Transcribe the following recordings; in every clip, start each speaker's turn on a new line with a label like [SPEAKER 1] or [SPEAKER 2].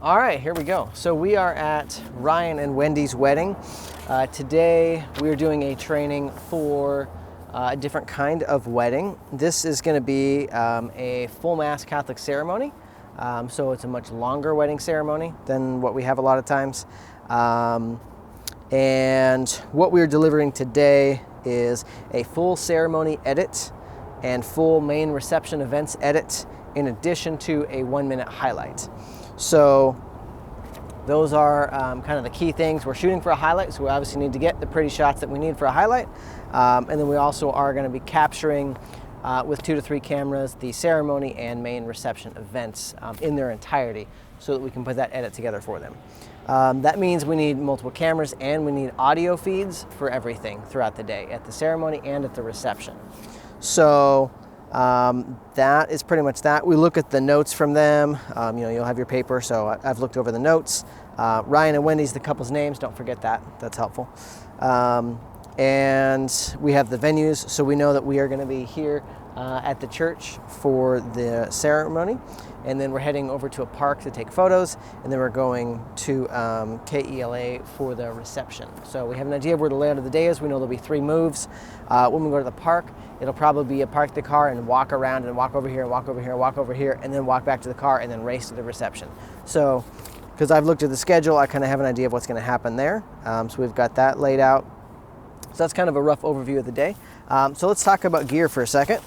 [SPEAKER 1] All right, here we go. So we are at Ryan and Wendy's wedding. Today we are doing a training for a different kind of wedding. This is going to be a full mass Catholic ceremony. So it's a much longer wedding ceremony than what we have a lot of times. And what we're delivering today is a full ceremony edit and full main reception events edit in addition to a 1-minute highlight. So those are kind of the key things. We're shooting for a highlight, so we obviously need to get the pretty shots that we need for a highlight. And then we also are going to be capturing with 2 to 3 cameras the ceremony and main reception events in their entirety so that we can put that edit together for them. That means we need multiple cameras and we need audio feeds for everything throughout the day, at the ceremony and at the reception. So that is pretty much that. We look at the notes from them. You'll have your paper, so I've looked over the notes. Ryan and Wendy's the couple's names, don't forget that, that's helpful. And we have the venues, so we know that we are going to be here at the church for the ceremony, and then we're heading over to a park to take photos, and then we're going to KELA for the reception. So we have an idea of where the layout of the day is. We know there'll be 3 moves. When we go to the park, it'll probably be a park the car and walk around and walk over here and walk over here and walk over here, and then walk back to the car and then race to the reception. So, because I've looked at the schedule, I kind of have an idea of what's going to happen there. So we've got that laid out. So that's kind of a rough overview of the day. So let's talk about gear for a second.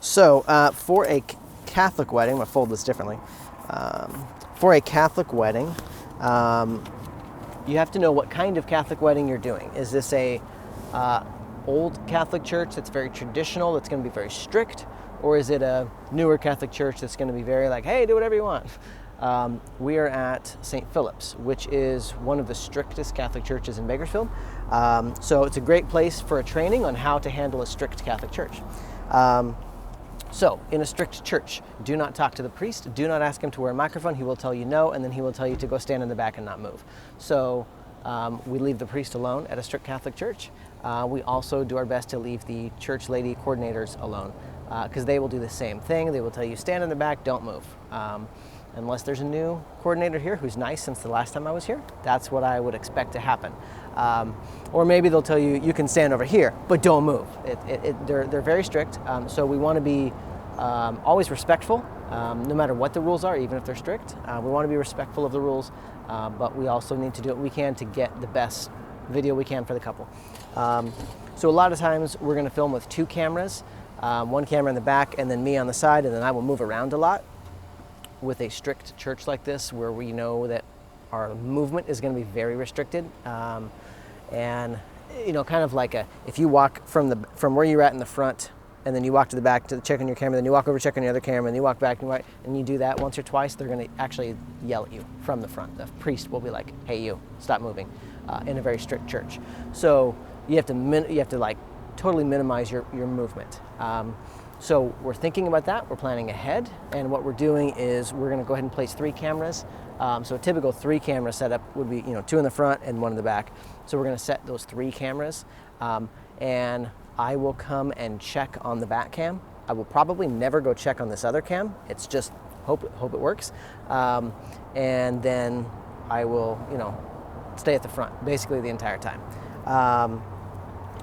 [SPEAKER 1] So for a Catholic wedding, I'm going to fold this differently. For a Catholic wedding, you have to know what kind of Catholic wedding you're doing. Is this a old Catholic church that's very traditional, that's going to be very strict? Or is it a newer Catholic church that's going to be very like, hey, do whatever you want? We are at St. Philip's, which is one of the strictest Catholic churches in Bakersfield. So it's a great place for a training on how to handle a strict Catholic church. So, in a strict church, do not talk to the priest, do not ask him to wear a microphone, he will tell you no, and then he will tell you to go stand in the back and not move. So, we leave the priest alone at a strict Catholic church. We also do our best to leave the church lady coordinators alone, because they will do the same thing. They will tell you, stand in the back, don't move. Unless there's a new coordinator here who's nice since the last time I was here, that's what I would expect to happen. Or maybe they'll tell you, you can stand over here, but don't move. They're very strict, so we want to be always respectful, no matter what the rules are, even if they're strict. We want to be respectful of the rules, but we also need to do what we can to get the best video we can for the couple. So a lot of times we're going to film with 2 cameras, 1 camera in the back and then me on the side, and then I will move around a lot. With a strict church like this, where we know that our movement is going to be very restricted, and kind of like if you walk from where you're at in the front, and then you walk to the back to check on your camera, then you walk over, check on the other camera, and you walk back, and you do that once or twice, they're going to actually yell at you from the front. The priest will be like, "Hey, you, stop moving," in a very strict church. So you have to like totally minimize your movement. So we're thinking about that, we're planning ahead, and what we're doing is we're going to go ahead and place 3 cameras. So a typical 3 camera setup would be 2 in the front and 1 in the back. So we're going to set those 3 cameras, and I will come and check on the back cam I will probably never go check on this other cam. It's just hope it works. And then I will, stay at the front basically the entire time.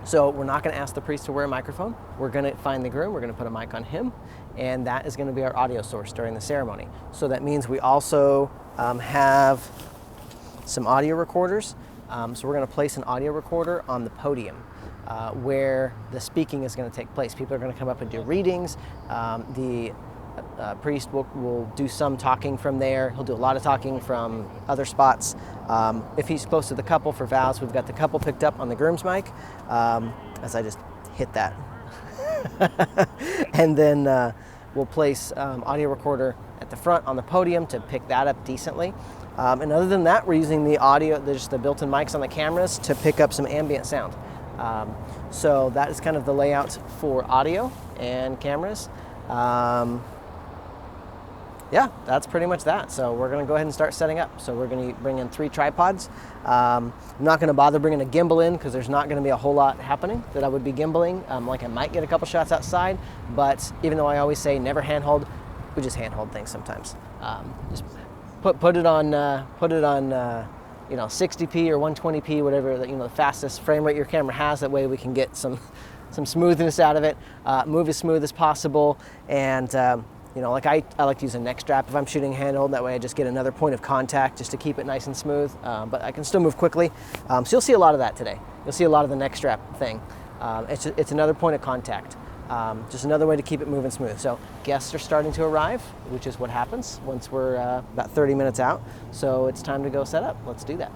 [SPEAKER 1] So we're not going to ask the priest to wear a microphone. We're going to find the groom. We're going to put a mic on him, and that is going to be our audio source during the ceremony. So that means we also have some audio recorders. So we're going to place an audio recorder on the podium where the speaking is going to take place. People are going to come up and do readings. The priest will do some talking from there. He'll do a lot of talking from other spots. If he's close to the couple for vows, we've got the couple picked up on the groom's mic, as I just hit that. And then we'll place audio recorder at the front on the podium to pick that up decently. And other than that, we're using the audio, there's the built-in mics on the cameras to pick up some ambient sound. So that is kind of the layout for audio and cameras. Yeah, that's pretty much that. So we're going to go ahead and start setting up. So we're going to bring in 3 tripods. I'm not going to bother bringing a gimbal in because there's not going to be a whole lot happening that I would be gimbaling. Like I might get a couple shots outside, but even though I always say never handhold, we just handhold things sometimes. Just put it on 60p or 120p, whatever the fastest frame rate your camera has. That way we can get some smoothness out of it. Move as smooth as possible, and like I like to use a neck strap if I'm shooting handheld. That way I just get another point of contact just to keep it nice and smooth, but I can still move quickly. So you'll see a lot of that today. You'll see a lot of the neck strap thing. It's another point of contact. Just another way to keep it moving smooth. So guests are starting to arrive, which is what happens once we're about 30 minutes out. So it's time to go set up. Let's do that.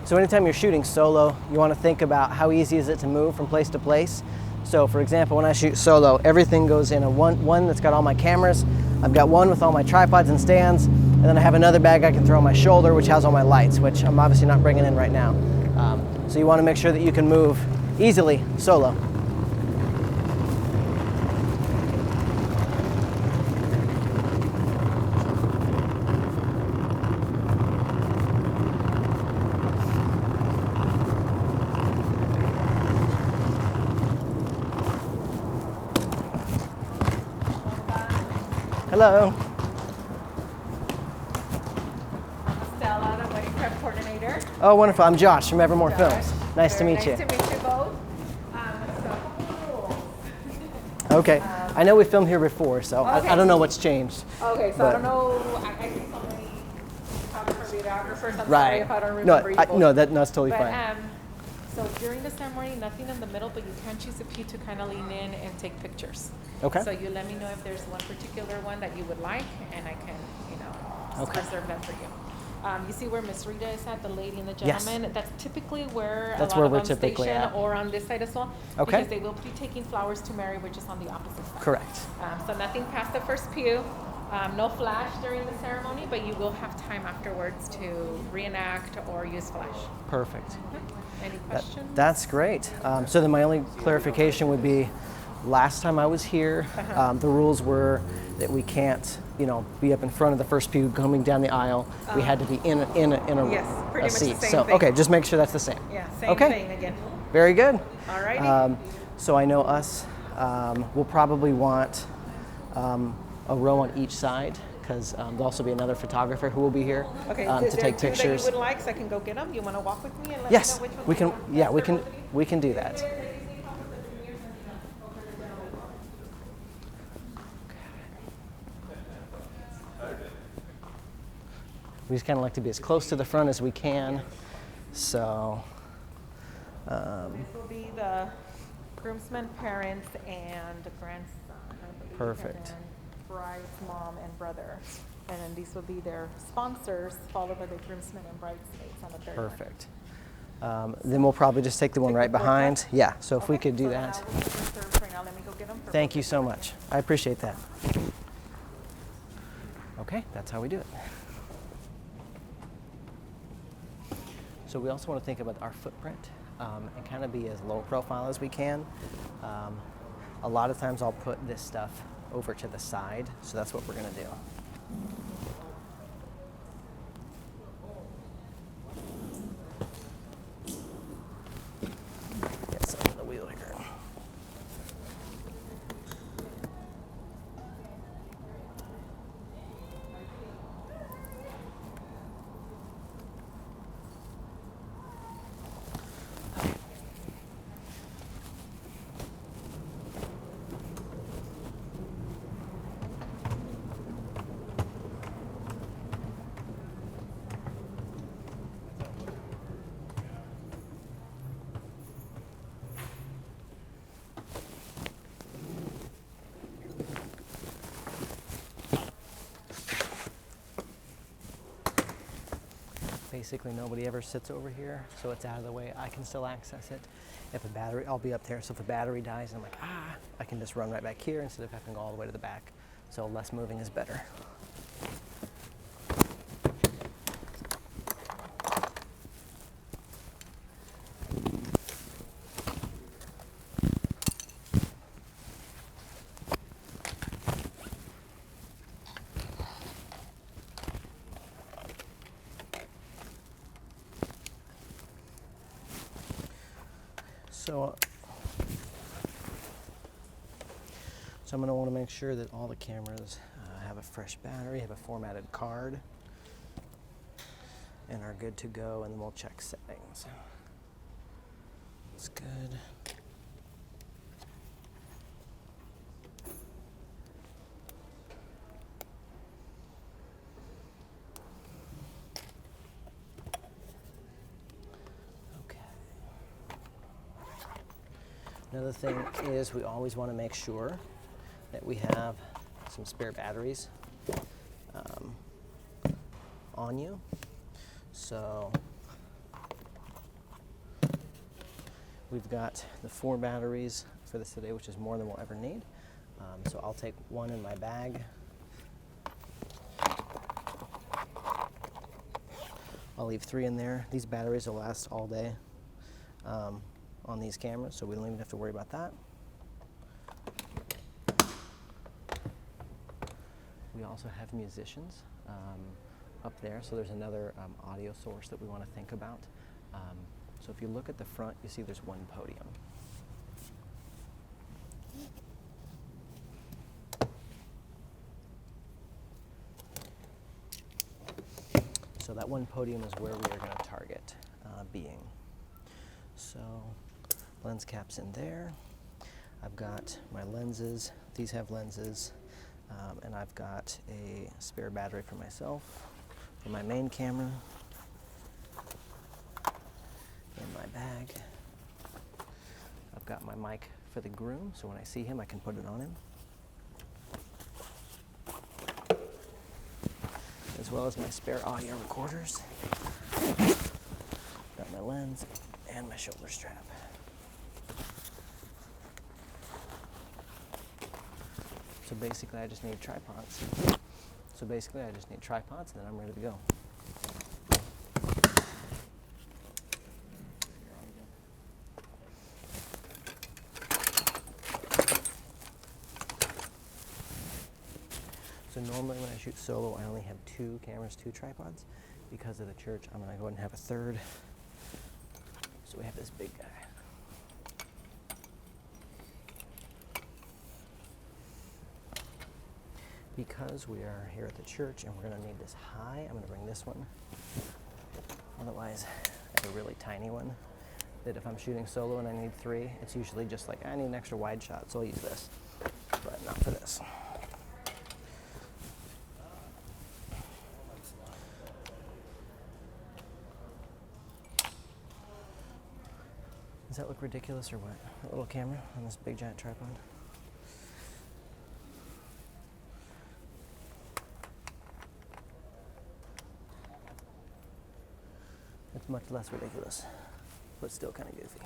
[SPEAKER 1] So anytime you're shooting solo, you want to think about how easy is it to move from place to place. So for example, when I shoot solo, everything goes in a one that's got all my cameras. I've got one with all my tripods and stands, and then I have another bag I can throw on my shoulder, which has all my lights, which I'm obviously not bringing in right now. So you want to make sure that you can move easily solo. Hello.
[SPEAKER 2] Stella, the wedding prep coordinator.
[SPEAKER 1] Oh, wonderful. I'm Josh from Evermoore Films. Nice to meet you.
[SPEAKER 2] Nice to meet you both.
[SPEAKER 1] Okay. I know we filmed here before, so
[SPEAKER 2] Okay.
[SPEAKER 1] I don't know what's changed.
[SPEAKER 2] Okay, so I don't know. I see so many photographers, videographers. I'm
[SPEAKER 1] Right.
[SPEAKER 2] sorry if I don't remember you both.
[SPEAKER 1] No, that's totally
[SPEAKER 2] But,
[SPEAKER 1] fine.
[SPEAKER 2] so during the ceremony, nothing in the middle, but you can choose a few to kind of lean in and take pictures.
[SPEAKER 1] Okay.
[SPEAKER 2] So you let me know if there's one particular one that you would like, and I can,
[SPEAKER 1] Okay.
[SPEAKER 2] reserve that for you. You see where Miss Rita is at, the lady and the
[SPEAKER 1] Yes.
[SPEAKER 2] gentleman? That's typically where
[SPEAKER 1] That's
[SPEAKER 2] a
[SPEAKER 1] where
[SPEAKER 2] lot
[SPEAKER 1] we're
[SPEAKER 2] of them
[SPEAKER 1] typically
[SPEAKER 2] station,
[SPEAKER 1] at.
[SPEAKER 2] or on this side as well.
[SPEAKER 1] Okay.
[SPEAKER 2] Because they will be taking flowers to Mary, which is on the opposite side.
[SPEAKER 1] Correct.
[SPEAKER 2] So nothing past the first pew. No flash during the ceremony, but you will have time afterwards to reenact or use flash.
[SPEAKER 1] Perfect.
[SPEAKER 2] Any questions?
[SPEAKER 1] That's great. So then my only clarification would be, last time I was here, the rules were that we can't, be up in front of the first pew coming down the aisle. We had to be in a
[SPEAKER 2] Yes, pretty much the
[SPEAKER 1] seat.
[SPEAKER 2] same
[SPEAKER 1] So
[SPEAKER 2] thing.
[SPEAKER 1] okay, just make sure that's the same.
[SPEAKER 2] Yeah, same
[SPEAKER 1] Okay.
[SPEAKER 2] thing again.
[SPEAKER 1] Very good.
[SPEAKER 2] Alrighty.
[SPEAKER 1] So I know us, we'll probably want a row on each side, because there'll also be another photographer who will be here
[SPEAKER 2] Okay,
[SPEAKER 1] to
[SPEAKER 2] is there
[SPEAKER 1] take
[SPEAKER 2] two
[SPEAKER 1] pictures.
[SPEAKER 2] that you would like, so I can go get them? You want to walk with me and let
[SPEAKER 1] Yes,
[SPEAKER 2] me know which one
[SPEAKER 1] we
[SPEAKER 2] you
[SPEAKER 1] can.
[SPEAKER 2] want?
[SPEAKER 1] Yeah, we
[SPEAKER 2] Yes,
[SPEAKER 1] can.
[SPEAKER 2] both of you?
[SPEAKER 1] We can do that. We just kind of like to be as close to the front as we can. So,
[SPEAKER 2] This will be the groomsmen, parents, and the grandson, I believe.
[SPEAKER 1] Perfect.
[SPEAKER 2] And then bride's mom and brother. And then these will be their sponsors, followed by the groomsmen and bridesmaids on the third one.
[SPEAKER 1] perfect. Then we'll probably just take the one
[SPEAKER 2] Take
[SPEAKER 1] right
[SPEAKER 2] the fourth
[SPEAKER 1] behind.
[SPEAKER 2] one?
[SPEAKER 1] Yeah. So if we
[SPEAKER 2] Okay,
[SPEAKER 1] could do
[SPEAKER 2] so then
[SPEAKER 1] that.
[SPEAKER 2] I will reserve right now. Let me go get them for
[SPEAKER 1] Thank
[SPEAKER 2] both
[SPEAKER 1] you
[SPEAKER 2] of
[SPEAKER 1] so much. I appreciate that. Okay, that's how we do it. So we also want to think about our footprint and kind of be as low profile as we can. A lot of times I'll put this stuff over to the side, so that's what we're going to do. Get some of the wheel here. basically nobody ever sits over here, so it's out of the way. I can still access it. If a battery, I'll be up there, so if a battery dies and I'm like, I can just run right back here instead of having to go all the way to the back. So less moving is better. So I'm going to want to make sure that all the cameras have a fresh battery, have a formatted card, and are good to go, and then we'll check settings. It's good. Another thing is we always want to make sure that we have some spare batteries on you. So we've got the 4 batteries for this today, which is more than we'll ever need. So I'll take one in my bag. I'll leave 3 in there. These batteries will last all day on these cameras, so we don't even have to worry about that. We also have musicians up there, so there's another audio source that we want to think about. So if you look at the front, you see there's one podium. So that one podium is where we are going to target being. So lens caps in there. I've got my lenses. These have lenses. And I've got a spare battery for myself, for my main camera, in my bag. I've got my mic for the groom, so when I see him, I can put it on him. As well as my spare audio recorders. Got my lens and my shoulder strap. So basically I just need tripods. And then I'm ready to go. So normally when I shoot solo, I only have 2 cameras, 2 tripods. Because of the church, I'm gonna go ahead and have a 3rd. So we have this big guy. Because we are here at the church and we're going to need this high, I'm going to bring this one. Otherwise, I have a really tiny one that if I'm shooting solo and I need 3, it's usually just like, I need an extra wide shot, so I'll use this, but not for this. Does that look ridiculous or what? A little camera on this big giant tripod? It's much less ridiculous, but still kind of goofy.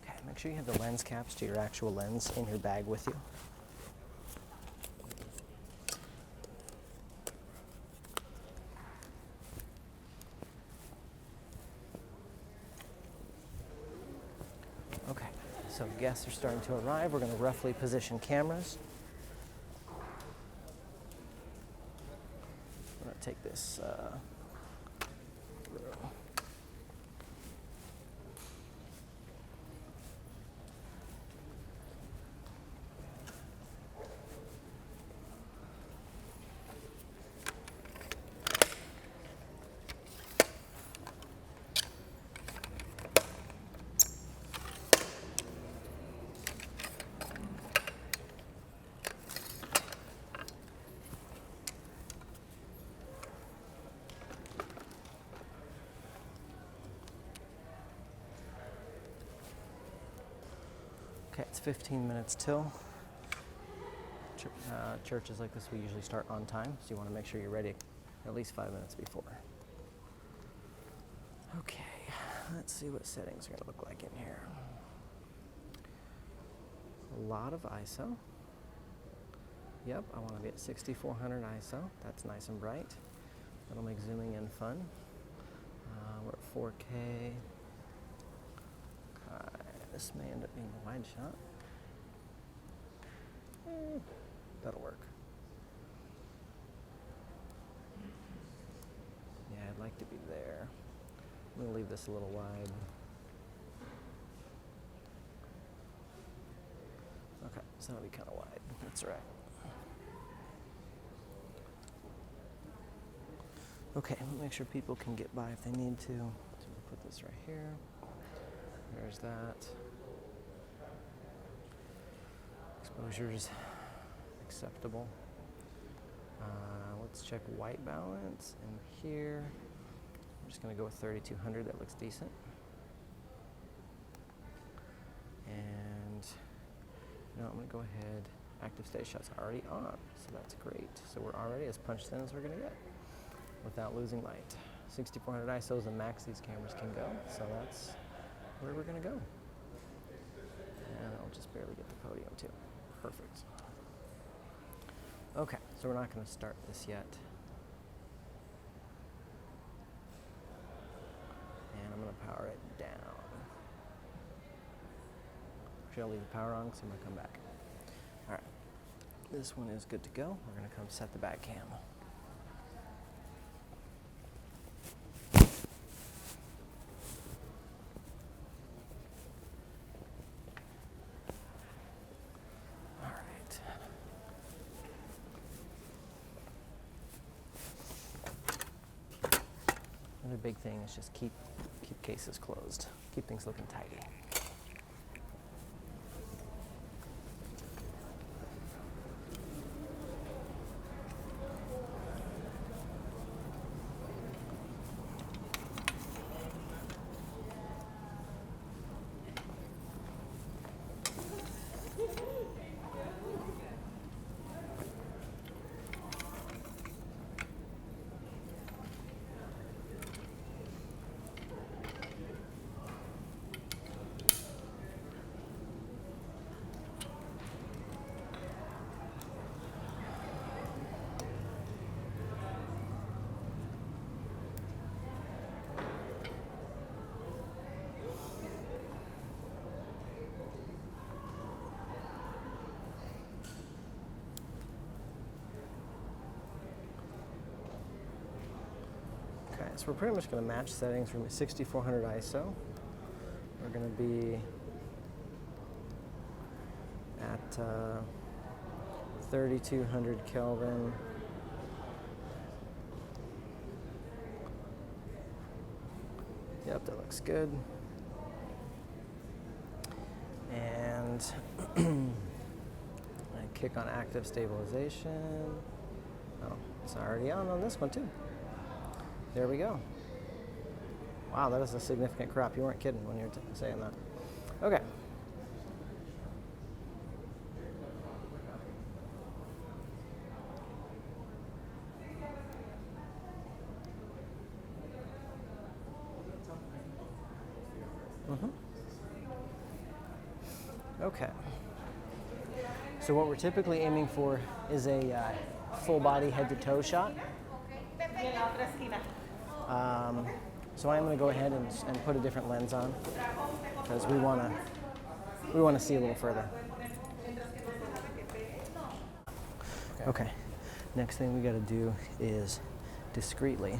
[SPEAKER 1] Okay, make sure you have the lens caps to your actual lens in your bag with you. Okay, so guests are starting to arrive. We're going to roughly position cameras. I'm going to take this row. Okay, it's 15 minutes till. Churches like this, we usually start on time, so you want to make sure you're ready at least 5 minutes before. Okay, let's see what settings are going to look like in here. A lot of ISO. Yep, I want to be at 6400 ISO. That's nice and bright. That'll make zooming in fun. We're at 4K. This may end up being a wide shot. That'll work. Yeah, I'd like to be there. I'm going to leave this a little wide. Okay, so that'll be kind of wide. That's right. Okay, make sure people can get by if they need to. So we'll put this right here. There's that. Exposure's acceptable. Let's check white balance in here. I'm just going to go with 3200. That looks decent. And now I'm going to go ahead. Active stage shot's already on, so that's great. So we're already as punched in as we're going to get without losing light. 6400 ISO is the max these cameras can go, so that's where we're going to go. And I'll just barely get the podium too. Perfect. Okay, so we're not going to start this yet. And I'm going to power it down. Actually, I'll leave the power on because I'm going to come back. All right, this one is good to go. We're going to come set the back cam. Another big thing is just keep cases closed. Keep things looking tidy. So we're pretty much going to match settings from 6400 ISO. We're going to be at 3200 Kelvin. Yep, that looks good. And I kick on active stabilization. Oh, it's already on this one too. There we go. Wow, that is a significant crop. You weren't kidding when you were saying that. Okay. Okay. So what we're typically aiming for is a full body head to toe shot. So I'm going to go ahead and put a different lens on because we want to see a little further. Okay. Next thing we got to do is discreetly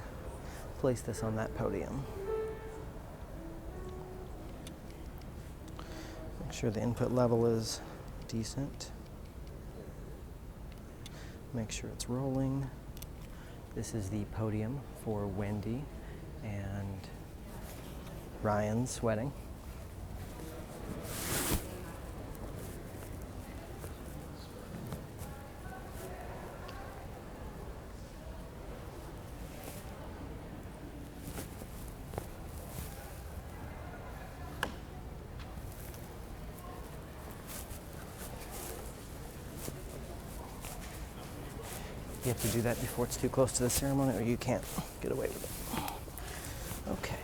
[SPEAKER 1] place this on that podium. Make sure the input level is decent. Make sure it's rolling. This is the podium for Wendy and Ryan's wedding. You have to do that before it's too close to the ceremony or you can't get away with it. Okay.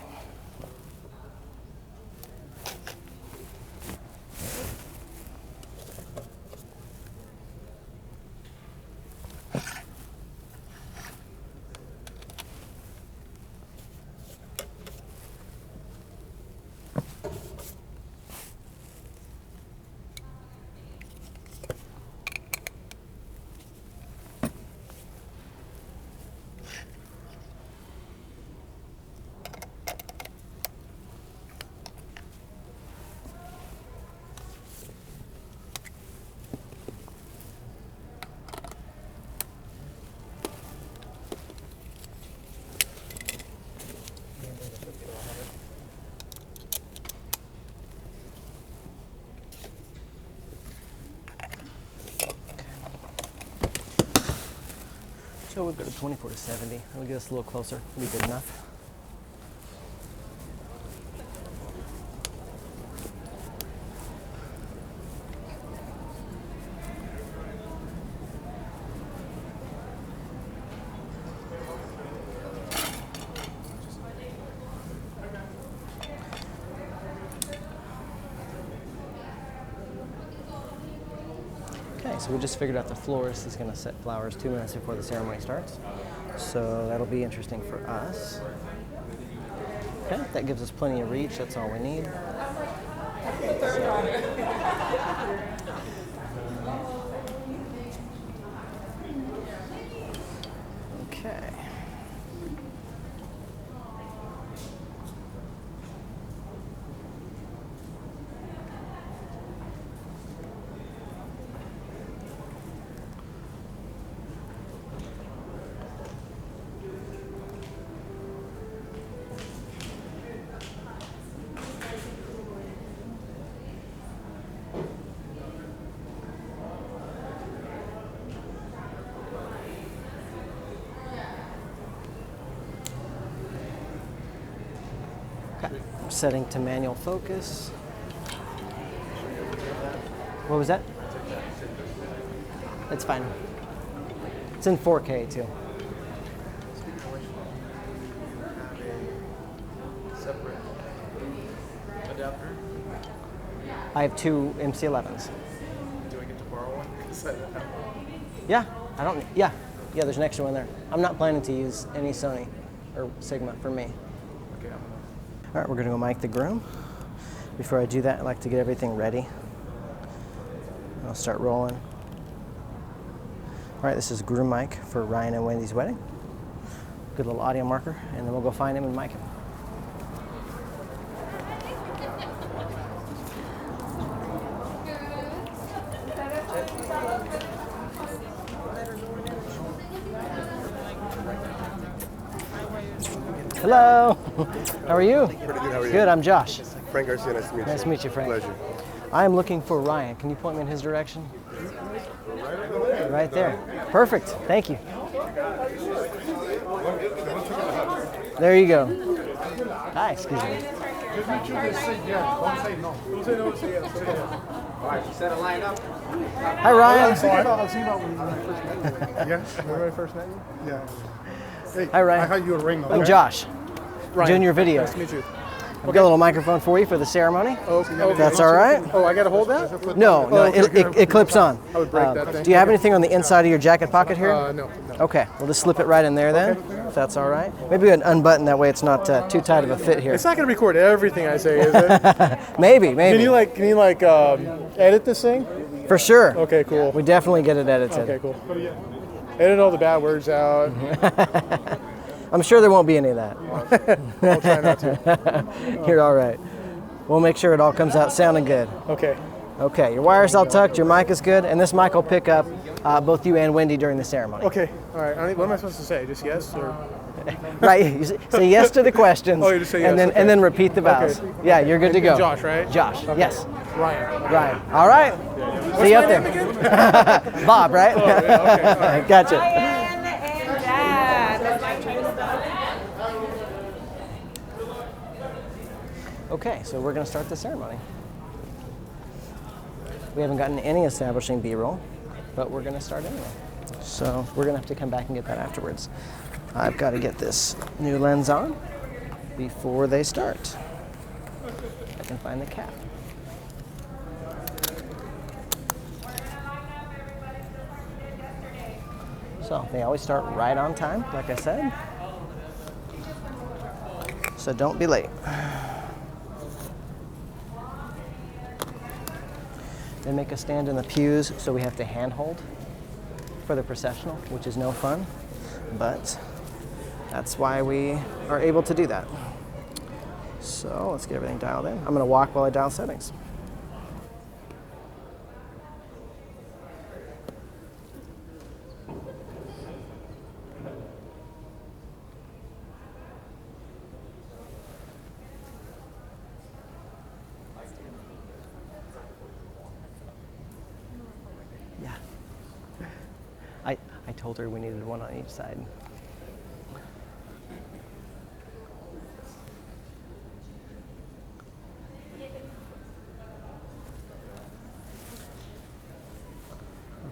[SPEAKER 1] So we'll go to 24 to 70. That'll get us a little closer. It'll be good enough. Okay, so we just figured out the florist is going to set flowers 2 minutes before the ceremony starts. So that'll be interesting for us. Okay, that gives us plenty of reach. That's all we need. Okay. Setting to manual focus. What was that? It's fine. It's in 4K too.
[SPEAKER 3] Separate adapter.
[SPEAKER 1] I have 2 MC11s.
[SPEAKER 3] Do I get to borrow one? 'Cause I don't have one.
[SPEAKER 1] Yeah, I don't. Yeah, there's an extra one there. I'm not planning to use any Sony or Sigma for me.
[SPEAKER 3] Okay,
[SPEAKER 1] All right, we're gonna go mic the groom. Before I do that, I like to get everything ready. I'll start rolling. All right, this is groom mic for Ryan and Wendy's wedding. Good little audio marker, and then we'll go find him and mic him. Hello. How are you?
[SPEAKER 4] Pretty good. How are you?
[SPEAKER 1] Good. I'm Josh.
[SPEAKER 4] Frank Garcia. Nice to meet you.
[SPEAKER 1] Nice to meet you, Frank.
[SPEAKER 4] Pleasure.
[SPEAKER 1] I am looking for Ryan. Can you point me in his direction? Right there. Perfect. Thank you. There you go. Hi. Excuse me. Hi, Ryan.
[SPEAKER 4] I'll see you about when I first met you. Yeah? When I first met you? Yeah. Hey,
[SPEAKER 1] Hi, Ryan.
[SPEAKER 4] I had you a ring though.
[SPEAKER 1] I'm
[SPEAKER 4] right?
[SPEAKER 1] Josh.
[SPEAKER 4] Ryan.
[SPEAKER 1] Doing your video.
[SPEAKER 4] Nice to meet you.
[SPEAKER 1] I've got a little microphone for you for the ceremony.
[SPEAKER 4] Okay.
[SPEAKER 1] That's all right.
[SPEAKER 4] Oh, I gotta hold that?
[SPEAKER 1] No,
[SPEAKER 4] okay,
[SPEAKER 1] it clips on.
[SPEAKER 4] I would break that thing.
[SPEAKER 1] Do you have anything on the inside of your jacket pocket here?
[SPEAKER 4] No.
[SPEAKER 1] Okay, we'll just slip it right in there then, if that's all right. Maybe we can unbutton that way it's not too tight of a fit here.
[SPEAKER 4] It's not gonna record everything I say, is it?
[SPEAKER 1] Maybe.
[SPEAKER 4] Can you edit this thing?
[SPEAKER 1] For sure.
[SPEAKER 4] Okay, cool.
[SPEAKER 1] We definitely get it edited.
[SPEAKER 4] Okay, cool. Edit all the bad words out.
[SPEAKER 1] I'm sure there won't be any of that.
[SPEAKER 4] I'll try not to.
[SPEAKER 1] You're all right. We'll make sure it all comes out sounding good.
[SPEAKER 4] Okay.
[SPEAKER 1] Okay, your wire's all tucked, your mic is good, and this mic will pick up both you and Wendy during the ceremony.
[SPEAKER 4] Okay. All right. What am I supposed to say? Just yes or?
[SPEAKER 1] Right, you say yes to the questions,
[SPEAKER 4] Oh, you just say yes,
[SPEAKER 1] and then
[SPEAKER 4] okay.
[SPEAKER 1] and then repeat the vows.
[SPEAKER 4] Okay.
[SPEAKER 1] Yeah, you're good to go.
[SPEAKER 4] Josh, right?
[SPEAKER 1] Josh,
[SPEAKER 4] Okay.
[SPEAKER 1] yes.
[SPEAKER 4] Ryan.
[SPEAKER 1] Ryan. All right. See you up
[SPEAKER 4] my
[SPEAKER 1] there. Bob, right?
[SPEAKER 4] Oh, yeah, okay, all right.
[SPEAKER 1] Gotcha.
[SPEAKER 2] Ryan and Dad.
[SPEAKER 1] Okay, so we're going to start the ceremony. We haven't gotten any establishing B-roll, but we're going to start anyway. So we're going to have to come back and get that afterwards. I've got to get this new lens on before they start. I can find the cap. So they always start right on time, like I said. So don't be late. They make us stand in the pews, so we have to handhold for the processional, which is no fun, but that's why we are able to do that. So let's get everything dialed in. I'm going to walk while I dial settings. I I told her we needed one on each side.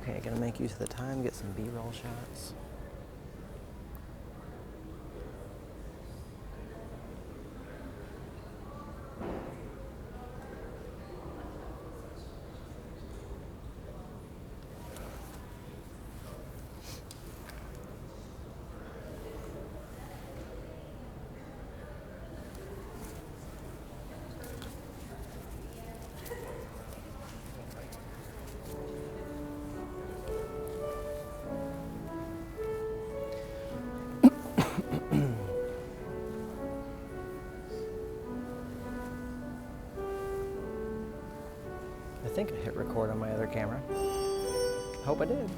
[SPEAKER 1] Okay, gonna make use of the time, get some B-roll shots. I think I hit record on my other camera. Hope I did.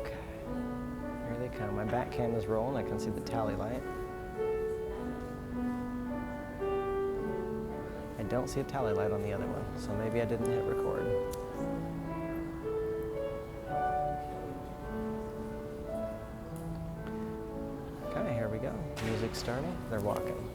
[SPEAKER 1] Okay, here they come. My back cam is rolling. I can see the tally light. I don't see a tally light on the other one, so maybe I didn't hit record. Okay, here we go. Music starting. They're walking.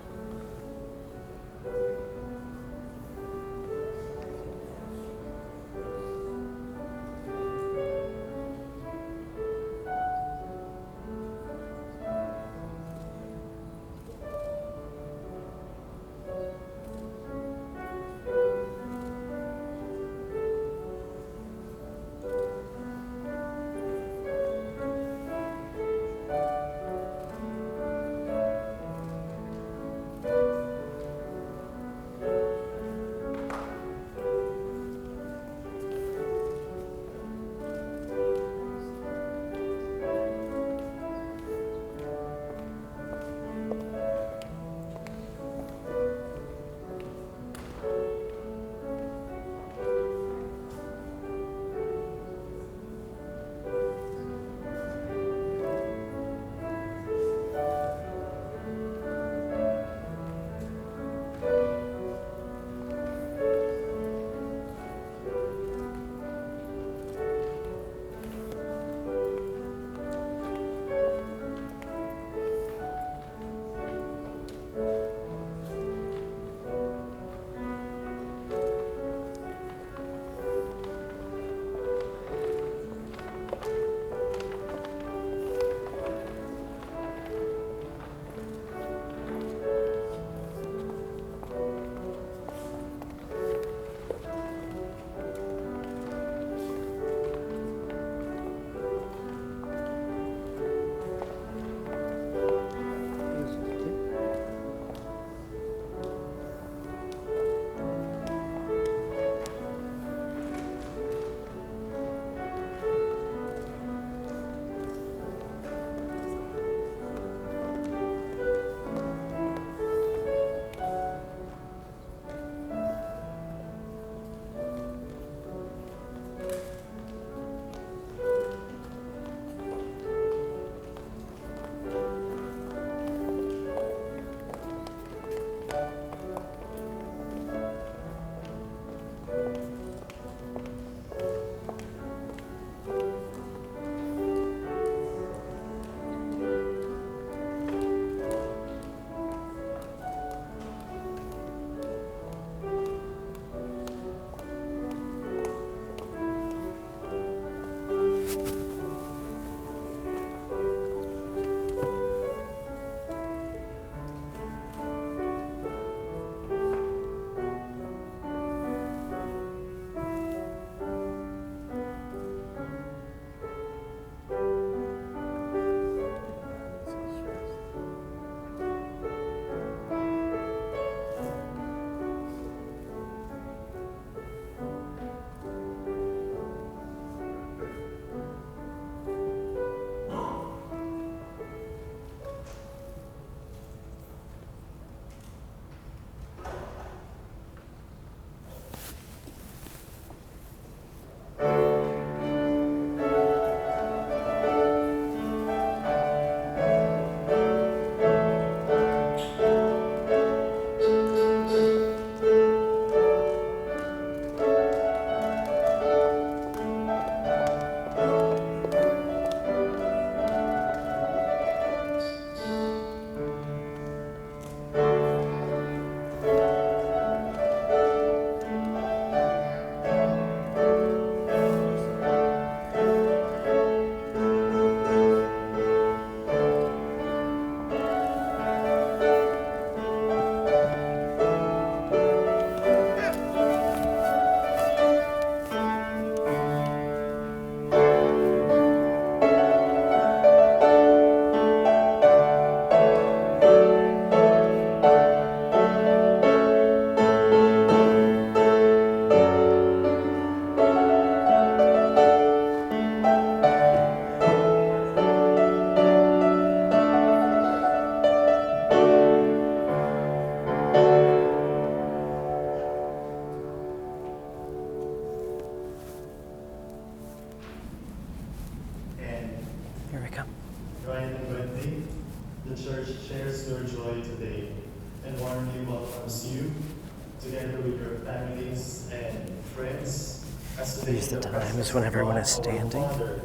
[SPEAKER 5] with your families and friends. As today
[SPEAKER 1] Use the
[SPEAKER 5] in
[SPEAKER 1] times
[SPEAKER 5] presence
[SPEAKER 1] when
[SPEAKER 5] of
[SPEAKER 1] everyone is
[SPEAKER 5] God, our
[SPEAKER 1] standing
[SPEAKER 5] Father,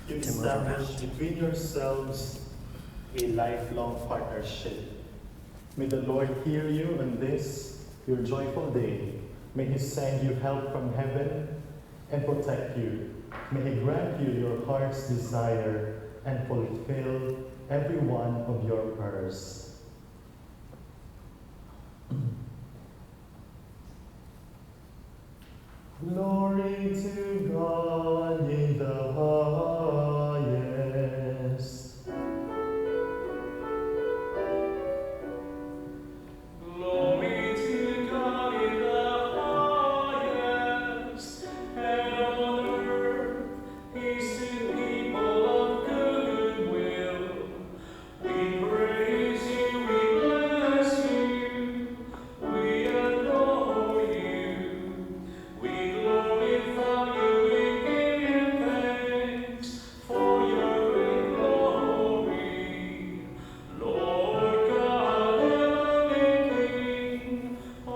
[SPEAKER 5] you
[SPEAKER 1] to move
[SPEAKER 5] establish
[SPEAKER 1] around.
[SPEAKER 5] between yourselves a lifelong partnership. May the Lord hear you on this, your joyful day. May He send you help from heaven and protect you. May He grant you your heart's desire and fulfill every one of your prayers. Glory to God in the highest.
[SPEAKER 6] Glory to God in the highest, and on earth peace to people of good will. We praise you, we bless you, we adore you, we glorify you and give you thanks for your great glory. Lord God, heavenly King, O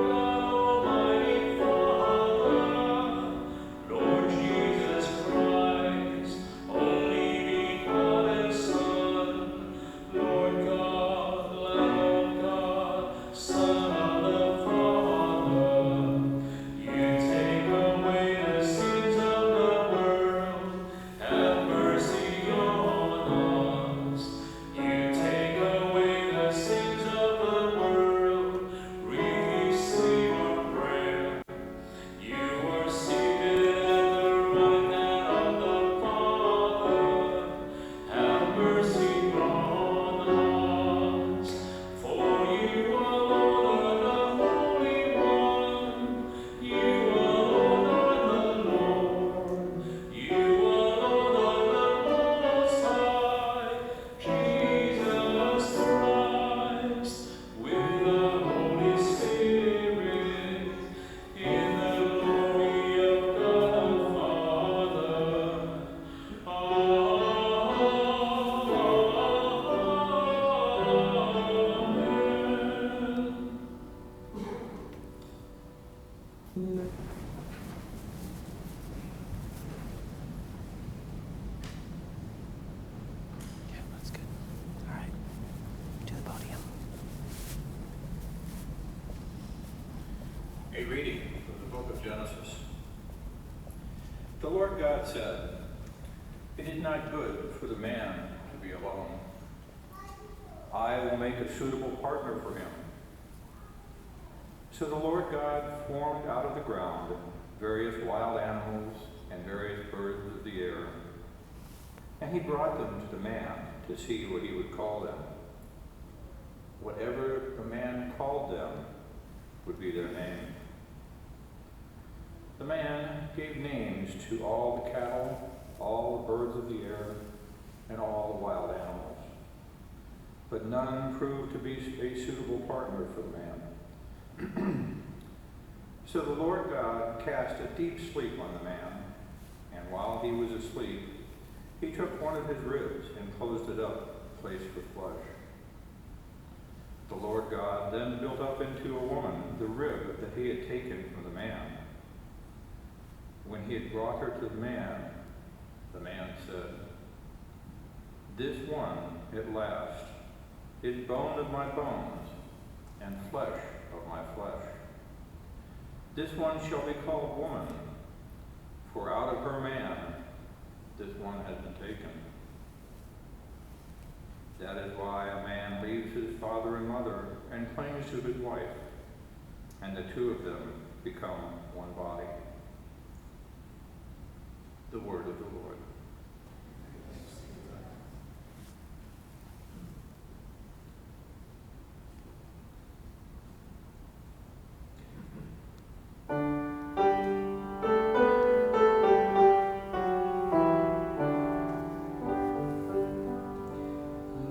[SPEAKER 6] God, Almighty Father, Lord Jesus Christ, only begotten Son, Lord God, Lamb of God, Son of the Father, you take away the sins of the world, have mercy on us. You take away the sins of the world, receive our prayer. You are seated at the right hand of the Father. Have mercy on us. For you alone are the Holy One. You alone are the Lord. You alone are the Most High. Jesus Christ, with the Holy Spirit, in the glory of God the Father. Amen.
[SPEAKER 1] Yeah, that's good. All right, to the podium.
[SPEAKER 7] A reading from the book of Genesis. The Lord God said, "It is not good for the man to be alone. I will make a suitable partner for him." So the Lord God formed out of the ground various wild animals and various birds of the air, and he brought them to the man to see what he would call them. Whatever the man called them would be their name. The man gave names to all the cattle, all the birds of the air, and all the wild animals. But none proved to be a suitable partner for the man. So the Lord God cast a deep sleep on the man, and while he was asleep, he took one of his ribs and closed it up, placed with flesh. The Lord God then built up into a woman the rib that he had taken from the man. When he had brought her to the man said, "This one, at last, is bone of my bones and flesh of my flesh. This one shall be called woman, for out of her man this one has been taken." That is why a man leaves his father and mother and clings to his wife, and the two of them become one body. The word of the Lord.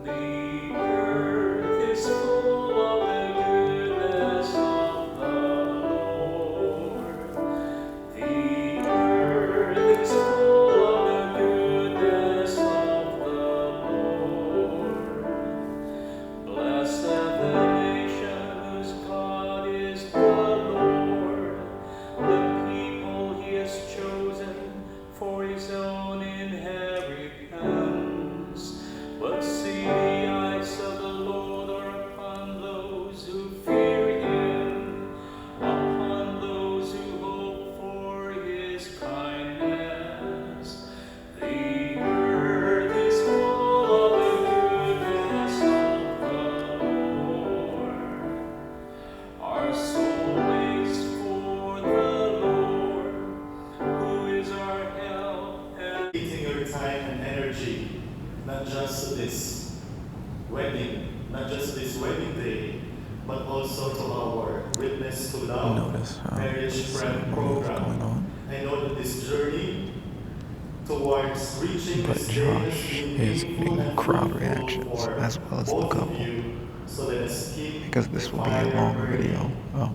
[SPEAKER 6] The earth is full of the goodness of the Lord. The earth is full of the
[SPEAKER 5] but also to our Witness to Love
[SPEAKER 3] Notice how
[SPEAKER 5] Marriage
[SPEAKER 3] the
[SPEAKER 5] Friend
[SPEAKER 3] ceremony is
[SPEAKER 5] program.
[SPEAKER 3] going on.
[SPEAKER 5] I know that this journey towards reaching
[SPEAKER 3] But
[SPEAKER 5] this day has
[SPEAKER 3] Josh
[SPEAKER 5] been
[SPEAKER 3] is
[SPEAKER 5] painful
[SPEAKER 3] getting
[SPEAKER 5] and
[SPEAKER 3] crowd
[SPEAKER 5] fruitful
[SPEAKER 3] reactions
[SPEAKER 5] for
[SPEAKER 3] as well as the
[SPEAKER 5] both of
[SPEAKER 3] couple,
[SPEAKER 5] you. So let us keep
[SPEAKER 3] because
[SPEAKER 5] the
[SPEAKER 3] this will be a
[SPEAKER 5] fire
[SPEAKER 3] longer
[SPEAKER 5] burning,
[SPEAKER 3] video,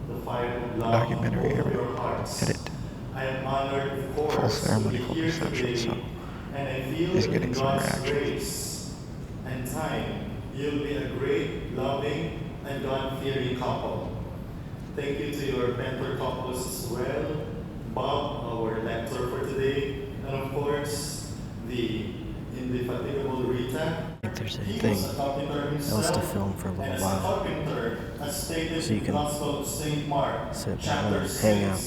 [SPEAKER 5] the fire of love
[SPEAKER 3] documentary
[SPEAKER 5] over your hearts.
[SPEAKER 3] edit,
[SPEAKER 5] I am honored, of
[SPEAKER 3] full
[SPEAKER 5] course, to
[SPEAKER 3] ceremony
[SPEAKER 5] be
[SPEAKER 3] full
[SPEAKER 5] here
[SPEAKER 3] reception,
[SPEAKER 5] today,
[SPEAKER 3] so
[SPEAKER 5] and I feel
[SPEAKER 3] he's
[SPEAKER 5] that
[SPEAKER 3] getting
[SPEAKER 5] in
[SPEAKER 3] some
[SPEAKER 5] God's
[SPEAKER 3] reactions.
[SPEAKER 5] grace and time, you'll be a great, loving, and God-fearing couple. Thank you to your mentor couples as well, Bob, our lecturer for today, and of course, the indefatigable Rita.
[SPEAKER 1] If there's
[SPEAKER 5] He
[SPEAKER 1] anything
[SPEAKER 5] was a carpenter
[SPEAKER 1] else to
[SPEAKER 5] himself,
[SPEAKER 1] film for a
[SPEAKER 5] and
[SPEAKER 1] little
[SPEAKER 5] as a
[SPEAKER 1] while,
[SPEAKER 5] carpenter, as stated
[SPEAKER 1] so you
[SPEAKER 5] in the
[SPEAKER 1] can
[SPEAKER 5] Gospel of St. Mark,
[SPEAKER 1] sit
[SPEAKER 5] chapter
[SPEAKER 1] and
[SPEAKER 5] 6,
[SPEAKER 1] hang out.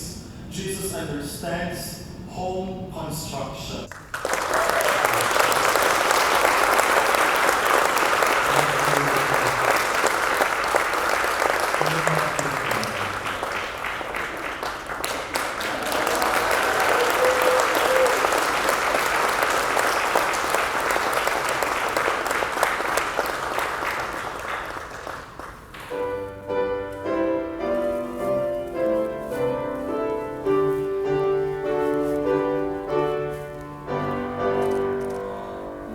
[SPEAKER 5] Jesus understands home construction.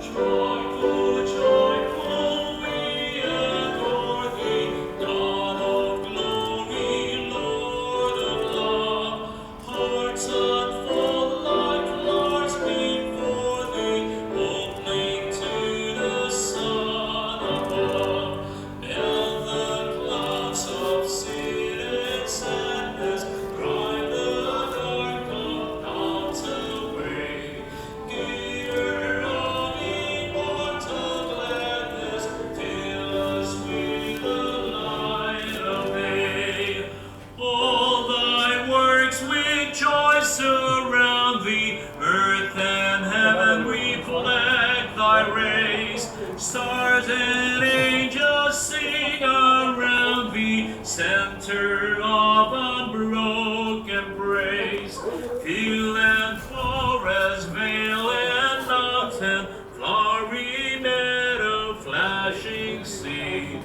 [SPEAKER 6] Joyful, joyful, we adore thee, God of glory, Lord of love. Hearts unfold like larks before thee, opening to the sun above. Melt the clouds of sin and sadness, drive the dark clouds away. Giver of immortal gladness, fill us with the light of day. All thy works with joy surround thee, earth and heaven reflect thy rays. Stars and angels sing around thee, center of unbroken praise. Field and forest, vale and mountain, flowery meadow, flashing sea.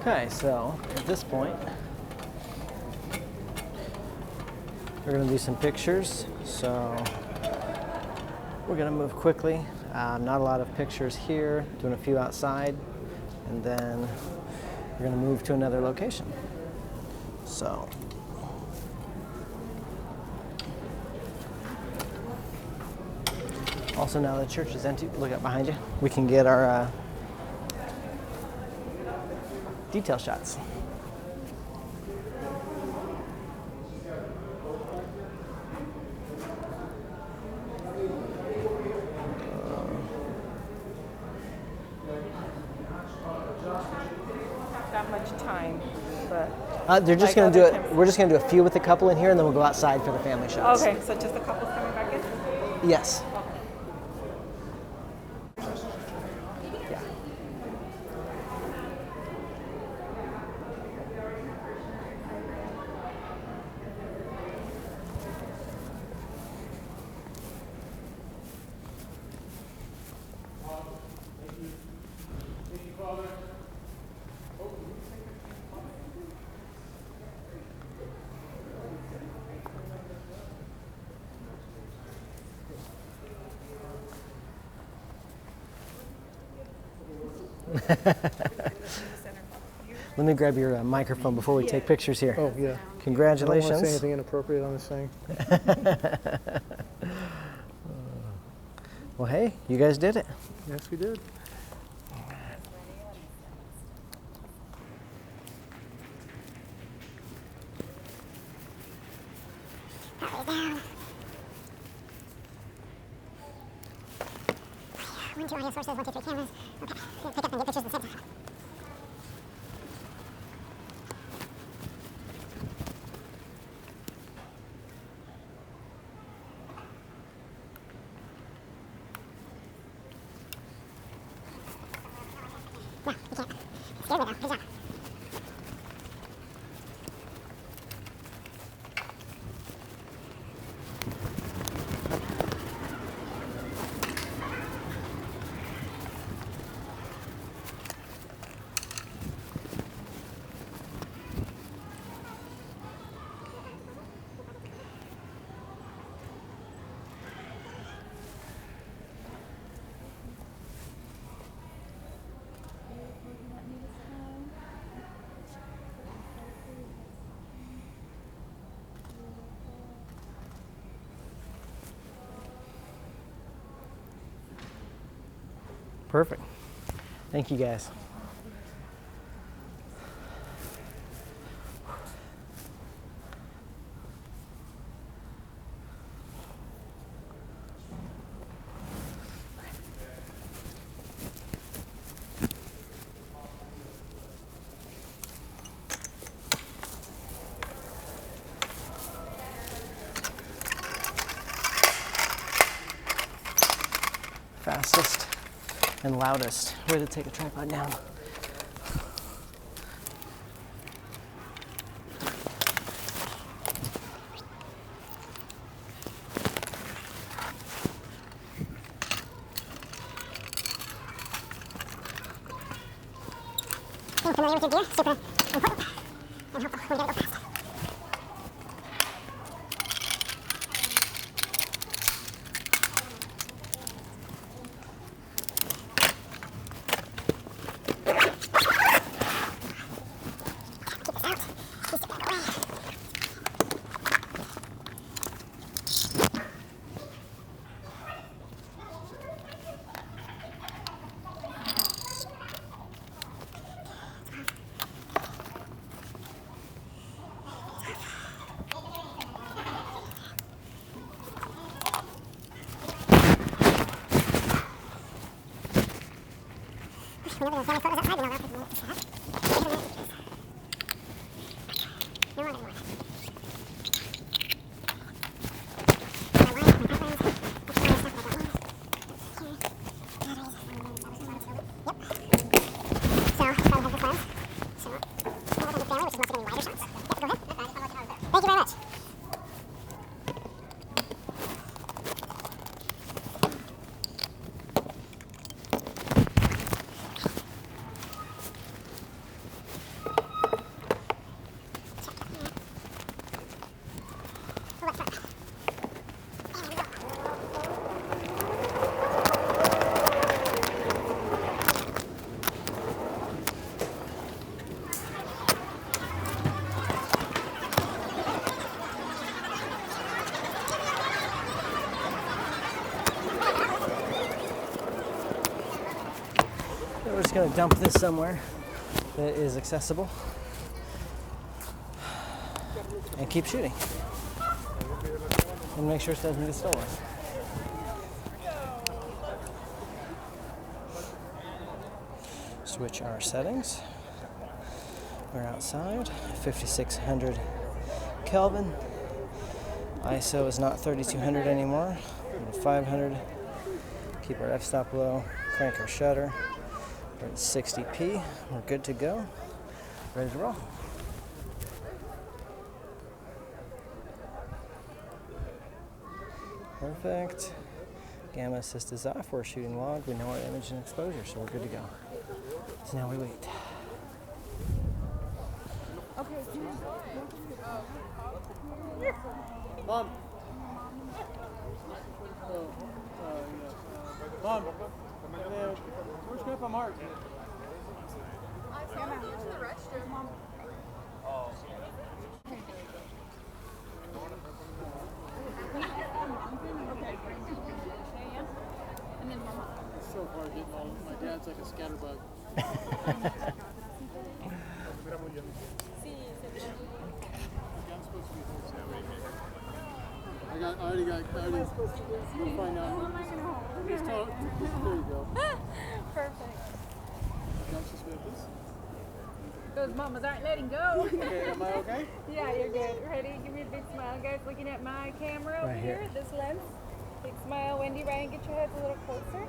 [SPEAKER 1] Okay, so at this point, we're gonna do some pictures. So we're gonna move quickly. Not a lot of pictures here, doing a few outside, and then we're gonna move to another location. So. Also, now the church is empty, look up behind you. We can get our detail shots.
[SPEAKER 2] Not that much time, but
[SPEAKER 1] They're just
[SPEAKER 2] Like
[SPEAKER 1] gonna do
[SPEAKER 2] other
[SPEAKER 1] it.
[SPEAKER 2] times.
[SPEAKER 1] We're just gonna do a few with the couple in here, and then we'll go outside for the family shots.
[SPEAKER 2] okay. So just a couple coming back in.
[SPEAKER 1] Yes. Yeah. Let me grab your microphone before we take pictures here.
[SPEAKER 4] Oh, yeah. I don't
[SPEAKER 1] Congratulations.
[SPEAKER 4] want to say anything inappropriate on this thing.
[SPEAKER 1] Well, hey, you guys did it.
[SPEAKER 4] Yes, we did.
[SPEAKER 8] One, two audio sources, 1, 2, 3 cameras. Okay, pick up and get pictures of the set. No, you can't. Scared me though. Good job.
[SPEAKER 1] Perfect. Thank you guys. Fastest and loudest way to take a tripod down.
[SPEAKER 8] Being familiar with your gear, super important and helpful. We gotta go fast. Remember the family photos outside? You know, I'll put them in the shot. No more anymore. Thank you very much.
[SPEAKER 1] We're just going to dump this somewhere that is accessible and keep shooting and make sure it doesn't get stolen. Switch our settings. We're outside, 5600 Kelvin. ISO is not 3200 anymore, 500. Keep our f-stop low, crank our shutter. We're at 60p. We're good to go. Ready to roll. Perfect. Gamma assist is off. We're shooting log. We know our image and exposure, so we're good to go. now we wait.
[SPEAKER 4] Mom. Mom. Where's Grandpa Mark?
[SPEAKER 9] I'm going to the restroom. Mom. And then Mama.
[SPEAKER 4] It's so hard getting all. My dad's like a scatterbug. I already we'll find out.
[SPEAKER 9] Who am I going to hold?
[SPEAKER 4] Just tell there you go.
[SPEAKER 9] Perfect.
[SPEAKER 4] That's just with this.
[SPEAKER 9] Those mamas aren't letting go.
[SPEAKER 4] Okay, am I okay?
[SPEAKER 9] Yeah, you're good. Ready? Give me a big smile, guys. Looking at my camera over
[SPEAKER 1] Right here.
[SPEAKER 9] this lens. Big smile. Wendy, Ryan, get your heads a little closer.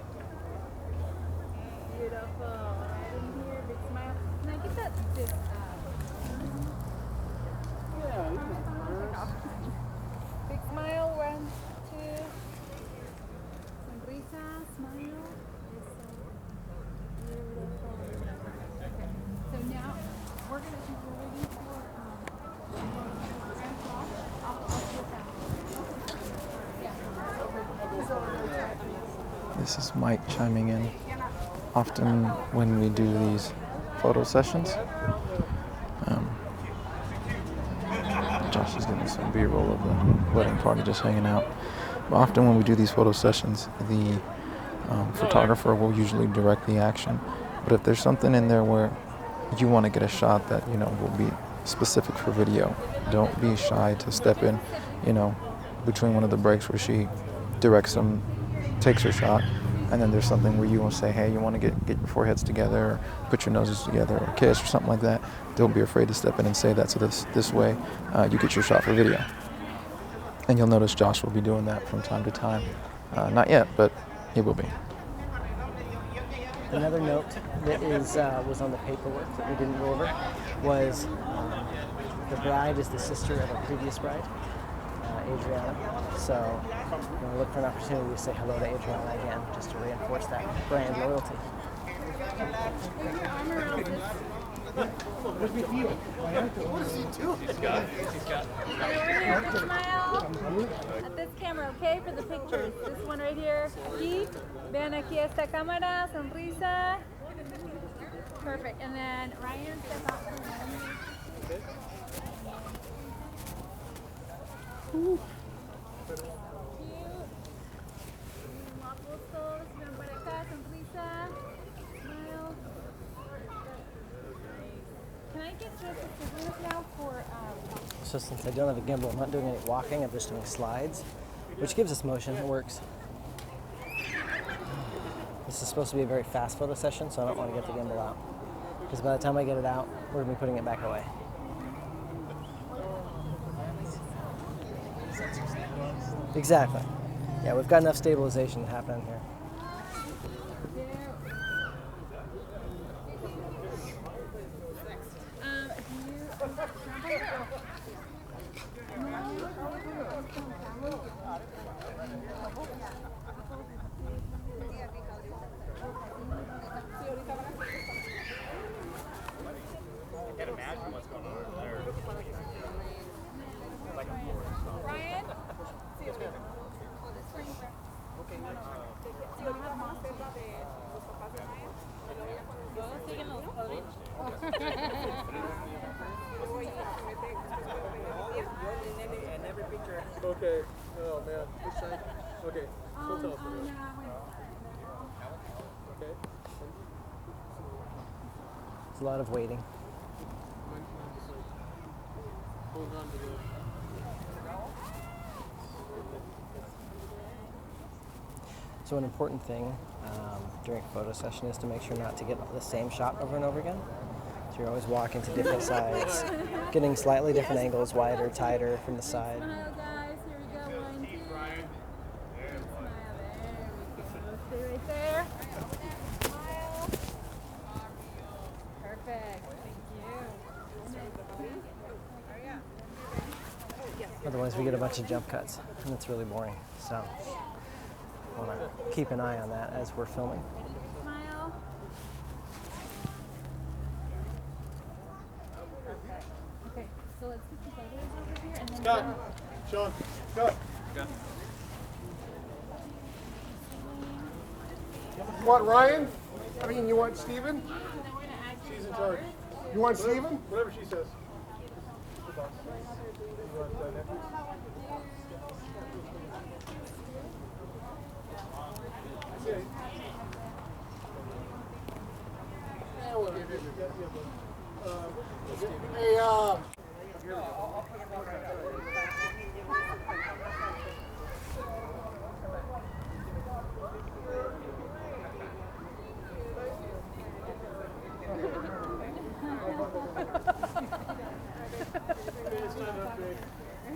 [SPEAKER 9] Beautiful. Right in here. Big smile. Can I get that? This.
[SPEAKER 4] Yeah, you can.
[SPEAKER 9] Big smile. 1, 2. Sonrisa. Smile. Beautiful. Okay. So now we're going to be ready for
[SPEAKER 3] This is Mike chiming in. Often when we do these photo sessions, Josh is getting some B-roll of the wedding party, just hanging out. But often when we do these photo sessions, the photographer will usually direct the action. But if there's something in there where you want to get a shot that, will be specific for video, don't be shy to step in, between one of the breaks where she directs them, takes her shot, and then there's something where you want to say, hey, you want to get your foreheads together, or put your noses together, or kiss, or something like that. Don't be afraid to step in and say that. So this way, you get your shot for video. And you'll notice Josh will be doing that from time to time. Not yet, but he will be.
[SPEAKER 1] Another note that was on the paperwork that we didn't go over was the bride is the sister of a previous bride, Adriana. So we're look for an opportunity to say hello to Adriana again, just to reinforce that brand loyalty.
[SPEAKER 9] Smile at this camera, okay, for the pictures. This one right here. Aquí, vean aquí esta cámara, sonrisa. Perfect. And then Ryan, step out for one. Can I get just a scissors now for
[SPEAKER 1] So since I don't have a gimbal, I'm not doing any walking, I'm just doing slides, which gives us motion, it works. This is supposed to be a very fast photo session, so I don't want to get the gimbal out. Because by the time I get it out, we're going to be putting it back away. Exactly. Yeah, we've got enough stabilization happening here.
[SPEAKER 4] Okay. Oh man. Which side? Okay. Don't tell us. Okay.
[SPEAKER 1] It's a lot of waiting.
[SPEAKER 4] Hold on to the.
[SPEAKER 1] So an important thing during a photo session is to make sure not to get the same shot over and over again. So you're always walking to different sides, getting slightly different angles, wider, tighter from the side.
[SPEAKER 9] Smile, guys. Here we go. 1, 2. Smile. There we go. Stay right there. Smile. Perfect. Thank you.
[SPEAKER 1] Otherwise we get a bunch of jump cuts, and it's really boring. So I want to keep an eye on that as we're filming.
[SPEAKER 9] Smile.
[SPEAKER 4] Cut. Sean, cut. You want Ryan? I mean, you want Steven? She's in charge. You want Steven? Whatever she says. Hey,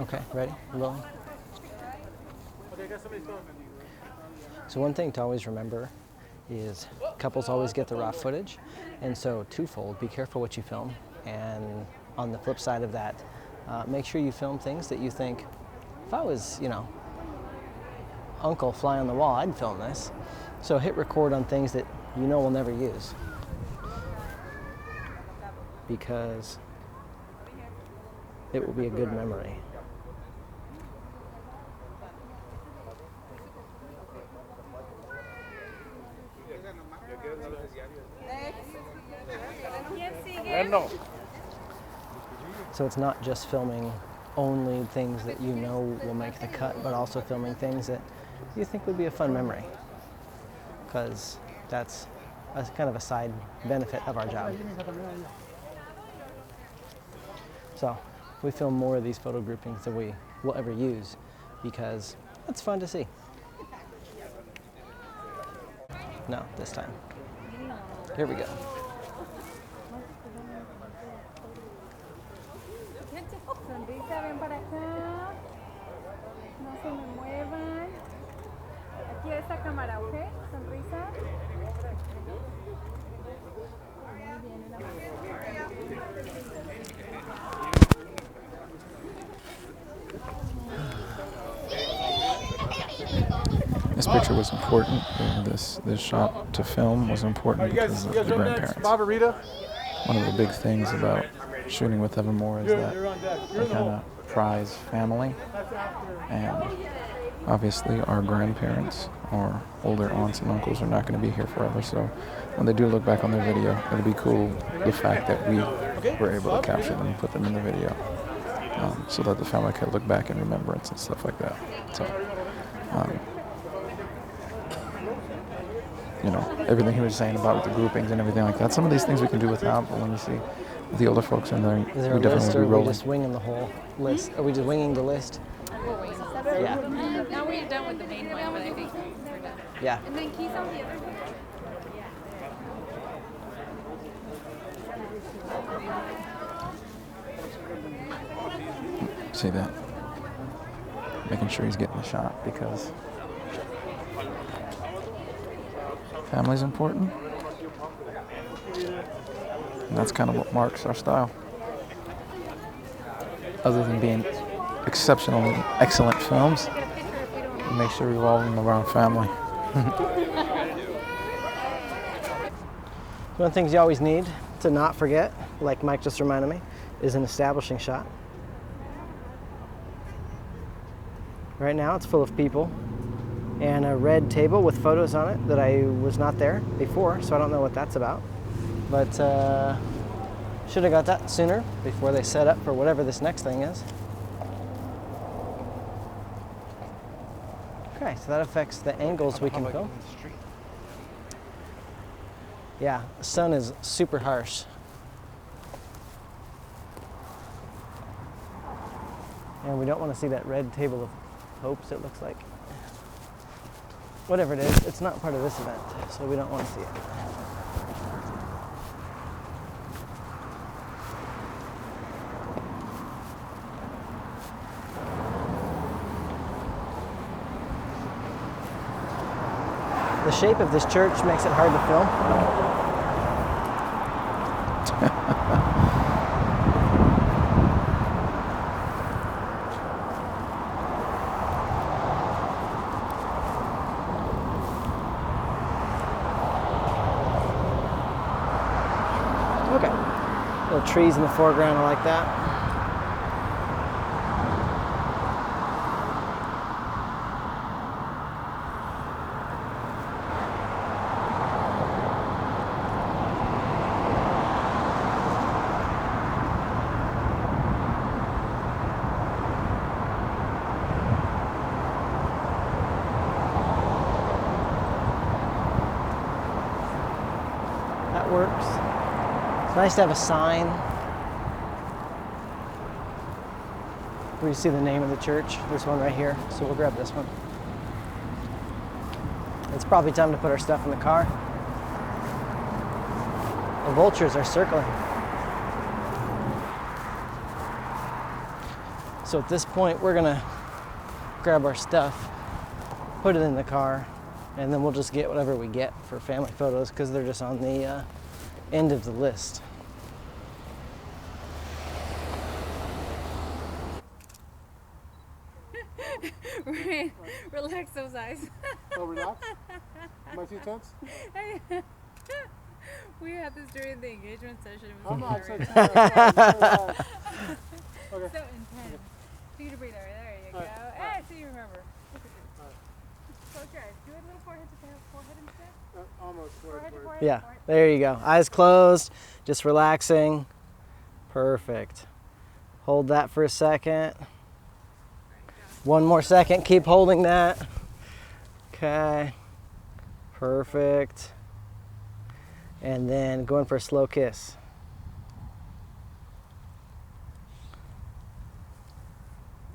[SPEAKER 1] Okay, ready? Rolling. So one thing to always remember is couples always get the raw footage, and so twofold, be careful what you film, and on the flip side of that, make sure you film things that you think, if I was, you know, Uncle Fly on the Wall, I'd film this. So hit record on things that you know we'll never use, because it will be a good memory. So it's not just filming only things that you know will make the cut, but also filming things that you think would be a fun memory, because that's a kind of a side benefit of our job. So we film more of these photo groupings than we will ever use, because it's fun to see. No, this time. Here we go.
[SPEAKER 9] Sonrisa, ven para acá. No se me muevan. Aquí a esta cámara, ¿ok? Sonrisa.
[SPEAKER 3] This picture was important. This shot to film was important because of the grandparents. One of the big things about shooting with Evermoore is that they kind of prize family, and obviously our grandparents or older aunts and uncles are not going to be here forever, so when they do look back on their video, it'll be cool the fact that we were able to capture them and put them in the video, so that the family could look back in remembrance and stuff like that. So you know, everything he was saying about the groupings and everything like that, some of these things we can do without, but when you see the older folks in there,
[SPEAKER 1] Is there
[SPEAKER 3] we
[SPEAKER 1] a
[SPEAKER 3] definitely
[SPEAKER 1] list,
[SPEAKER 3] be
[SPEAKER 1] or are we
[SPEAKER 3] rolling.
[SPEAKER 1] just winging the whole list? Are we just winging the list?
[SPEAKER 2] We're waiting.
[SPEAKER 1] Yeah.
[SPEAKER 2] Now we're done with the main one, but I think we're done.
[SPEAKER 1] Yeah.
[SPEAKER 9] And then keys on the other one.
[SPEAKER 3] See that? Making sure he's getting the shot, because family's important. And that's kind of what marks our style. Other than being exceptionally excellent films, we make sure we revolve them around family.
[SPEAKER 1] One of the things you always need to not forget, like Mike just reminded me, is an establishing shot. Right now it's full of people and a red table with photos on it that I was not there before, so I don't know what that's about. But should have got that sooner before they set up for whatever this next thing is. Okay, so that affects the angles we can film. Yeah, the sun is super harsh. And we don't want to see that red table of hopes, it looks like. Whatever it is, it's not part of this event, so we don't want to see it. The shape of this church makes it hard to film. Okay. Little trees in the foreground, I like that. It's nice to have a sign where you see the name of the church. There's one right here, so we'll grab this one. It's probably time to put our stuff in the car. The vultures are circling. So at this point, we're gonna grab our stuff, put it in the car, and then we'll just get whatever we get for family photos because they're just on the end of the list.
[SPEAKER 9] Right. Relax those eyes.
[SPEAKER 4] Oh, relax? Am I too tense?
[SPEAKER 9] We had this during the engagement session. It
[SPEAKER 4] I'm
[SPEAKER 9] was
[SPEAKER 4] not so
[SPEAKER 9] hilarious.
[SPEAKER 4] tense. Okay.
[SPEAKER 9] So intense. Take a breather. There you go.
[SPEAKER 4] All right.
[SPEAKER 9] Hey, so you remember. Close your eyes. Do a little forehead to forehead instead.
[SPEAKER 4] Almost.
[SPEAKER 9] Forehead to forehead.
[SPEAKER 1] Yeah,
[SPEAKER 9] forehead.
[SPEAKER 1] there you go. Eyes closed, just relaxing. Perfect. Hold that for a second. One more second, keep holding that. Okay, perfect. And then going for a slow kiss.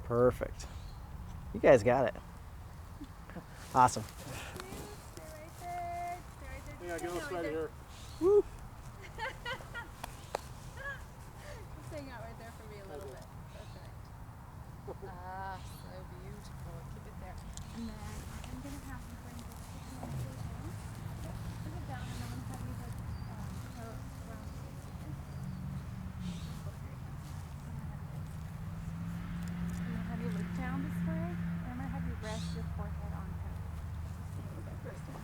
[SPEAKER 1] Perfect. You guys got it. Awesome.
[SPEAKER 9] Stay right there. Stay right there.
[SPEAKER 4] Yeah, get
[SPEAKER 9] Just
[SPEAKER 4] us
[SPEAKER 9] hang out
[SPEAKER 4] right here.
[SPEAKER 9] Just hang out right there for me a little bit. Perfect. Ah, so beautiful. Keep it there. And then I'm gonna have you bring this picture into your hand. Yep. Bring it down, and I'm gonna have you like go around the face. Okay? Both your hands. I'm gonna have you look down this way, and I'm gonna have you rest your forehead on her. Beautiful.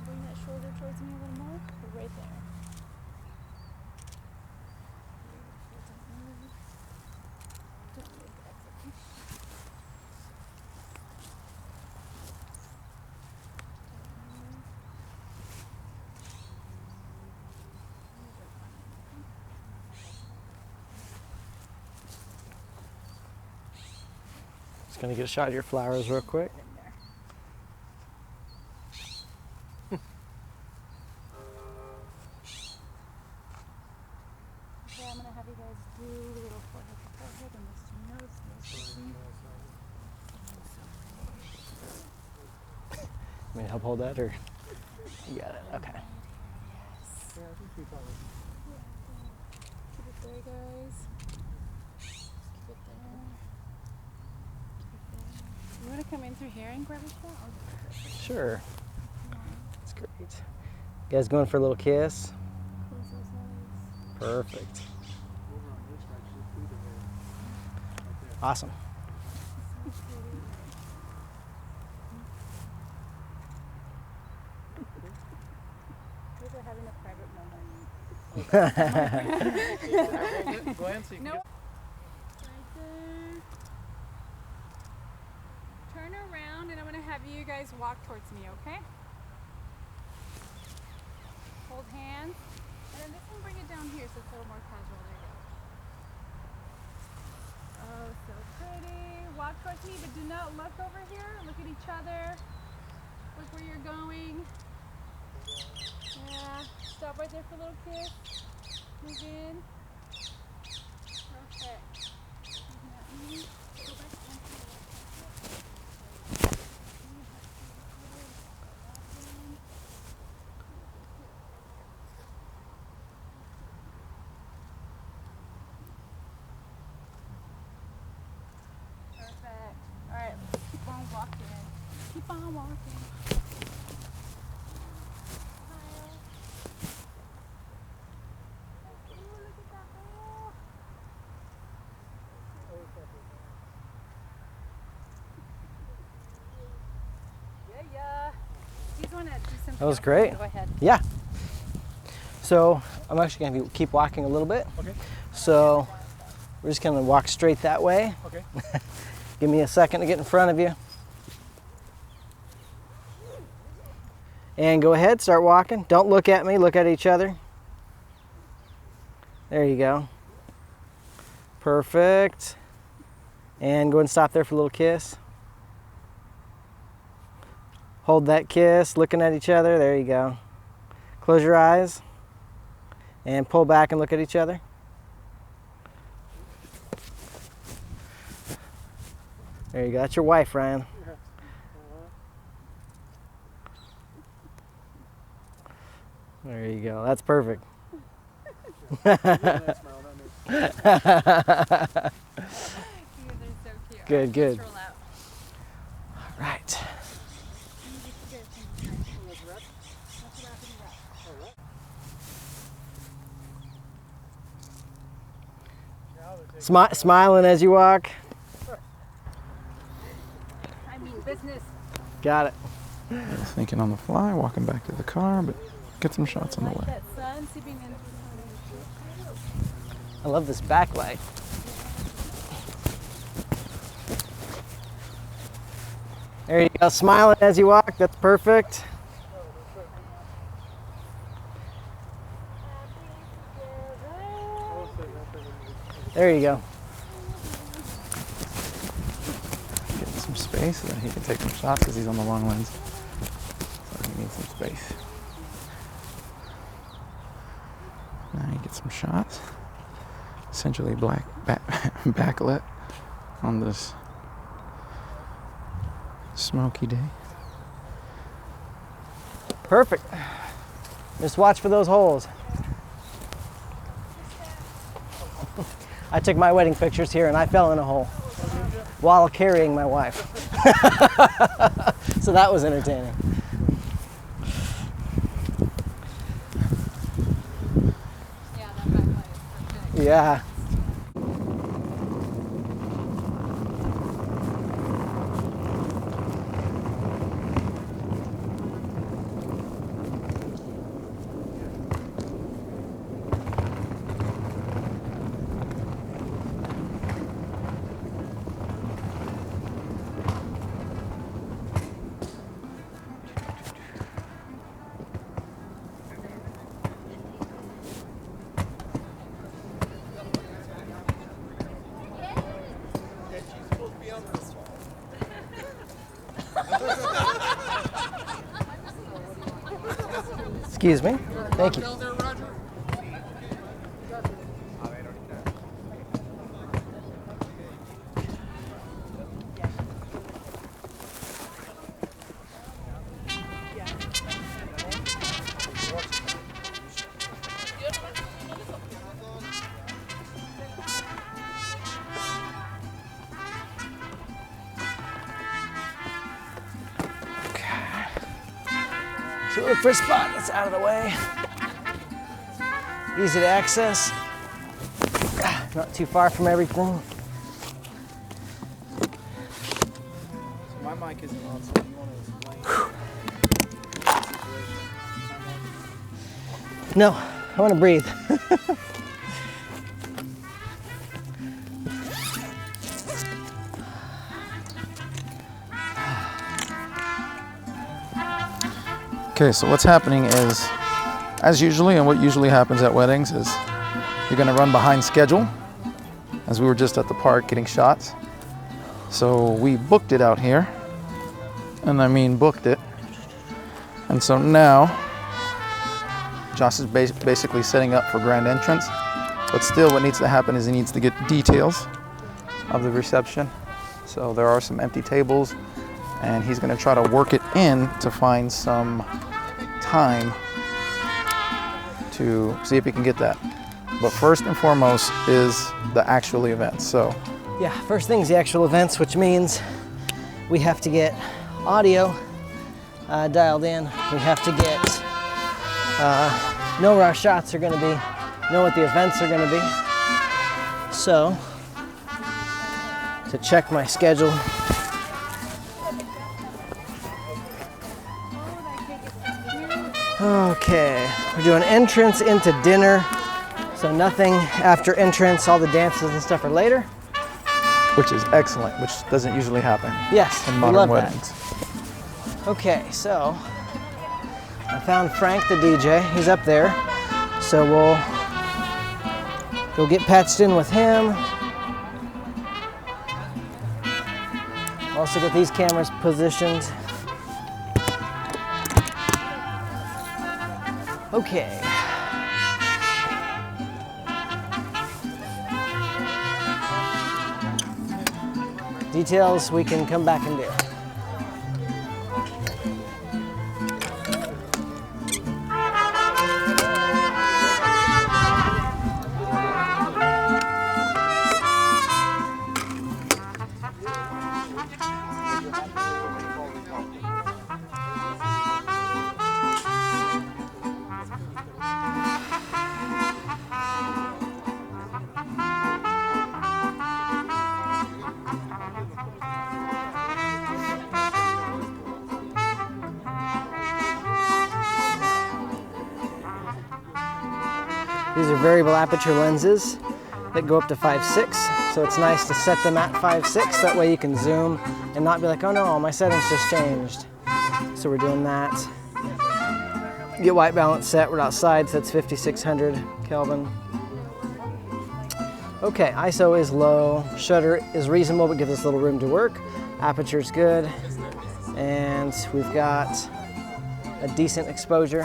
[SPEAKER 9] Bring that shoulder towards me a little more. Right there. Beautiful. Don't move. Don't move. That's okay.
[SPEAKER 1] Just gonna get a shot of your flowers real quick.
[SPEAKER 9] Okay, I'm gonna have you guys do a little forehead to forehead and nose to nose, nose to nose.
[SPEAKER 1] Want me to help hold that, or you got it? Okay.
[SPEAKER 9] Keep it there, guys. Keep it there. Keep it there. You wanna come in through here and grab a shot? Or
[SPEAKER 1] Sure. That's great. You guys going for a little kiss?
[SPEAKER 9] close those eyes.
[SPEAKER 1] Perfect. Awesome.
[SPEAKER 9] We're having a private moment.
[SPEAKER 4] Go ahead and see.
[SPEAKER 9] Nope. Right there. Turn around, and I'm going to have you guys walk towards me, okay? Hold hands. And then this one, bring it down here so it's a little more casual. There you go. Oh, so pretty. Walk towards me, but do not look over here. Look at each other. Look where you're going. Yeah. Stop right there for a little kiss. Move in. Perfect. Go back into the Perfect. All right, let's keep on walking. Keep on walking. Smile. Ooh, look at that girl. Yeah. You just want to do something
[SPEAKER 1] That was
[SPEAKER 9] else?
[SPEAKER 1] great.
[SPEAKER 9] Go ahead.
[SPEAKER 1] Yeah. So I'm actually going to keep walking a little bit.
[SPEAKER 4] Okay.
[SPEAKER 1] So we're just going to walk straight that way.
[SPEAKER 4] Okay.
[SPEAKER 1] Give me a second to get in front of you. And go ahead, start walking. Don't look at me, look at each other. There you go. Perfect. And go ahead and stop there for a little kiss. Hold that kiss, looking at each other. There you go. Close your eyes and pull back and look at each other. There you go. That's your wife, Ryan. There you go. That's perfect. Good, good. All right. Smiling as you walk.
[SPEAKER 9] I mean business.
[SPEAKER 1] Got it.
[SPEAKER 3] Thinking on the fly, walking back to the car, but get some shots on the way.
[SPEAKER 9] That sun seeping in.
[SPEAKER 1] I love this backlight. There you go, smiling as you walk, that's perfect. There you go.
[SPEAKER 3] Getting some space so that he can take some shots because he's on the long lens. So he needs some space. Now you get some shots. Essentially backlit on this smoky day.
[SPEAKER 1] Perfect. Just watch for those holes. I took my wedding pictures here and I fell in a hole while carrying my wife. So that was entertaining.
[SPEAKER 9] Yeah, that backlight is perfect.
[SPEAKER 1] Yeah. Excuse me. Thank you. So look for a spot that's out of the way. Easy to access. Not too far from everything.
[SPEAKER 10] My mic isn't on, so you want to explain the situation?
[SPEAKER 1] No, I want to breathe.
[SPEAKER 3] Okay, so what's happening is, as usually, and what usually happens at weddings is you're gonna run behind schedule, as we were just at the park getting shots. So we booked it out here, and I mean booked it. And so now, Josh is basically setting up for grand entrance, but still what needs to happen is he needs to get details of the reception. So there are some empty tables, and he's gonna try to work it in to find some time to see if he can get that. But first and foremost is the actual event. So
[SPEAKER 1] Yeah, first thing's the actual events, which means we have to get audio dialed in. We have to get know where our shots are gonna be, know what the events are gonna be. So, to check my schedule, okay, we're doing entrance into dinner, so nothing after entrance. All the dances and stuff are later.
[SPEAKER 3] which is excellent, which doesn't usually happen
[SPEAKER 1] Yes,
[SPEAKER 3] in
[SPEAKER 1] we
[SPEAKER 3] modern
[SPEAKER 1] love
[SPEAKER 3] weddings.
[SPEAKER 1] that. Okay, so I found Frank, the DJ. He's up there, so we'll go get patched in with him. Also get these cameras positioned. Okay. Details we can come back and do. These are variable aperture lenses that go up to 5.6, so it's nice to set them at 5.6. That way you can zoom and not be like, oh no, my settings just changed. So we're doing that. Get white balance set, we're outside, so that's 5600 Kelvin. Okay, ISO is low, shutter is reasonable but gives us a little room to work. Aperture's good, and we've got a decent exposure.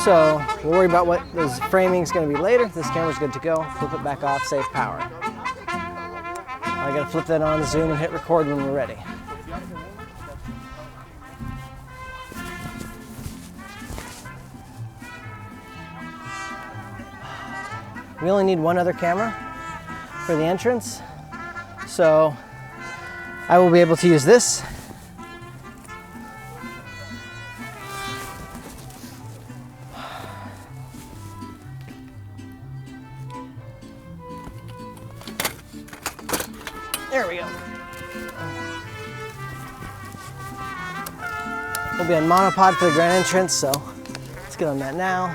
[SPEAKER 1] So we'll worry about what this framing is going to be later. This camera's good to go. Flip it back off, save power. I got to flip that on, zoom, and hit record when we're ready. We only need one other camera for the entrance, so I will be able to use this. There we go. We'll be on monopod for the grand entrance, so let's get on that now.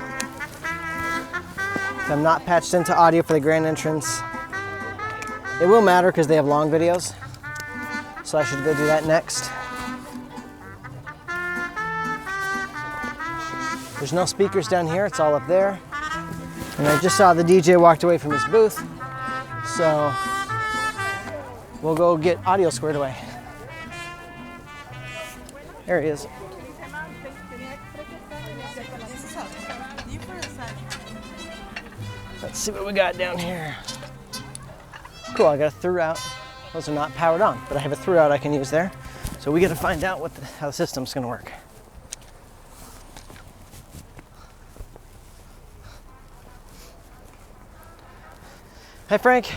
[SPEAKER 1] I'm not patched into audio for the grand entrance. It will matter because they have long videos, so I should go do that next. There's no speakers down here, it's all up there. And I just saw the DJ walked away from his booth, so we'll go get audio squared away. There he is. Let's see what we got down here. Cool, I got a throughout. Those are not powered on, but I have a throughout I can use there. So we got to find out how the system's going to work. Hi Frank.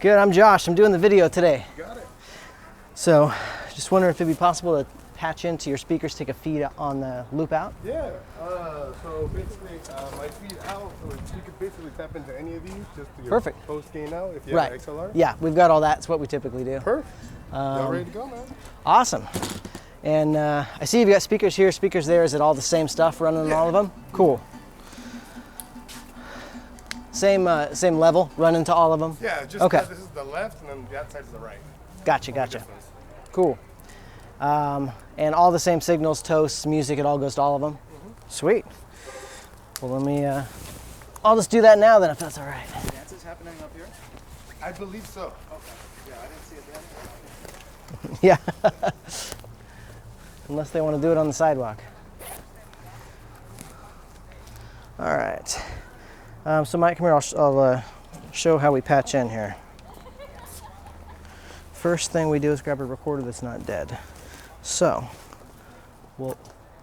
[SPEAKER 1] Good, I'm Josh. I'm doing the video today.
[SPEAKER 4] Got it.
[SPEAKER 1] So, just wondering if it'd be possible to patch into your speakers, take a feed on the loop out.
[SPEAKER 4] Yeah, so basically my feed out, so you could basically tap into any of these just to your
[SPEAKER 1] Perfect.
[SPEAKER 4] post gain out if you have XLR.
[SPEAKER 1] Yeah, we've got all that. It's what we typically do.
[SPEAKER 4] Perfect. Y'all ready to go, man?
[SPEAKER 1] Awesome. And I see you've got speakers here, speakers there. Is it all the same stuff running on all of them? Cool. Same level running to all of them?
[SPEAKER 4] Yeah, just
[SPEAKER 1] okay.
[SPEAKER 4] This is the left and then that side's the right.
[SPEAKER 1] Gotcha, gotcha. Cool. And all the same signals, toasts, music, it all goes to all of them? Mm-hmm. Sweet. Well, let me, I'll just do that now then, if that's all right.
[SPEAKER 10] Dances happening up here?
[SPEAKER 4] I believe so.
[SPEAKER 10] Okay. Yeah, I didn't see it then.
[SPEAKER 1] Yeah. Unless they want to do it on the sidewalk. All right. So Mike, come here, I'll show how we patch in here. First thing we do is grab a recorder that's not dead. So,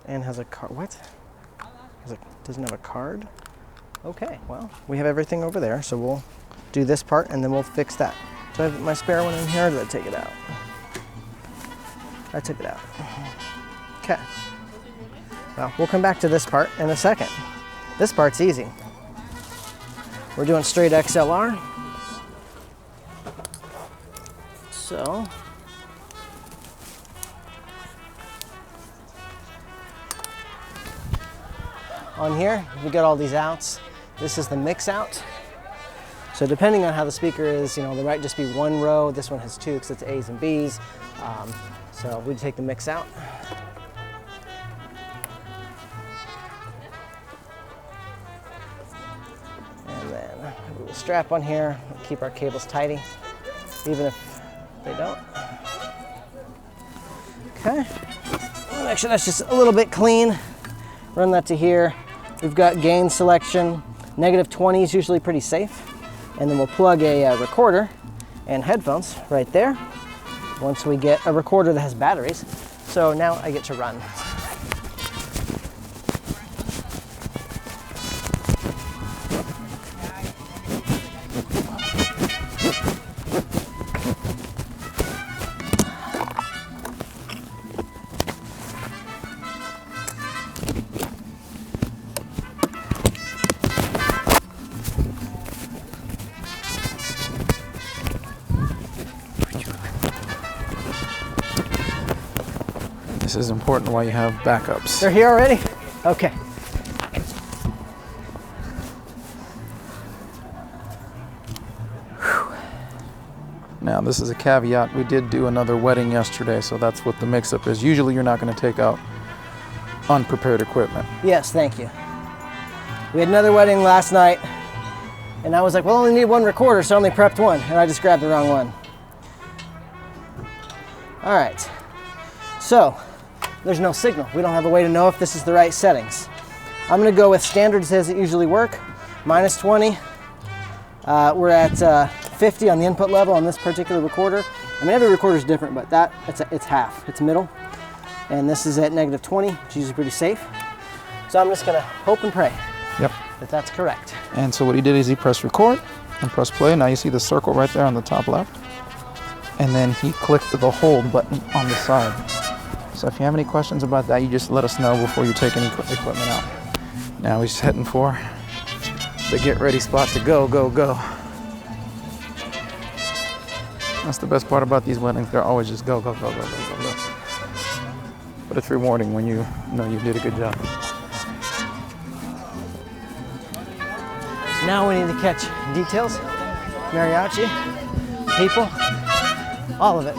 [SPEAKER 1] and has a card, what? Doesn't have a card? Okay, well, we have everything over there, so we'll do this part and then we'll fix that. Do I have my spare one in here or did I take it out? I took it out. Okay. Well, we'll come back to this part in a second. This part's easy. We're doing straight XLR. So, on here, we got all these outs. This is the mix out. So depending on how the speaker is, you know, there might just be one row. This one has two because it's A's and B's. So we take the mix out. And then we will strap on here, keep our cables tidy, even if they don't. Okay, make sure that's just a little bit clean. Run that to here. We've got gain selection. -20 is usually pretty safe. And then we'll plug a recorder and headphones right there once we get a recorder that has batteries. So now I get to run.
[SPEAKER 3] This is important while you have backups.
[SPEAKER 1] They're here already? Okay.
[SPEAKER 3] Now, this is a caveat. We did do another wedding yesterday, so that's what the mix-up is. Usually you're not going to take out unprepared equipment.
[SPEAKER 1] Yes, thank you. We had another wedding last night, and I was like, well, I only need one recorder, so I only prepped one, and I just grabbed the wrong one. All right, so there's no signal. We don't have a way to know if this is the right settings. I'm gonna go with standards as it usually work, -20. We're at 50 on the input level on this particular recorder. I mean, every recorder is different, but that, it's half, it's middle. And this is at -20, which is usually pretty safe. So I'm just gonna hope and pray that that's correct.
[SPEAKER 3] And so what he did is he pressed record and press play. Now you see the circle right there on the top left. And then he clicked the hold button on the side. So if you have any questions about that, you just let us know before you take any equipment out. Now he's heading for the get ready spot to go, go, go. That's the best part about these weddings. They're always just go, go, go, go, go, go, go. But it's rewarding when you know you did a good job.
[SPEAKER 1] Now we need to catch details, mariachi, people, all of it.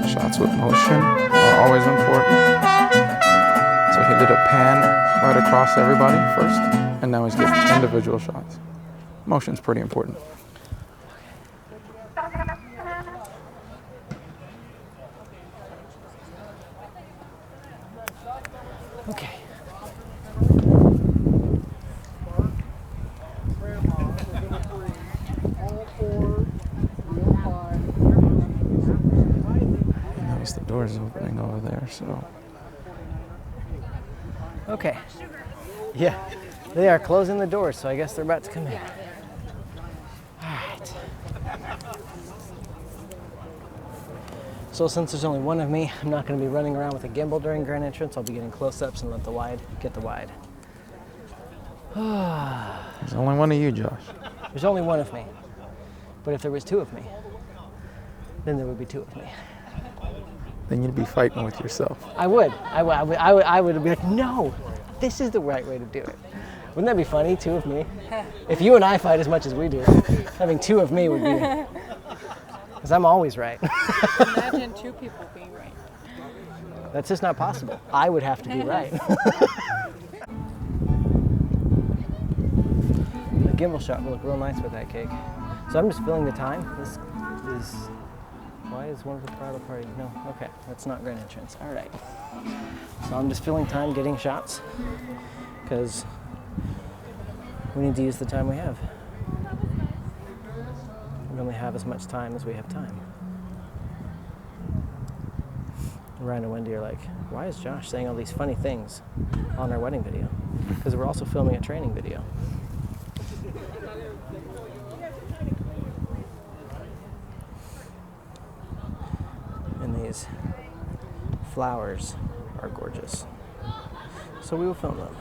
[SPEAKER 3] Shots with motion are always important. So he did a pan right across everybody first, and now he's getting individual shots. Motion's pretty important.
[SPEAKER 1] Okay.
[SPEAKER 3] Notice the door's opening over there, so.
[SPEAKER 1] Okay. Yeah, they are closing the doors, so I guess they're about to come in. All right. So since there's only one of me, I'm not going to be running around with a gimbal during grand entrance. I'll be getting close-ups and let the wide get the wide.
[SPEAKER 3] There's only one of you, Josh.
[SPEAKER 1] There's only one of me. But if there was two of me, then there would be two of me.
[SPEAKER 3] Then you'd be fighting with yourself.
[SPEAKER 1] I would be like, no, this is the right way to do it. Wouldn't that be funny, two of me? If you and I fight as much as we do, having two of me would be, because I'm always right.
[SPEAKER 9] Imagine two people being right.
[SPEAKER 1] That's just not possible. I would have to be right. The gimbal shot will look real nice with that cake. So I'm just filling the time. This is, why is one of the bridal party? No, okay, that's not grand entrance. All right. So I'm just filling time getting shots because we need to use the time we have. We only have as much time as we have time. Ryan and Wendy are like, why is Josh saying all these funny things on our wedding video? Because we're also filming a training video. And these flowers are gorgeous. So we will film them.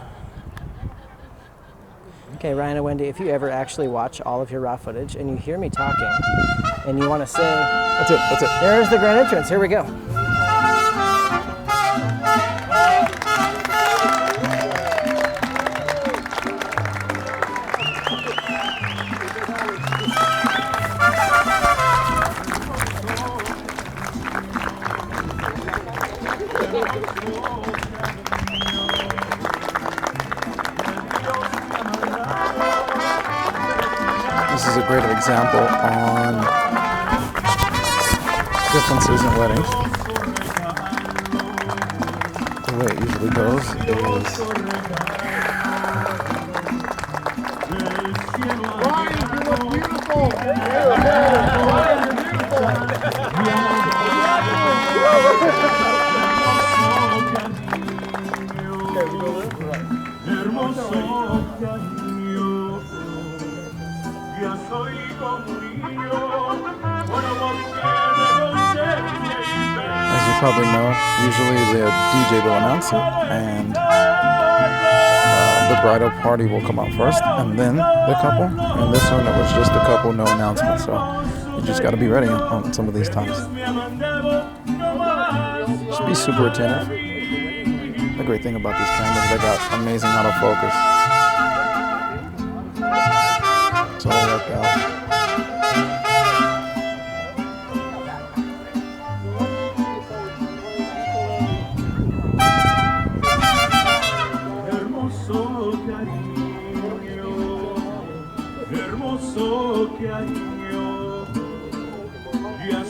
[SPEAKER 1] Okay, Ryan and Wendy, if you ever actually watch all of your raw footage and you hear me talking and you want to say,
[SPEAKER 3] That's it.
[SPEAKER 1] there's the grand entrance, here we go.
[SPEAKER 3] This is a great example on differences in weddings. The way it usually goes is
[SPEAKER 4] Ryan, you look beautiful. Ryan,
[SPEAKER 3] as you probably know, usually the DJ will announce it, and the bridal party will come out first, and then the couple. And this one, it was just a couple, no announcement. So you just got to be ready on some of these times. Just be super attentive. The great thing about these cameras, they got amazing autofocus. It's all worked out.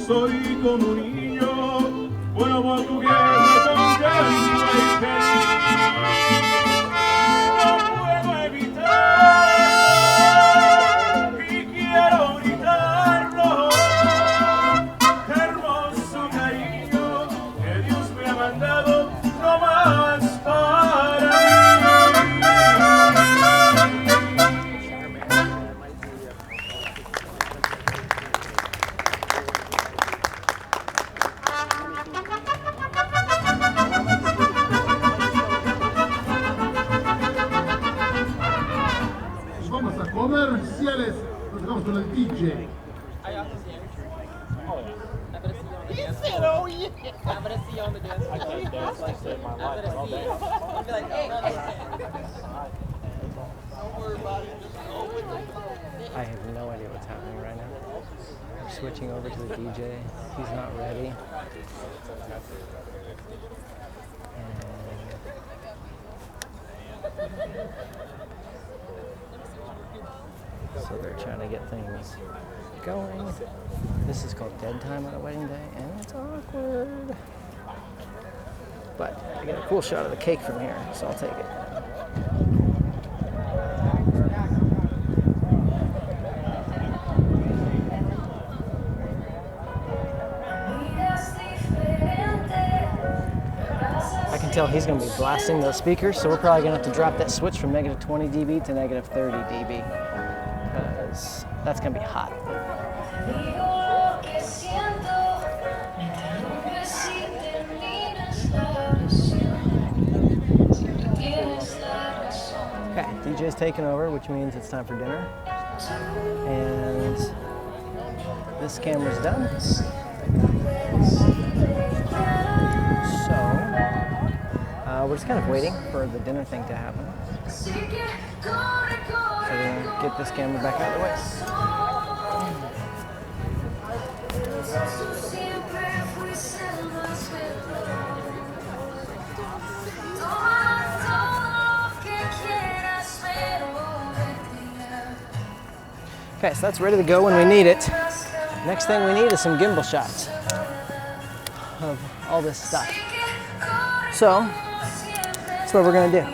[SPEAKER 6] Soy como un niño, bueno, vos tú que me contaste y feliz. No puedo evitarlo y quiero gritarlo. Hermoso cariño que Dios me ha mandado, no más para mí.
[SPEAKER 4] Comerciales, nos vamos con el DJ.
[SPEAKER 1] I have no idea what's happening right now. We're switching over to the DJ. He's not ready. So they're trying to get things going. This is called dead time on a wedding day, and it's awkward. But I get a cool shot of the cake from here, so I'll take it. I can tell he's going to be blasting those speakers, so we're probably going to have to drop that switch from negative 20 dB to negative 30 dB, because that's going to be hot. Okay, DJ's taking over, which means it's time for dinner. And this camera's done. So, we're just kind of waiting for the dinner thing to happen. So we're gonna get this camera back out of the way. Okay, so that's ready to go when we need it. Next thing we need is some gimbal shots of all this stuff. So, that's what we're gonna do.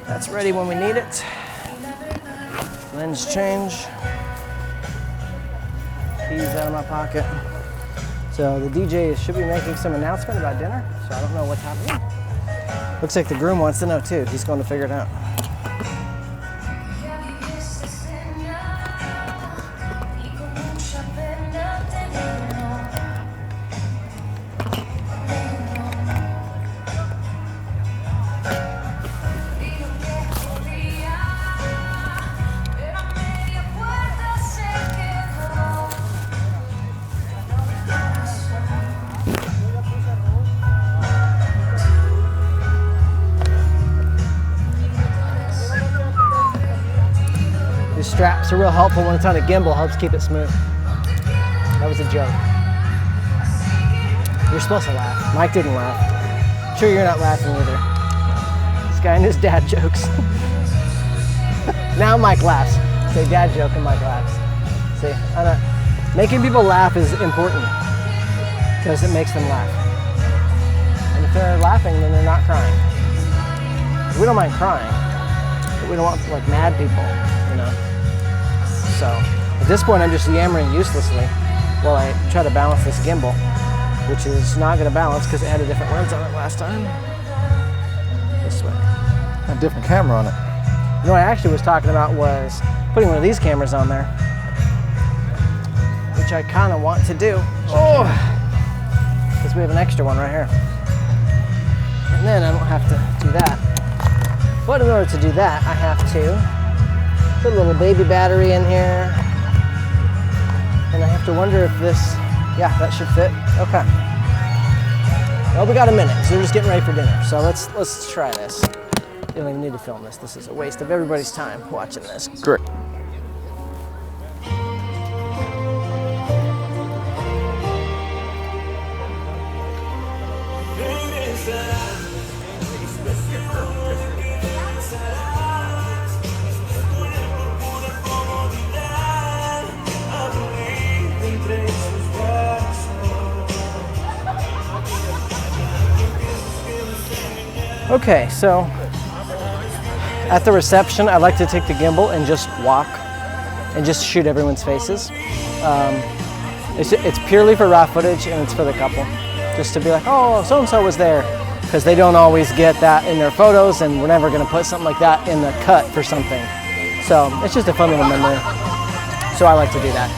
[SPEAKER 1] That's ready when we need it. Lens change. Keys out of my pocket. So the DJ should be making some announcement about dinner, so I don't know what's happening. Looks like the groom wants to know too. He's going to figure it out. Straps are real helpful when it's on a gimbal, helps keep it smooth. That was a joke. You're supposed to laugh. Mike didn't laugh. I'm sure you're not laughing either. This guy and his dad jokes. Now Mike laughs. Say dad joke and Mike laughs. See, making people laugh is important because it makes them laugh. And if they're laughing, then they're not crying. We don't mind crying, but we don't want like mad people, you know. So at this point, I'm just yammering uselessly while I try to balance this gimbal, which is not going to balance because it had a different lens on it last time. This way.
[SPEAKER 3] A different camera on it.
[SPEAKER 1] You know what I actually was talking about was putting one of these cameras on there, which I kind of want to do. Oh, because we have an extra one right here. And then I don't have to do that. But in order to do that, I have to put a little baby battery in here. And I have to wonder if this, yeah, that should fit. Okay. Well, we got a minute, so we're just getting ready for dinner. So let's try this. You don't even need to film this. This is a waste of everybody's time watching this.
[SPEAKER 3] Great.
[SPEAKER 1] Okay, so at the reception, I like to take the gimbal and just walk and just shoot everyone's faces. It's purely for raw footage and it's for the couple. Just to be like, oh, so-and-so was there. Because they don't always get that in their photos and we're never gonna put something like that in the cut for something. So it's just a fun little memory. So I like to do that.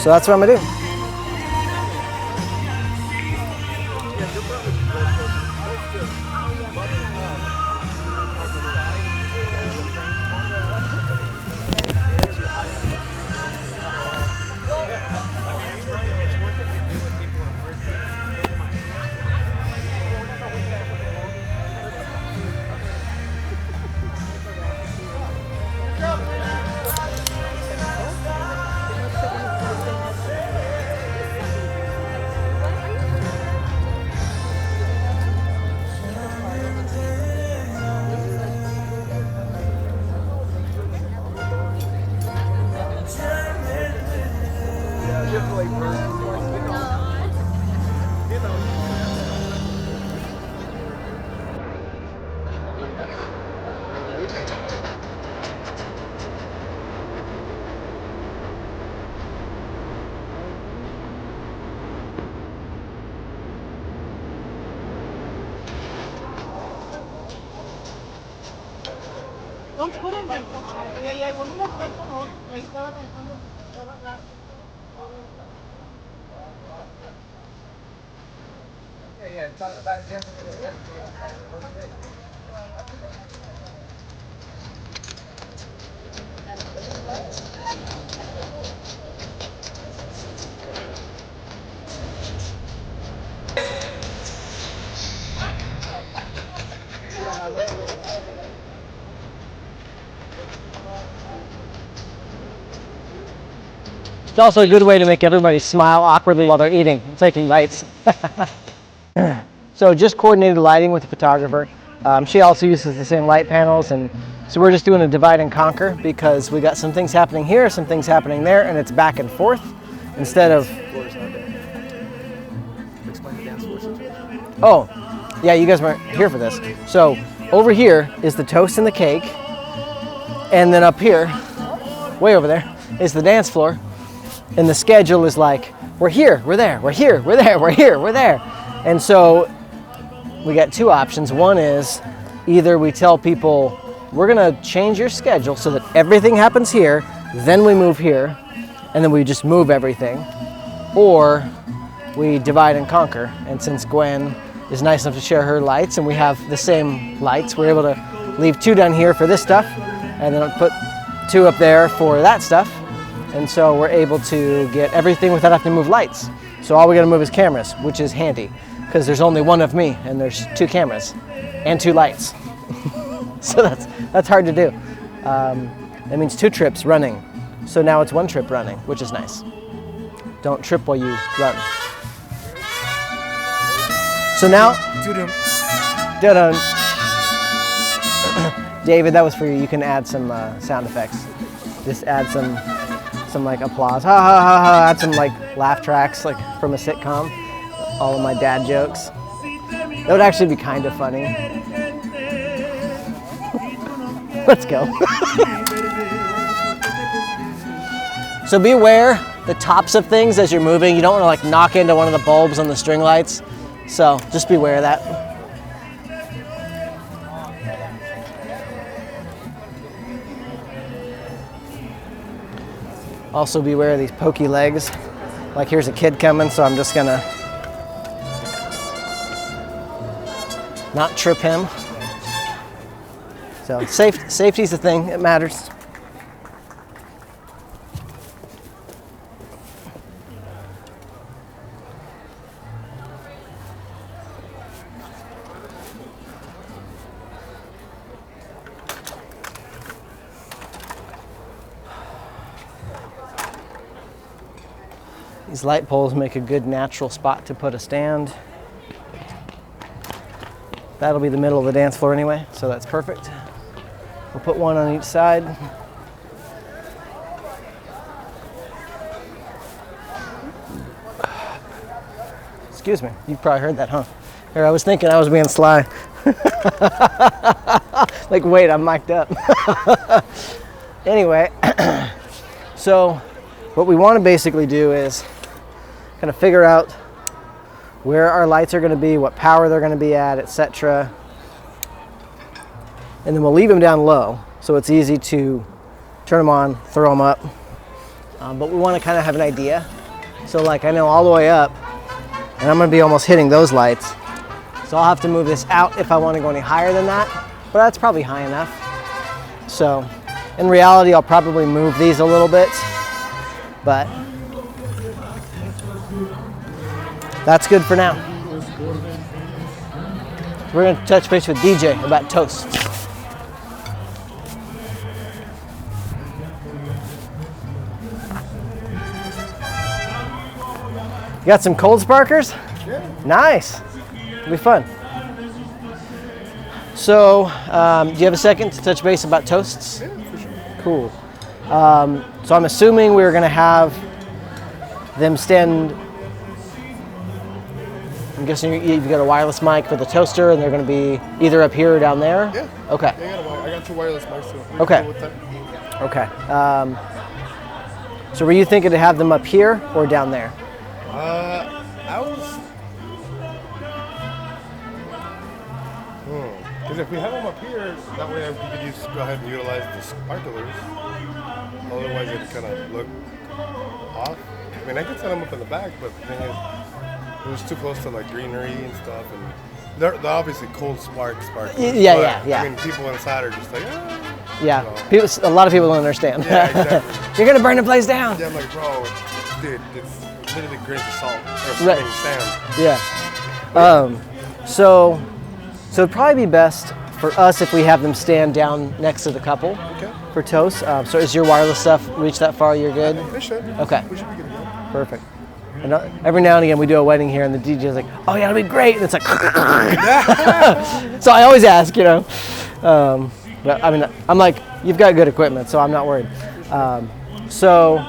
[SPEAKER 1] So that's what I'm gonna do. It's also a good way to make everybody smile awkwardly while they're eating, taking bites. So just coordinated lighting with the photographer. She also uses the same light panels, and so we're just doing a divide and conquer because we got some things happening here, some things happening there, and it's back and forth instead of... Oh, yeah, you guys weren't here for this. So over here is the toast and the cake, and then up here, way over there, is the dance floor. And the schedule is like, we're here, we're there, we're here, we're there, we're here, we're there. And so we got two options. One is either we tell people, we're gonna change your schedule so that everything happens here, then we move here, and then we just move everything. Or we divide and conquer. And since Gwen is nice enough to share her lights and we have the same lights, we're able to leave two down here for this stuff and then put two up there for that stuff. And so we're able to get everything without having to move lights. So all we gotta move is cameras, which is handy because there's only one of me and there's two cameras and two lights. So that's hard to do. That means two trips running. So now it's one trip running, which is nice. Don't trip while you run. So now,
[SPEAKER 10] Doo-doo.
[SPEAKER 1] dun-dun. David, that was for you. You can add some sound effects. Just add some like applause. Ha ha ha ha. Add some like laugh tracks like from a sitcom. All of my dad jokes. That would actually be kind of funny. Let's go. So be aware the tops of things as you're moving. You don't want to like knock into one of the bulbs on the string lights. So just be aware of that. Also be aware of these pokey legs. Like here's a kid coming, so I'm just gonna not trip him. So safety's the thing, it matters. These light poles make a good natural spot to put a stand. That'll be the middle of the dance floor anyway, so that's perfect. We'll put one on each side. Excuse me, you probably heard that, huh? Here, I was thinking I was being sly. Like, wait, I'm mic'd up. Anyway, so what we want to basically do is kind of figure out where our lights are going to be, what power they're going to be at, etc. And then we'll leave them down low so it's easy to turn them on, throw them up. But we want to kind of have an idea. So like I know all the way up, and I'm going to be almost hitting those lights. So I'll have to move this out if I want to go any higher than that, but that's probably high enough. So in reality, I'll probably move these a little bit, but that's good for now. We're going to touch base with DJ about toasts. You got some cold sparkers?
[SPEAKER 4] Yeah.
[SPEAKER 1] Nice. It'll be fun. So, do you have a second to touch base about toasts?
[SPEAKER 4] Yeah, for sure.
[SPEAKER 1] Cool. So I'm assuming we're going to have them stand. I'm guessing you've got a wireless mic for the toaster, and they're going to be either up here or down there?
[SPEAKER 4] Yeah.
[SPEAKER 1] Okay.
[SPEAKER 4] Yeah, I got two wireless mics too.
[SPEAKER 1] Okay.
[SPEAKER 4] Cool with that.
[SPEAKER 1] Okay. So were you thinking to have them up here or down there?
[SPEAKER 4] I was. Because if we have them up here, that way we could go ahead and utilize the sparklers. Otherwise, it'd kind of look off. I mean, I could set them up in the back, but the thing is, it was too close to like greenery and stuff, and they're obviously cold sparklers.
[SPEAKER 1] Yeah.
[SPEAKER 4] I mean, people inside are just like,
[SPEAKER 1] Yeah.
[SPEAKER 4] You know.
[SPEAKER 1] A lot of people don't understand.
[SPEAKER 4] Yeah, exactly.
[SPEAKER 1] You're gonna burn the place down.
[SPEAKER 4] Yeah, I'm like, bro, dude, it's literally grains of salt or
[SPEAKER 1] Right.
[SPEAKER 4] sand.
[SPEAKER 1] Yeah. So it'd probably be best for us if we have them stand down next to the couple for toast. So is your wireless stuff reach that far? You're good?
[SPEAKER 4] It should.
[SPEAKER 1] Okay.
[SPEAKER 4] We should be good to go.
[SPEAKER 1] Perfect. And every now and again we do a wedding here and the DJ's like, oh yeah, it'll be great. And it's like, so I always ask, you know. But I mean, I'm like, you've got good equipment, so I'm not worried. So,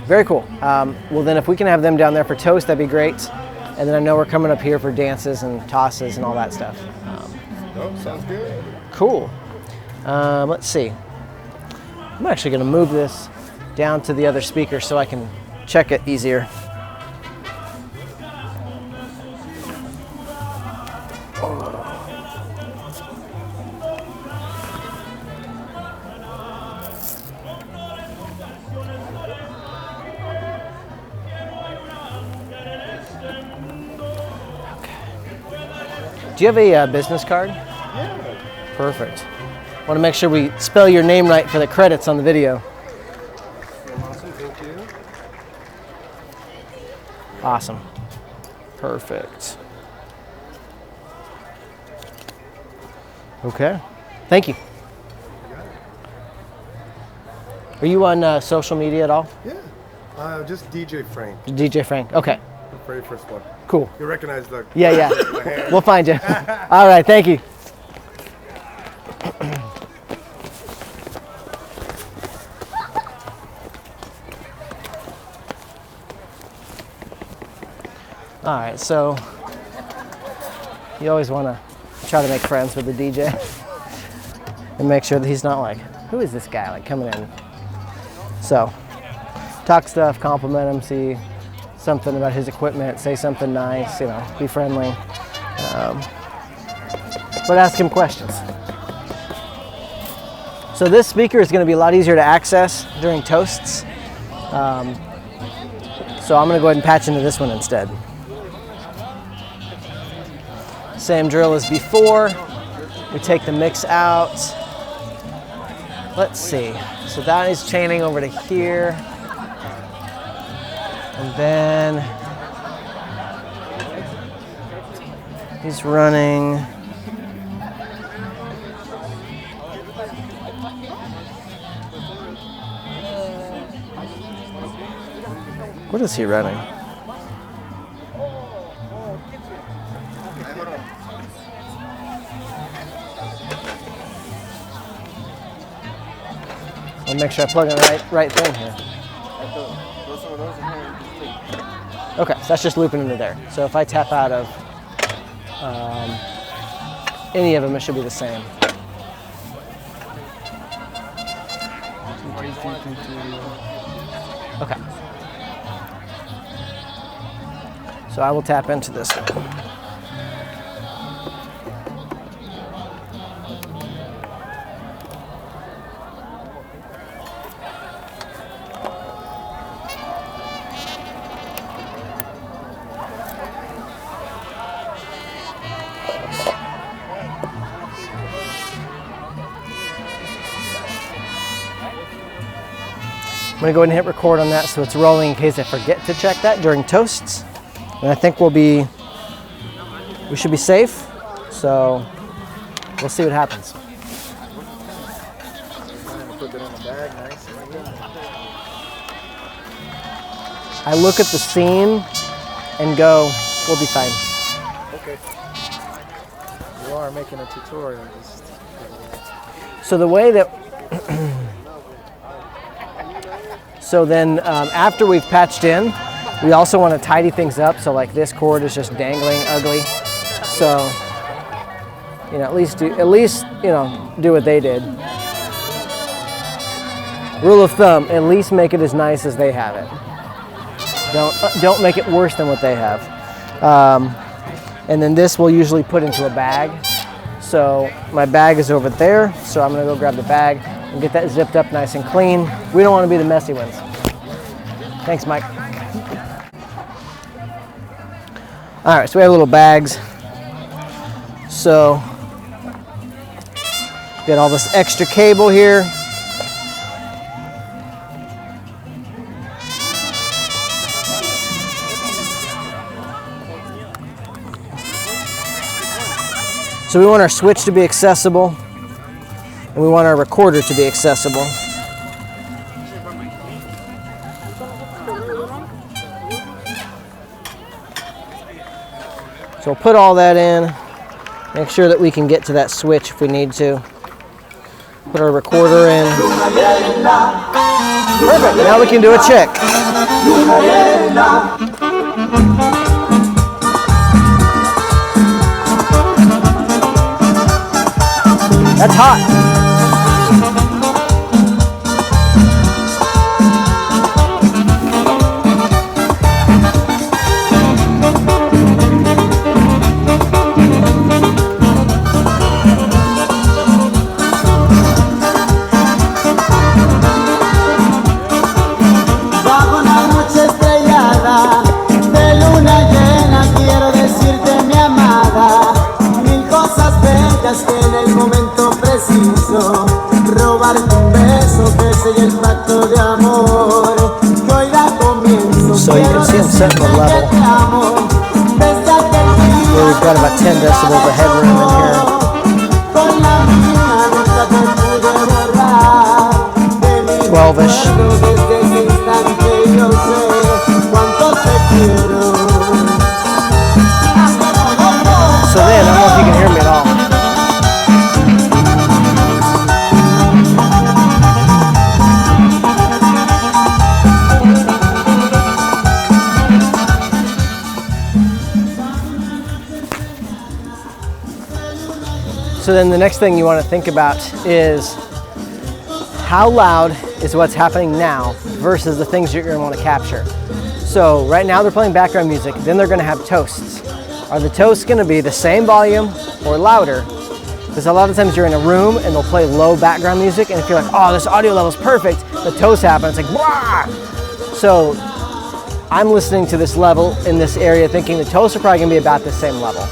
[SPEAKER 1] very cool. Well then if we can have them down there for toast, that'd be great. And then I know we're coming up here for dances and tosses and all that stuff.
[SPEAKER 4] Sounds good.
[SPEAKER 1] Cool. Let's see. I'm actually going to move this down to the other speaker so I can check it easier. Do you have a business card?
[SPEAKER 4] Yeah.
[SPEAKER 1] Perfect. Want to make sure we spell your name right for the credits on the video.
[SPEAKER 4] Awesome, thank you.
[SPEAKER 1] Awesome. Perfect. Okay. Thank you. Are you on social media at all?
[SPEAKER 4] Yeah. Just DJ Frank.
[SPEAKER 1] DJ Frank. Okay.
[SPEAKER 4] very first one.
[SPEAKER 1] Cool.
[SPEAKER 4] You recognize the
[SPEAKER 1] Yeah, yeah.
[SPEAKER 4] the hand.
[SPEAKER 1] We'll find you. All right, thank you. All right, so you always want to try to make friends with the DJ and make sure that he's not like, who is this guy like coming in? So talk stuff, compliment him, see something about his equipment, say something nice, you know, be friendly, but ask him questions. So this speaker is going to be a lot easier to access during toasts. So I'm going to go ahead and patch into this one instead. Same drill as before. We take the mix out. Let's see. So that is chaining over to here. And then he's running. What is he running? I'll make sure I plug in the right thing here. Okay, so that's just looping into there. So if I tap out of any of them, it should be the same. Okay. So I will tap into this one. I'm gonna go ahead and hit record on that so it's rolling in case I forget to check that during toasts. And I think we should be safe. So we'll see what happens. I look at the scene and go, we'll be fine.
[SPEAKER 10] Okay. You are making a tutorial.
[SPEAKER 1] So the way that so then after we've patched in, we also want to tidy things up. So like this cord is just dangling ugly. So, you know, at least do what they did. Rule of thumb, at least make it as nice as they have it. Don't make it worse than what they have. And then this we'll usually put into a bag. So my bag is over there. So I'm gonna go grab the bag and get that zipped up nice and clean. We don't want to be the messy ones. Thanks, Mike. All right, so we have little bags. So get all this extra cable here. So we want our switch to be accessible, and we want our recorder to be accessible. So we'll put all that in, make sure that we can get to that switch if we need to. Put our recorder in. Perfect, now we can do a check. That's hot.
[SPEAKER 11] Bajo una noche estrellada de luna llena quiero decirte mi amada mil cosas bellas que en el momento preciso robarte un beso que selle el pacto de amor que hoy da comienzo.
[SPEAKER 1] So you can see I'm setting the level where we've got about 10 decibels of headroom in here.
[SPEAKER 11] Con la mía nunca te pude borrar
[SPEAKER 1] 12-ish.
[SPEAKER 11] desde ese instante yo sé cuánto te quiero.
[SPEAKER 1] So then the next thing you want to think about is how loud is what's happening now versus the things you're going to want to capture. So right now they're playing background music, then they're going to have toasts. Are the toasts going to be the same volume or louder? Because a lot of times you're in a room and they'll play low background music, and if you're like, oh, this audio level's perfect, the toast happens, it's like, blah! So I'm listening to this level in this area thinking the toasts are probably going to be about the same level.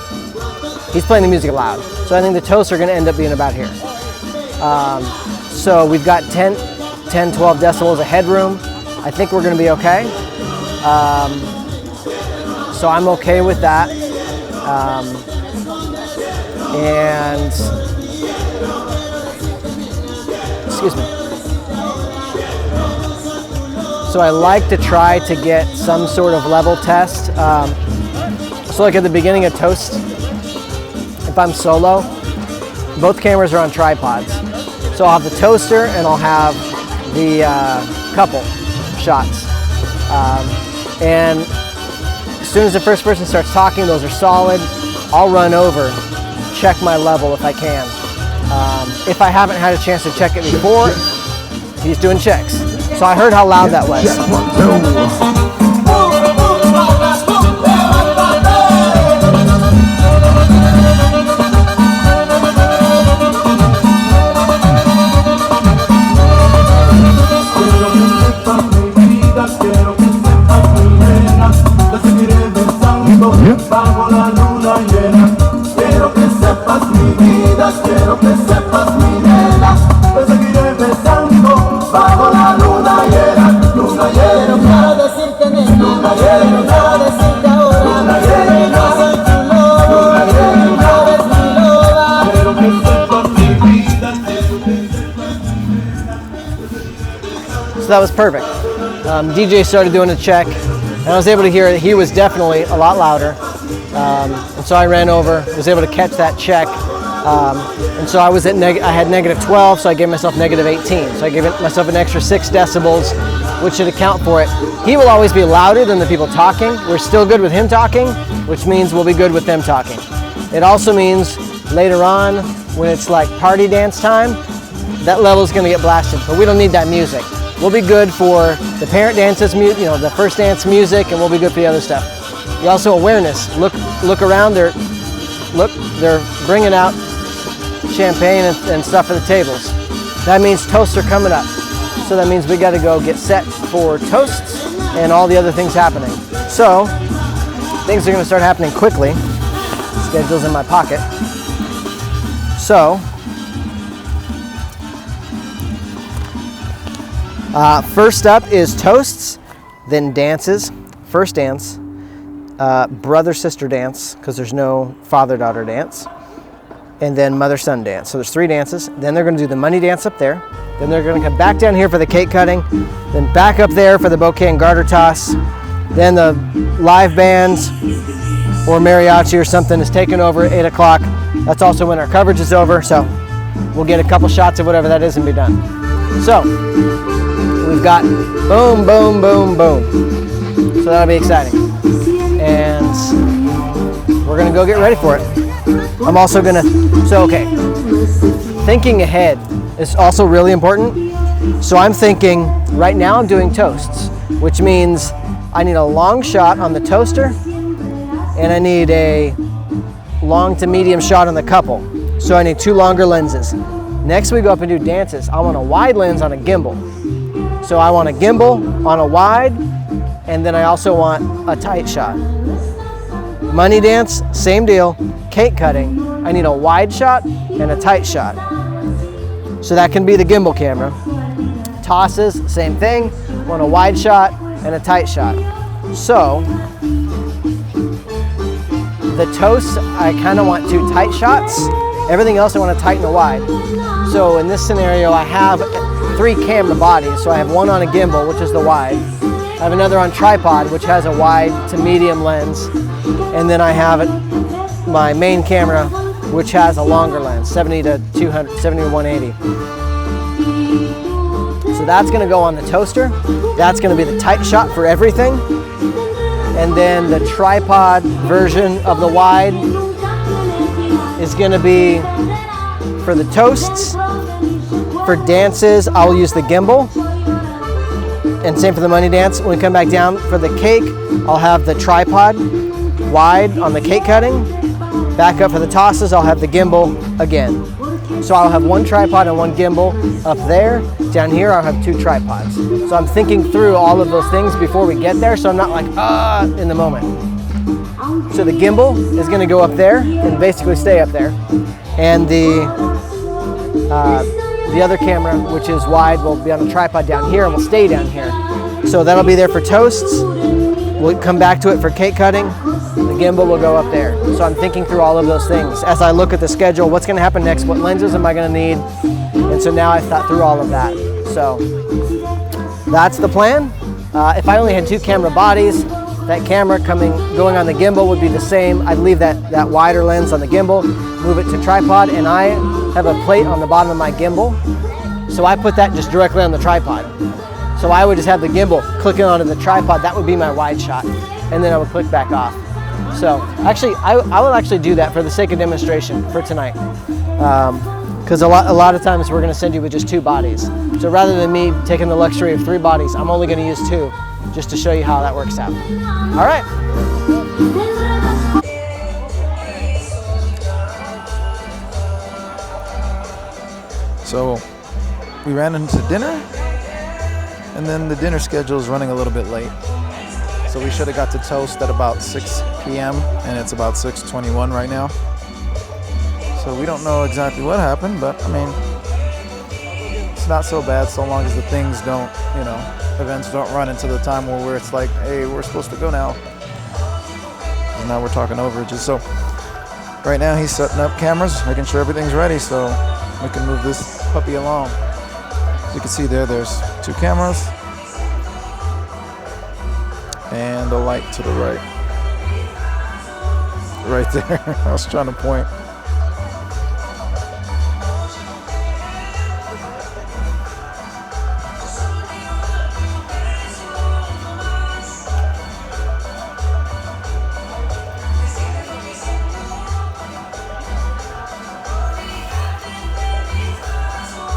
[SPEAKER 1] He's playing the music loud. So I think the toasts are going to end up being about here. So we've got 10, 12 decibels of headroom. I think we're going to be okay. So I'm okay with that. And excuse me. So I like to try to get some sort of level test. So like at the beginning of toast, if I'm solo, both cameras are on tripods. So I'll have the toaster and I'll have the couple shots. And as soon as the first person starts talking, those are solid. I'll run over, check my level if I can. If I haven't had a chance to check it before, he's doing checks. So I heard how loud that was.
[SPEAKER 6] Bajo la luna llena, quiero que sepas mi vida, quiero que sepas mi nena, te seguiré besando bajo la luna llena, luna llena. Quiero decirte nena, luna llena, quiero decirte ahora, luna llena, soy tu loba, luna llena, eres mi loba. Quiero que sepas mi vida, quiero que sepas mi nena.
[SPEAKER 1] So that was perfect. DJ started doing a check, and I was able to hear that he was definitely a lot louder. And so I ran over, was able to catch that check. And so I was at I had negative 12, so I gave myself negative 18. So I gave myself an extra 6 decibels, which should account for it. He will always be louder than the people talking. We're still good with him talking, which means we'll be good with them talking. It also means later on, when it's like party dance time, that level is going to get blasted, but we don't need that music. We'll be good for the parent dances, the first dance music, and we'll be good for the other stuff. Also awareness. Look around. They're bringing out champagne and stuff for the tables. That means toasts are coming up. So that means we got to go get set for toasts and all the other things happening. So things are going to start happening quickly. Schedule's in my pocket. So first up is toasts, then dances. First dance. Brother-sister dance, because there's no father-daughter dance, and then mother-son dance. So there's 3 dances. Then they're going to do the money dance up there. Then they're going to come back down here for the cake cutting, then back up there for the bouquet and garter toss. Then the live bands or mariachi or something is taken over at 8 o'clock. That's also when our coverage is over, so we'll get a couple shots of whatever that is and be done. So we've got boom, boom, boom, boom. So that'll be exciting. And we're gonna go get ready for it. I'm also gonna, thinking ahead is also really important. So I'm thinking, right now I'm doing toasts, which means I need a long shot on the toaster and I need a long to medium shot on the couple. So I need 2 longer lenses. Next we go up and do dances. I want a wide lens on a gimbal. So I want a gimbal on a wide, and then I also want a tight shot. Money dance, same deal. Cake cutting, I need a wide shot and a tight shot. So that can be the gimbal camera. Tosses, same thing. Want a wide shot and a tight shot. So the toasts, I kind of want 2 tight shots. Everything else I want to tighten a wide. So in this scenario, I have 3 camera bodies. So I have one on a gimbal, which is the wide. I have another on tripod, which has a wide to medium lens. And then I have my main camera, which has a longer lens, 70 to 200, 70 to 180. So that's gonna go on the toaster. That's gonna be the tight shot for everything. And then the tripod version of the wide is gonna be For the toasts, for dances, I will use the gimbal. And same for the money dance. When we come back down for the cake, I'll have the tripod wide on the cake cutting. Back up for the tosses, I'll have the gimbal again. So I'll have one tripod and one gimbal up there. Down here, I'll have 2 tripods. So I'm thinking through all of those things before we get there, so I'm not like, in the moment. So the gimbal is gonna go up there and basically stay up there. And the other camera, which is wide, will be on a tripod down here and will stay down here. So that'll be there for toasts. We'll come back to it for cake cutting. The gimbal will go up there. So I'm thinking through all of those things. As I look at the schedule, what's gonna happen next? What lenses am I gonna need? And so now I've thought through all of that. So that's the plan. If I only had 2 camera bodies, that camera going on the gimbal would be the same. I'd leave that wider lens on the gimbal, move it to tripod, and I have a plate on the bottom of my gimbal. So I put that just directly on the tripod. So I would just have the gimbal clicking onto the tripod. That would be my wide shot. And then I would click back off. So actually, I will actually do that for the sake of demonstration for tonight. Because a lot of times we're gonna send you with just 2 bodies. So rather than me taking the luxury of 3 bodies, I'm only gonna use 2 just to show you how that works out. All right.
[SPEAKER 3] So we ran into dinner, and then the dinner schedule is running a little bit late. So we should have got to toast at about 6 p.m. and it's about 6:21 right now. So we don't know exactly what happened, but I mean, it's not so bad so long as the things don't, events don't run into the time where it's like, hey, we're supposed to go now. And now we're talking overages. So right now he's setting up cameras, making sure everything's ready so we can move this puppy along. As you can see there's 2 cameras and a light to the right. Right there. I was trying to point.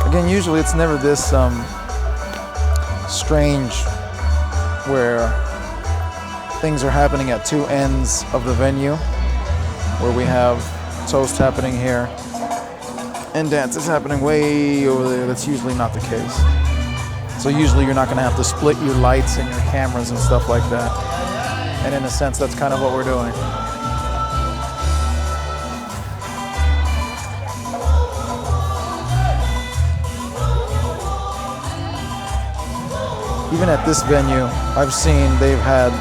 [SPEAKER 3] Again, usually it's never this strange where things are happening at 2 ends of the venue, where we have toast happening here and dance is happening way over there. That's usually not the case. So usually you're not going to have to split your lights and your cameras and stuff like that. And in a sense, that's kind of what we're doing. Even at this venue, I've seen they've had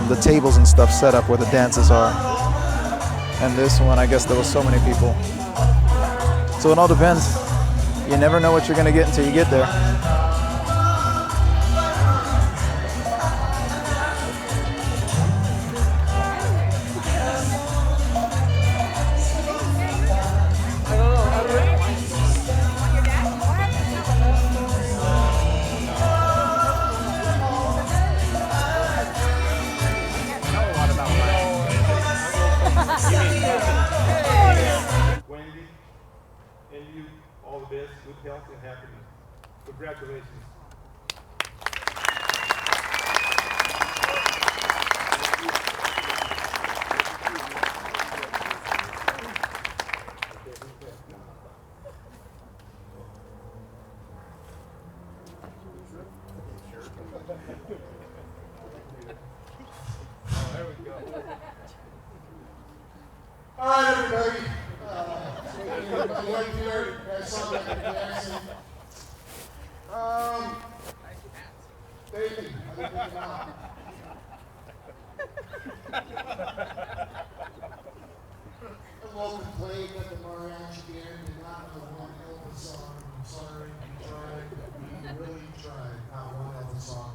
[SPEAKER 3] the tables and stuff set up where the dances are. And this one, I guess there was so many people. So it all depends. You never know what you're gonna get until you get there.
[SPEAKER 12] Wendy, and you all the best, good health and happiness. Congratulations.
[SPEAKER 6] All right, everybody. I'm waiting here. You guys saw that Jackson. Thank you. I think we can out. A little complaint that the mariachi band did not know one Elvis song. I'm sorry, we tried. We really tried. Not one Elvis song.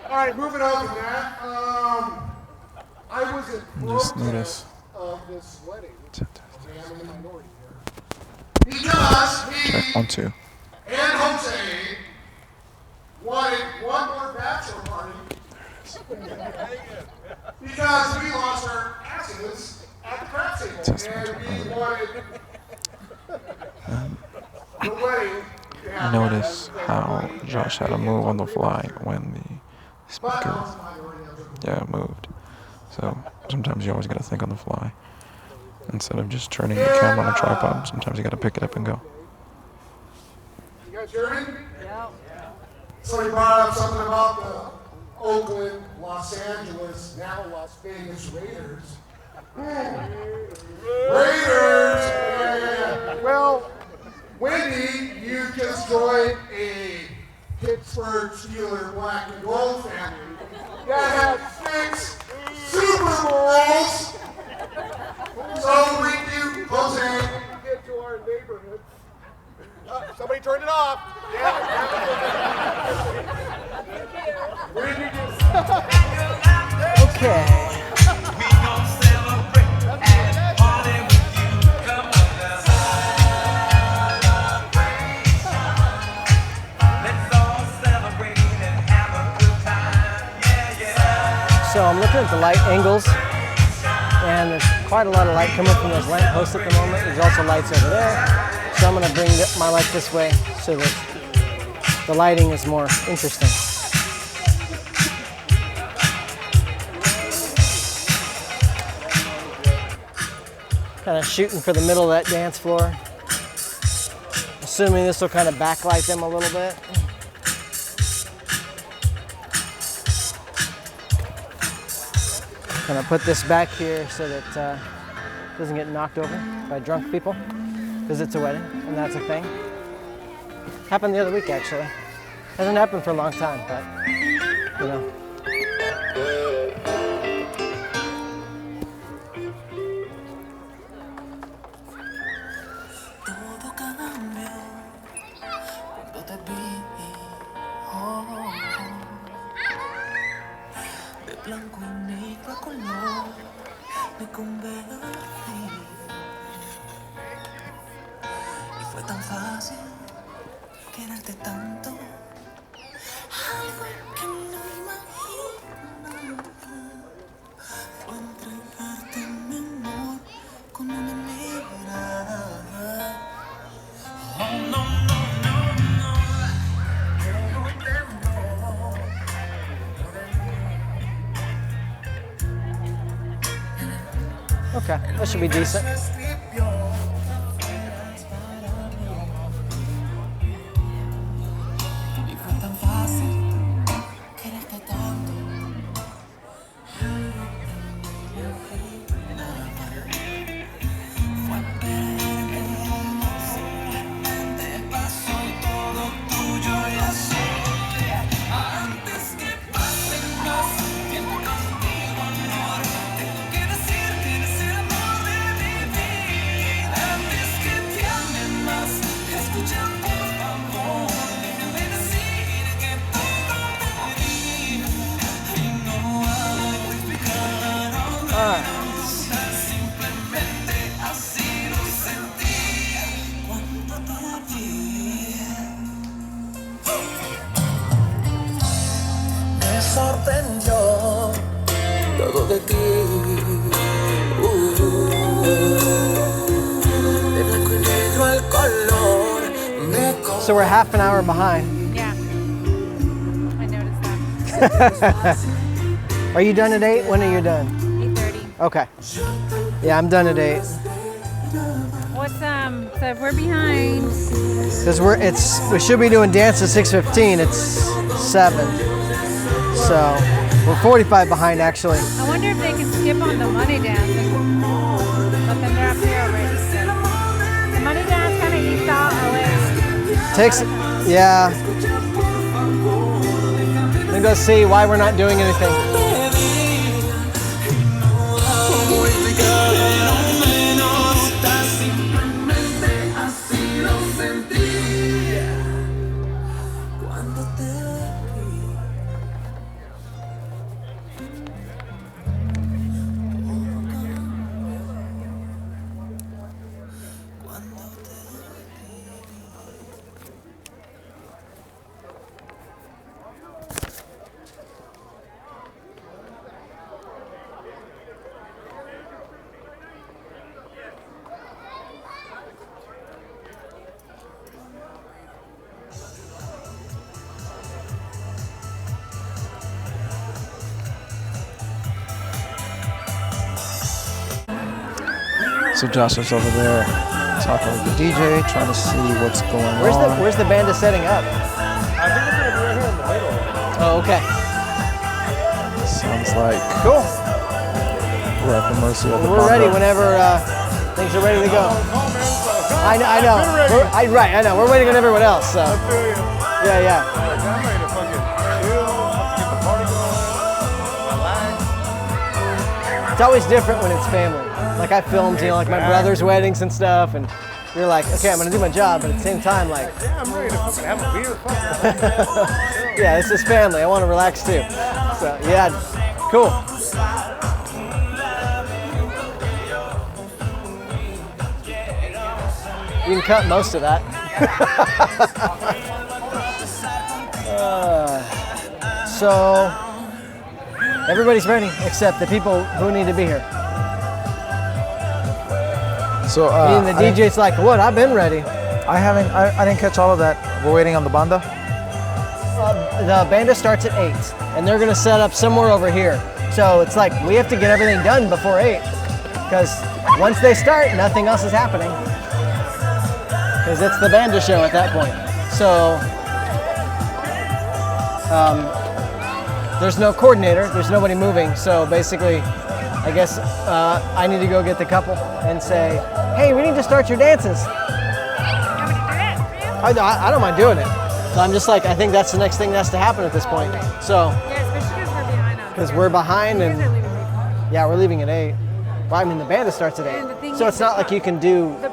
[SPEAKER 6] All right, moving on from that. I was in
[SPEAKER 3] Just
[SPEAKER 6] protest
[SPEAKER 3] notice.
[SPEAKER 6] of this wedding. Okay, I'm in the minority here. Because
[SPEAKER 3] Check, 1, 2.
[SPEAKER 6] and Jose wanted one more bachelor party. Because we lost our asses
[SPEAKER 3] flash had to move on the fly when the speaker moved. So sometimes you always got to think on the fly. Instead of just turning the camera on a tripod, sometimes you got to pick it up and go.
[SPEAKER 13] You guys hear me? Yeah. Somebody brought up something about the Oakland, Los Angeles, now Las Vegas Raiders. Raiders! Yeah. Well, Wendy, you just joined a Pittsburgh Steelers black and gold family that had 6 Super Bowls. So we do, Jose, get to our neighborhood. Somebody turned it off.
[SPEAKER 1] Okay. So I'm looking at the light angles, and there's quite a lot of light coming from those lamp posts at the moment. There's also lights over there. So I'm going to bring my light this way so that the lighting is more interesting. Kind of shooting for the middle of that dance floor. Assuming this will kind of backlight them a little bit. Gonna put this back here so that it doesn't get knocked over by drunk people, because it's a wedding and that's a thing. Happened the other week actually. Hasn't happened for a long time, but you know. Okay, that should be decent. So we're half an hour behind.
[SPEAKER 2] Yeah, I noticed that.
[SPEAKER 1] Are you done at 8? When are you done?
[SPEAKER 2] 8:30.
[SPEAKER 1] Okay. Yeah, I'm done at 8.
[SPEAKER 2] What's so if we're behind.
[SPEAKER 1] Because we should be doing dance at 6:15. It's 7. So we're 45 behind actually.
[SPEAKER 2] I wonder if they can skip on the money dance, but then they're up here already. The money dance kind of eats out away.
[SPEAKER 1] Yeah. Let me go see why we're not doing anything.
[SPEAKER 3] So Josh is over there talking with the DJ, trying to see what's going on.
[SPEAKER 1] Where's the band is setting up?
[SPEAKER 4] I think we're gonna be right here in the middle.
[SPEAKER 1] Oh, okay.
[SPEAKER 3] Sounds like
[SPEAKER 1] Cool.
[SPEAKER 3] we're at the mercy of the
[SPEAKER 1] We're ready
[SPEAKER 3] bongo.
[SPEAKER 1] whenever things are ready to go. I know. I know. Right. I know. We're waiting on everyone else. So. Yeah. Yeah.
[SPEAKER 4] I'm ready to fucking chill, get the party going, relax.
[SPEAKER 1] It's always different when it's family. Like I filmed, like my brother's weddings and stuff, and you're like, okay, I'm gonna do my job, but at the same time, like,
[SPEAKER 4] Yeah, I'm ready to fucking have a beer. Fuck.
[SPEAKER 1] yeah, this is family. I want to relax too. So yeah, cool. You can cut most of that. So everybody's ready except the people who need to be here.
[SPEAKER 3] So
[SPEAKER 1] The DJ's like, what? I've been ready.
[SPEAKER 3] I didn't catch all of that. We're waiting on the banda.
[SPEAKER 1] The banda starts at 8, and they're gonna set up somewhere over here. So it's like we have to get everything done before 8, because once they start, nothing else is happening. Because it's the banda show at that point. So there's no coordinator, there's nobody moving. So basically, I guess I need to go get the couple and say, hey, we need to start your dances. I don't mind doing it. So I'm just like, I think that's the next thing that has to happen at this point. So,
[SPEAKER 9] Yeah, especially because we're behind us.
[SPEAKER 1] because we're behind and yeah, we're leaving at 8. Well, I mean, the banda starts at
[SPEAKER 9] And the
[SPEAKER 1] 8.
[SPEAKER 9] thing
[SPEAKER 1] So
[SPEAKER 9] is
[SPEAKER 1] it's not like you can do,
[SPEAKER 9] Yeah,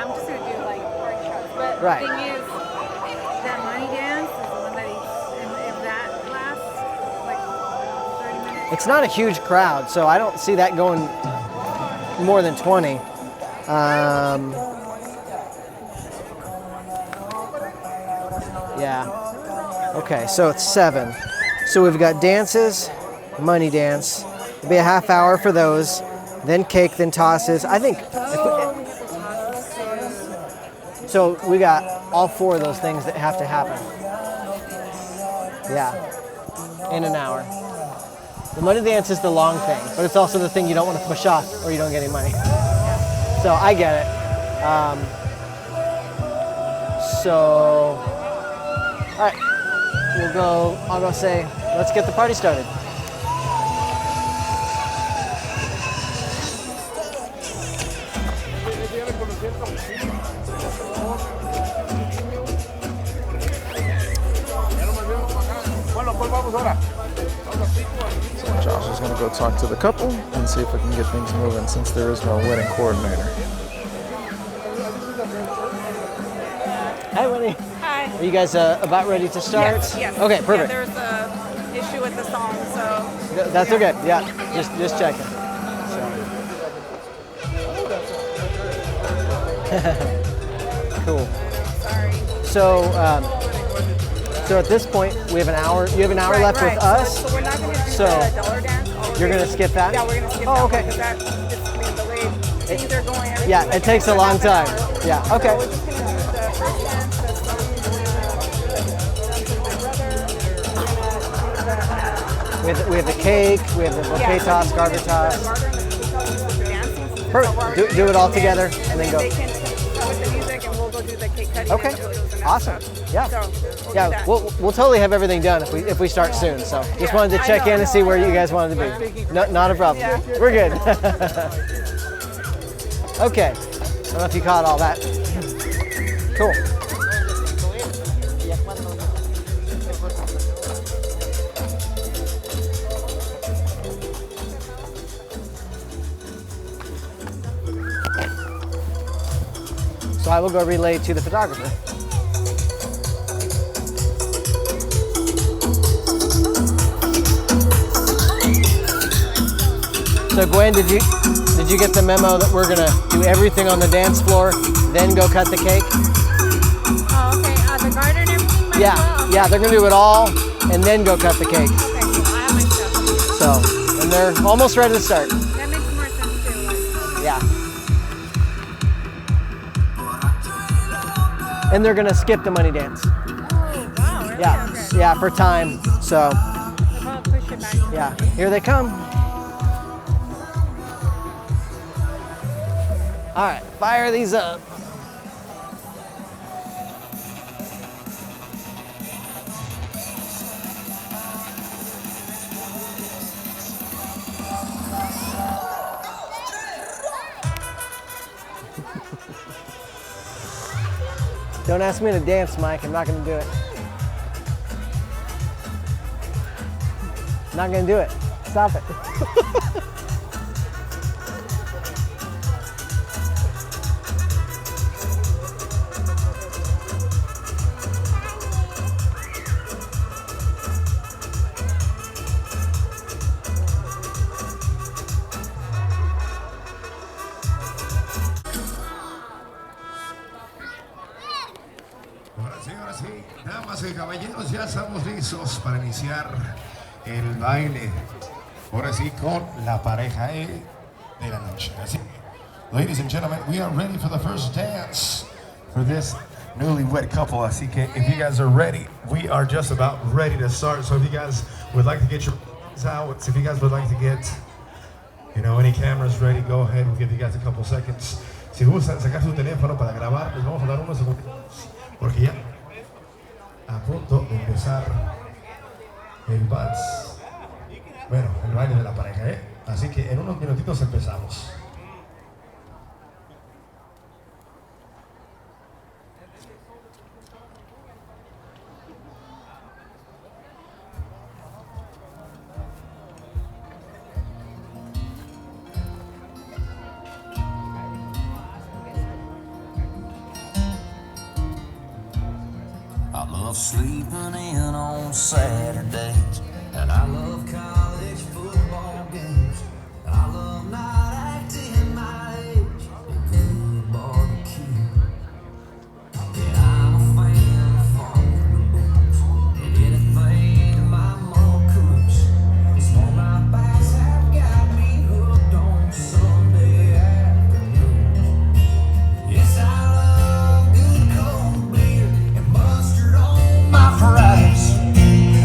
[SPEAKER 9] I'm just gonna do like party shots. But
[SPEAKER 1] Right.
[SPEAKER 9] the thing is, that money dance is the one that if that lasts like 30 minutes.
[SPEAKER 1] it's not a huge crowd, so I don't see that going more than 20. Yeah. Okay, so it's 7. So we've got dances, money dance. It'll be a half hour for those, then cake, then tosses. I think. So we got all 4 of those things that have to happen. Yeah, in an hour. The money dance is the long thing, but it's also the thing you don't want to push off or you don't get any money. So I get it. All right, I'll go say, let's get the party started.
[SPEAKER 3] So Josh is going to go talk to the couple and see if we can get things moving since there is no wedding coordinator.
[SPEAKER 1] Hi, Winnie.
[SPEAKER 2] Hi.
[SPEAKER 1] Are you guys about ready to start?
[SPEAKER 2] Yes.
[SPEAKER 1] Okay, perfect.
[SPEAKER 2] Yeah, there's a issue with the song, so.
[SPEAKER 1] That's okay. Yeah, just checking. Cool.
[SPEAKER 2] Sorry.
[SPEAKER 1] So at this point, we have an hour. You have an hour left with us.
[SPEAKER 2] So we're not going to do
[SPEAKER 1] So
[SPEAKER 2] the dollar dance.
[SPEAKER 1] you're gonna skip that?
[SPEAKER 2] Yeah, we're going to skip
[SPEAKER 1] Oh,
[SPEAKER 2] that
[SPEAKER 1] okay.
[SPEAKER 2] because that just being delayed. Things are going everything
[SPEAKER 1] Yeah,
[SPEAKER 2] like
[SPEAKER 1] it takes a
[SPEAKER 2] for
[SPEAKER 1] long
[SPEAKER 2] half an
[SPEAKER 1] time.
[SPEAKER 2] hour.
[SPEAKER 1] Yeah.
[SPEAKER 2] So
[SPEAKER 1] Okay.
[SPEAKER 2] we're just going to do the first dance. That's my brother.
[SPEAKER 1] We have the cake. We have the bouquet toss, garter toss. Perfect. Do it all together and then go.
[SPEAKER 2] They can start with the music and we'll go do the cake cutting.
[SPEAKER 1] Okay.
[SPEAKER 2] and we'll do the next
[SPEAKER 1] Awesome.
[SPEAKER 2] one.
[SPEAKER 1] Yeah.
[SPEAKER 2] So we'll do
[SPEAKER 1] Yeah,
[SPEAKER 2] that.
[SPEAKER 1] we'll totally have everything done if we start soon. So just wanted to check in and see where you guys wanted to be. No, not a problem. We're good. Okay. I don't know if you caught all that. Cool. So I will go relay to the photographer. So Gwen, did you get the memo that we're gonna do everything on the dance floor, then go cut the cake?
[SPEAKER 9] Oh, okay. The garter and everything? might
[SPEAKER 1] Yeah,
[SPEAKER 9] as well?
[SPEAKER 1] yeah, they're gonna do it all and then go cut the cake.
[SPEAKER 9] Okay, cool. I have my stuff.
[SPEAKER 1] So, and they're almost ready to start.
[SPEAKER 9] That makes more sense too. Like,
[SPEAKER 1] Yeah. And they're gonna skip the money dance.
[SPEAKER 9] oh, wow. Really?
[SPEAKER 1] Yeah,
[SPEAKER 9] Okay.
[SPEAKER 1] yeah, for time. So,
[SPEAKER 9] I'll push it back.
[SPEAKER 1] yeah, here they come. All right, fire these up. Don't ask me to dance, Mike. I'm not gonna do it. I'm not gonna do it. Stop it.
[SPEAKER 14] Ahora sí, damas y caballeros, ya estamos listos para iniciar el baile. Ahora sí, con la pareja de la noche. Así que, ladies and gentlemen, we are ready for the first dance for this newlywed couple. Así que, if you guys are ready, we are just about ready to start. So if you guys would like to get your phones out, if you guys would like to get, any cameras ready, go ahead. We'll give you guys a couple seconds. Si gustan sacar su teléfono para grabar, les vamos a dar unos segundos, porque ya a punto de empezar el vals. Bueno, el baile de la pareja, ¿eh? Así que en unos minutitos empezamos.
[SPEAKER 15] I love sleeping in on Saturdays, and I love college football games. I love not acting my age, and good barbecue. Yeah, I'm a fan of farmers and anything my mom cooks. It's one my bikes have got me hooked on Sunday afternoons. Yes, I love good cold beer and mustard on my fries.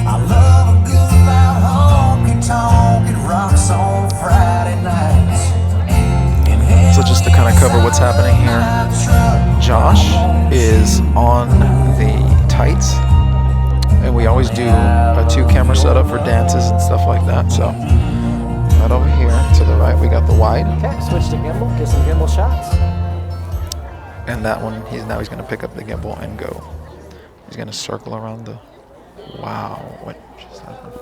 [SPEAKER 15] I love a good loud honky-tonk. It rocks on Friday nights.
[SPEAKER 3] So just to kind of cover what's happening here, Josh is on the tights, and we always do a 2-camera setup for dances and stuff like that. So right over here to the right, we got the wide.
[SPEAKER 1] Okay, switch to gimbal, get some gimbal shots.
[SPEAKER 3] And that one, he's going to pick up the gimbal and go. He's going to circle around the. Wow, what just happened?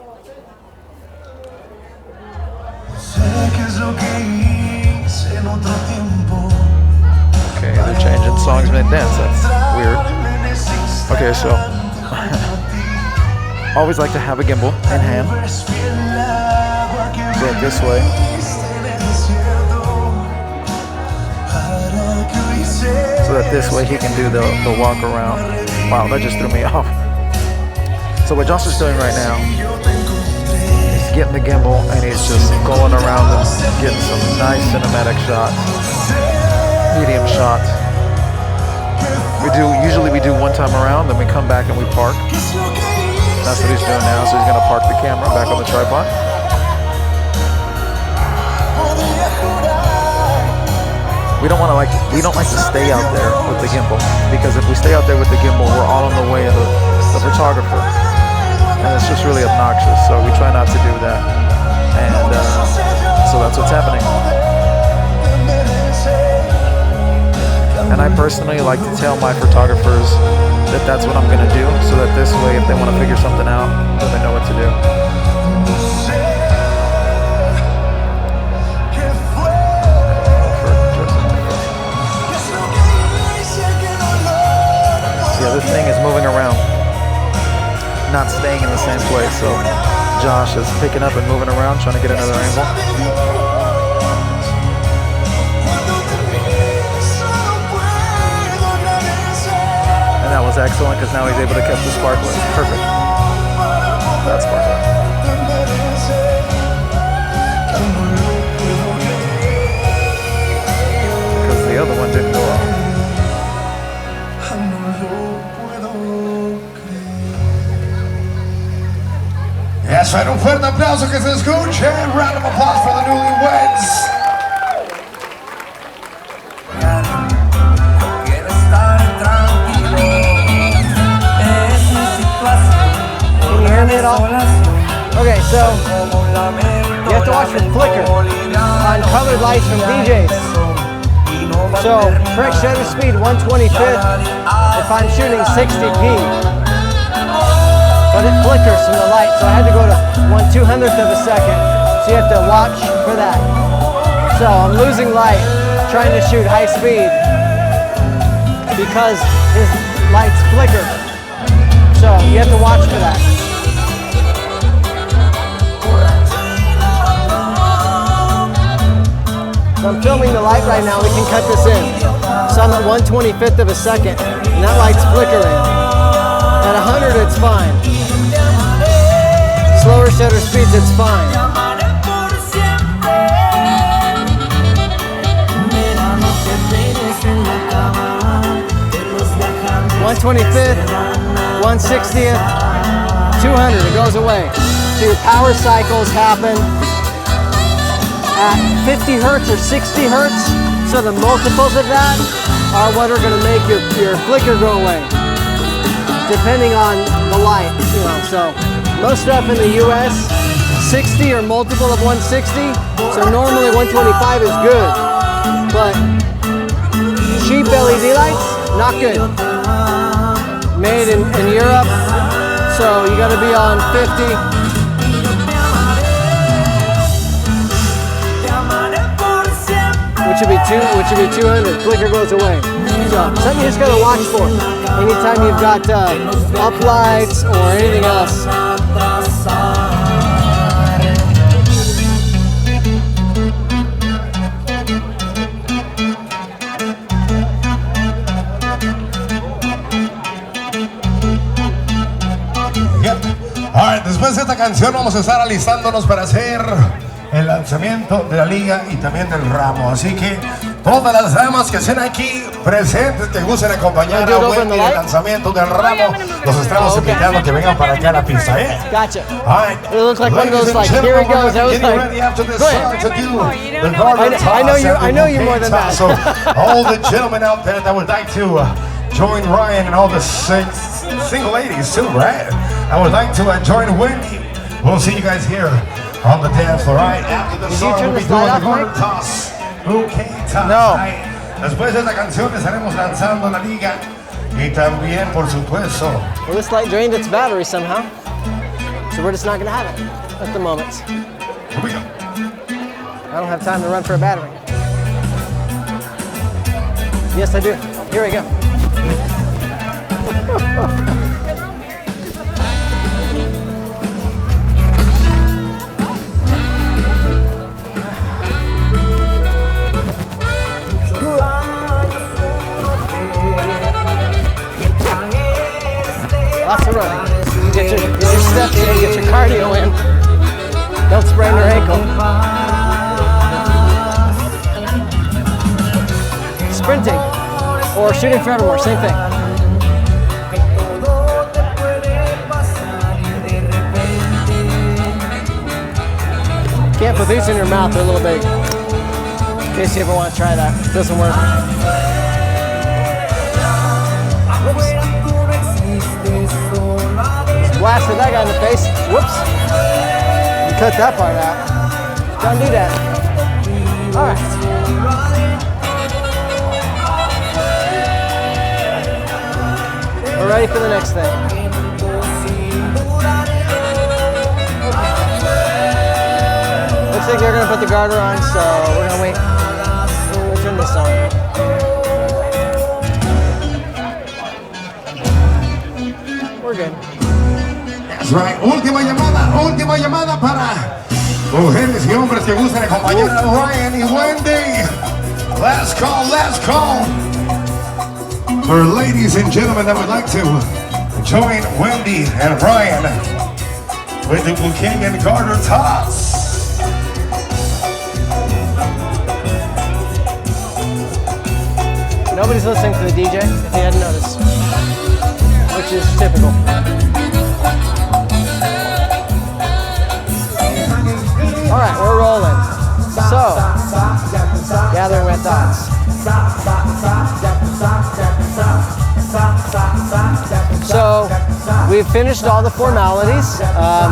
[SPEAKER 3] Okay, they're changing songs mid-dance. That's weird. Okay, so always like to have a gimbal in hand. Do it this way. So that this way he can do the walk around. Wow, that just threw me off. So what Josh is doing right now is getting the gimbal and he's just going around and getting some nice cinematic shots, medium shots. Usually we do one time around, then we come back and we park. That's what he's doing now. So he's gonna park the camera back on the tripod. We don't like to stay out there with the gimbal, because if we stay out there with the gimbal, we're all in the way of the photographer, and it's just really obnoxious. So we try not to do that, and so that's what's happening. And I personally like to tell my photographers that that's what I'm going to do, so that this way, if they want to figure something out, then they know what to do. Yeah, this thing is moving around, not staying in the same place. So Josh is picking up and moving around, trying to get another angle. And that was excellent, because now he's able to catch the sparklet. Perfect. That's sparklet. Because the other one didn't go off.
[SPEAKER 14] That's right, un fuerte aplauso que se escuche. Round of applause for the newlyweds.
[SPEAKER 1] on me at all? Okay, so you have to watch for flicker on colored lights from DJs. So correct shutter speed 1/25th if I'm shooting 60p. But it flickers from the light, so I had to go to 1/200th of a second. So you have to watch for that. So I'm losing light trying to shoot high speed because his lights flicker. So you have to watch for that. So I'm filming the light right now, we can cut this in. So I'm at 1/25th of a second, and that light's flickering. At 100, it's fine. Slower shutter speeds, it's fine. 1/25th, 1/60th, 200, it goes away. So your power cycles happen at 50 hertz or 60 hertz. So the multiples of that are what are gonna make your flicker go away, depending on the light, you know. So most stuff in the US, 60 or multiple of 160. So normally 125 is good, but cheap LED lights, not good. Made in Europe, so you gotta be on 50. Which would be 200. Flicker goes away. So something you just gotta watch for. Anytime you've got up lights or anything else.
[SPEAKER 14] Alright, después de esta canción vamos a estar alistándonos para hacer el lanzamiento de la liga y también del ramo. Así que todas las damas que estén aquí presentes, que gusten acompañar a Wendy en el lanzamiento del ramo, los estamos invitando a que vengan para acá a la pista, ¿eh?
[SPEAKER 1] Gotcha.
[SPEAKER 14] Alright.
[SPEAKER 1] It looks like one of those, like, here he goes. I was like, go ahead. I know you more than that.
[SPEAKER 14] So all the gentlemen out there that would like to join Ryan and all the single ladies too, right? I would like to join Wendy. We'll see you guys here on the dance floor, right? After the song, we'll be doing the garter toss. Okay, toss.
[SPEAKER 1] No.
[SPEAKER 14] Después de esta canción estaremos lanzando la liga y también, por supuesto.
[SPEAKER 1] Well, this light drained its battery somehow, so we're just not gonna have it at the moment.
[SPEAKER 14] Here we go.
[SPEAKER 1] I don't have time to run for a battery. Yes, I do. Here we go. Lots of running. Get your steps in, get your cardio in. Don't sprain your ankle. Sprinting or shooting for Evermoore, same thing. Can't put these in your mouth, they're a little big. In case you ever want to try that. It doesn't work. Blasted that guy in the face. Whoops. You cut that part out. Don't do that. All right. We're ready for the next thing. Looks like they're gonna put the garter on, so we're gonna wait. We'll turn this on. We're good.
[SPEAKER 14] That's right. Última llamada para mujeres y hombres que gusten acompañar a Ryan y Wendy. Last call. For ladies and gentlemen that would like to join Wendy and Ryan with the King and Garter toss.
[SPEAKER 1] Nobody's listening to the DJ, if you hadn't noticed, which is typical. All right, we're rolling. So, gathering my thoughts. So, we we've finished all the formalities.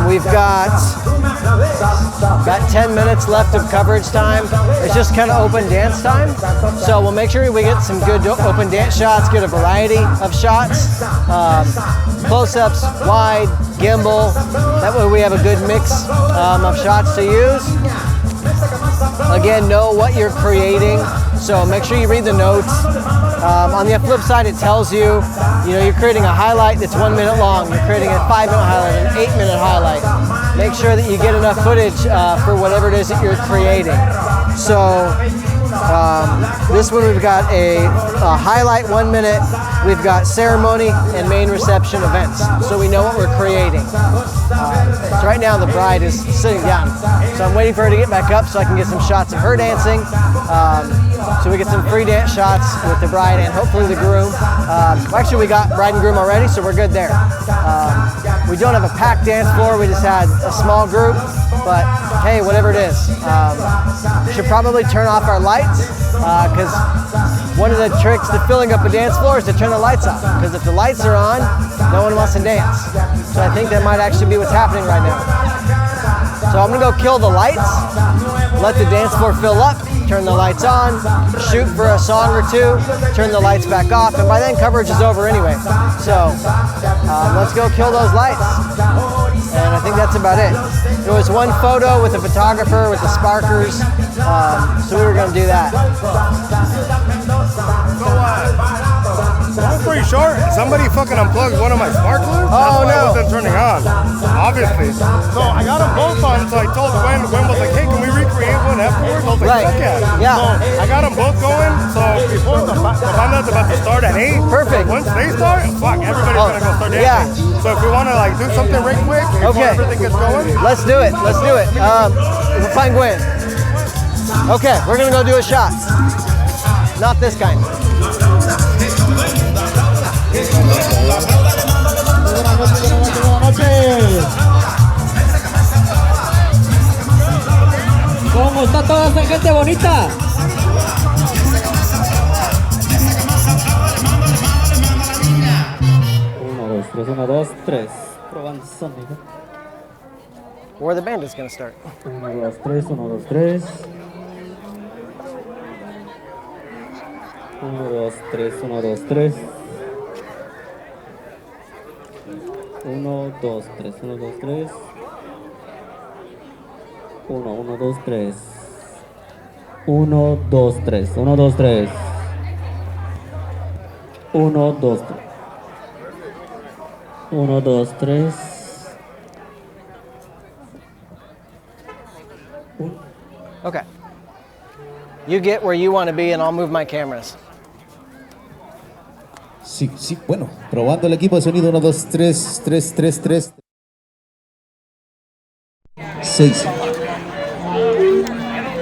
[SPEAKER 1] We've got about 10 minutes left of coverage time. It's just kind of open dance time. So we'll make sure we get some good open dance shots, get a variety of shots, close-ups, wide, gimbal. That way we have a good mix of shots to use. Again, know what you're creating, so make sure you read the notes. On the flip side, it tells you, you're creating a highlight that's 1 minute long, you're creating a 5-minute highlight, an 8-minute highlight. Make sure that you get enough footage for whatever it is that you're creating. So this one we've got a highlight 1 minute, we've got ceremony and main reception events, so we know what we're creating. So right now the bride is sitting down, so I'm waiting for her to get back up so I can get some shots of her dancing. So we get some free dance shots with the bride and hopefully the groom. Actually, we got bride and groom already, so we're good there. We don't have a packed dance floor, we just had a small group, but hey, whatever it is. Should probably turn off our lights, because one of the tricks to filling up a dance floor is to turn the lights off, because if the lights are on, no one wants to dance. So I think that might actually be what's happening right now. So I'm gonna go kill the lights, let the dance floor fill up, turn the lights on, shoot for a song or two, turn the lights back off, and by then coverage is over anyway. So let's go kill those lights. And I think that's about it. There was one photo with the photographer with the sparkers, so we were gonna do that.
[SPEAKER 4] Long story short, somebody fucking unplugged one of my sparklers.
[SPEAKER 1] Oh,
[SPEAKER 4] That's why
[SPEAKER 1] no.
[SPEAKER 4] it wasn't turning on, obviously. So I got them both on, so I told Gwen was like, hey, can we recreate one afterwards? I was like,
[SPEAKER 1] Right.
[SPEAKER 4] fuck yeah.
[SPEAKER 1] Yeah.
[SPEAKER 4] So I got them both going, so before the banda's about to start at 8.
[SPEAKER 1] Perfect.
[SPEAKER 4] Once they start, fuck, everybody's gonna go start dancing.
[SPEAKER 1] Yeah.
[SPEAKER 4] So if we wanna like do something real quick before
[SPEAKER 1] Okay.
[SPEAKER 4] everything gets going.
[SPEAKER 1] Let's do it. Let's do it. We'll find Gwen. Okay, we're gonna go do a shot. Not this kind.
[SPEAKER 16] ¿Cómo está toda esa gente bonita? 1, 2, 3. Probando sonido.
[SPEAKER 1] Where the band is gonna start.
[SPEAKER 16] 1, 2, 3, 1, 2, 3. 1, 2, 3, 1, 2, 3. 1, 2, 3, 1, 2, 3. 1, 1, 2, 3. 1, 2, 3, 1, 2, 3. 1, 2, 3. 1, 2, 3.
[SPEAKER 1] Okay. You get where you want to be and I'll move my cameras.
[SPEAKER 17] Sí, sí, bueno, probando el equipo de sonido, 1, 2, 3, 3, 3, 3. 6.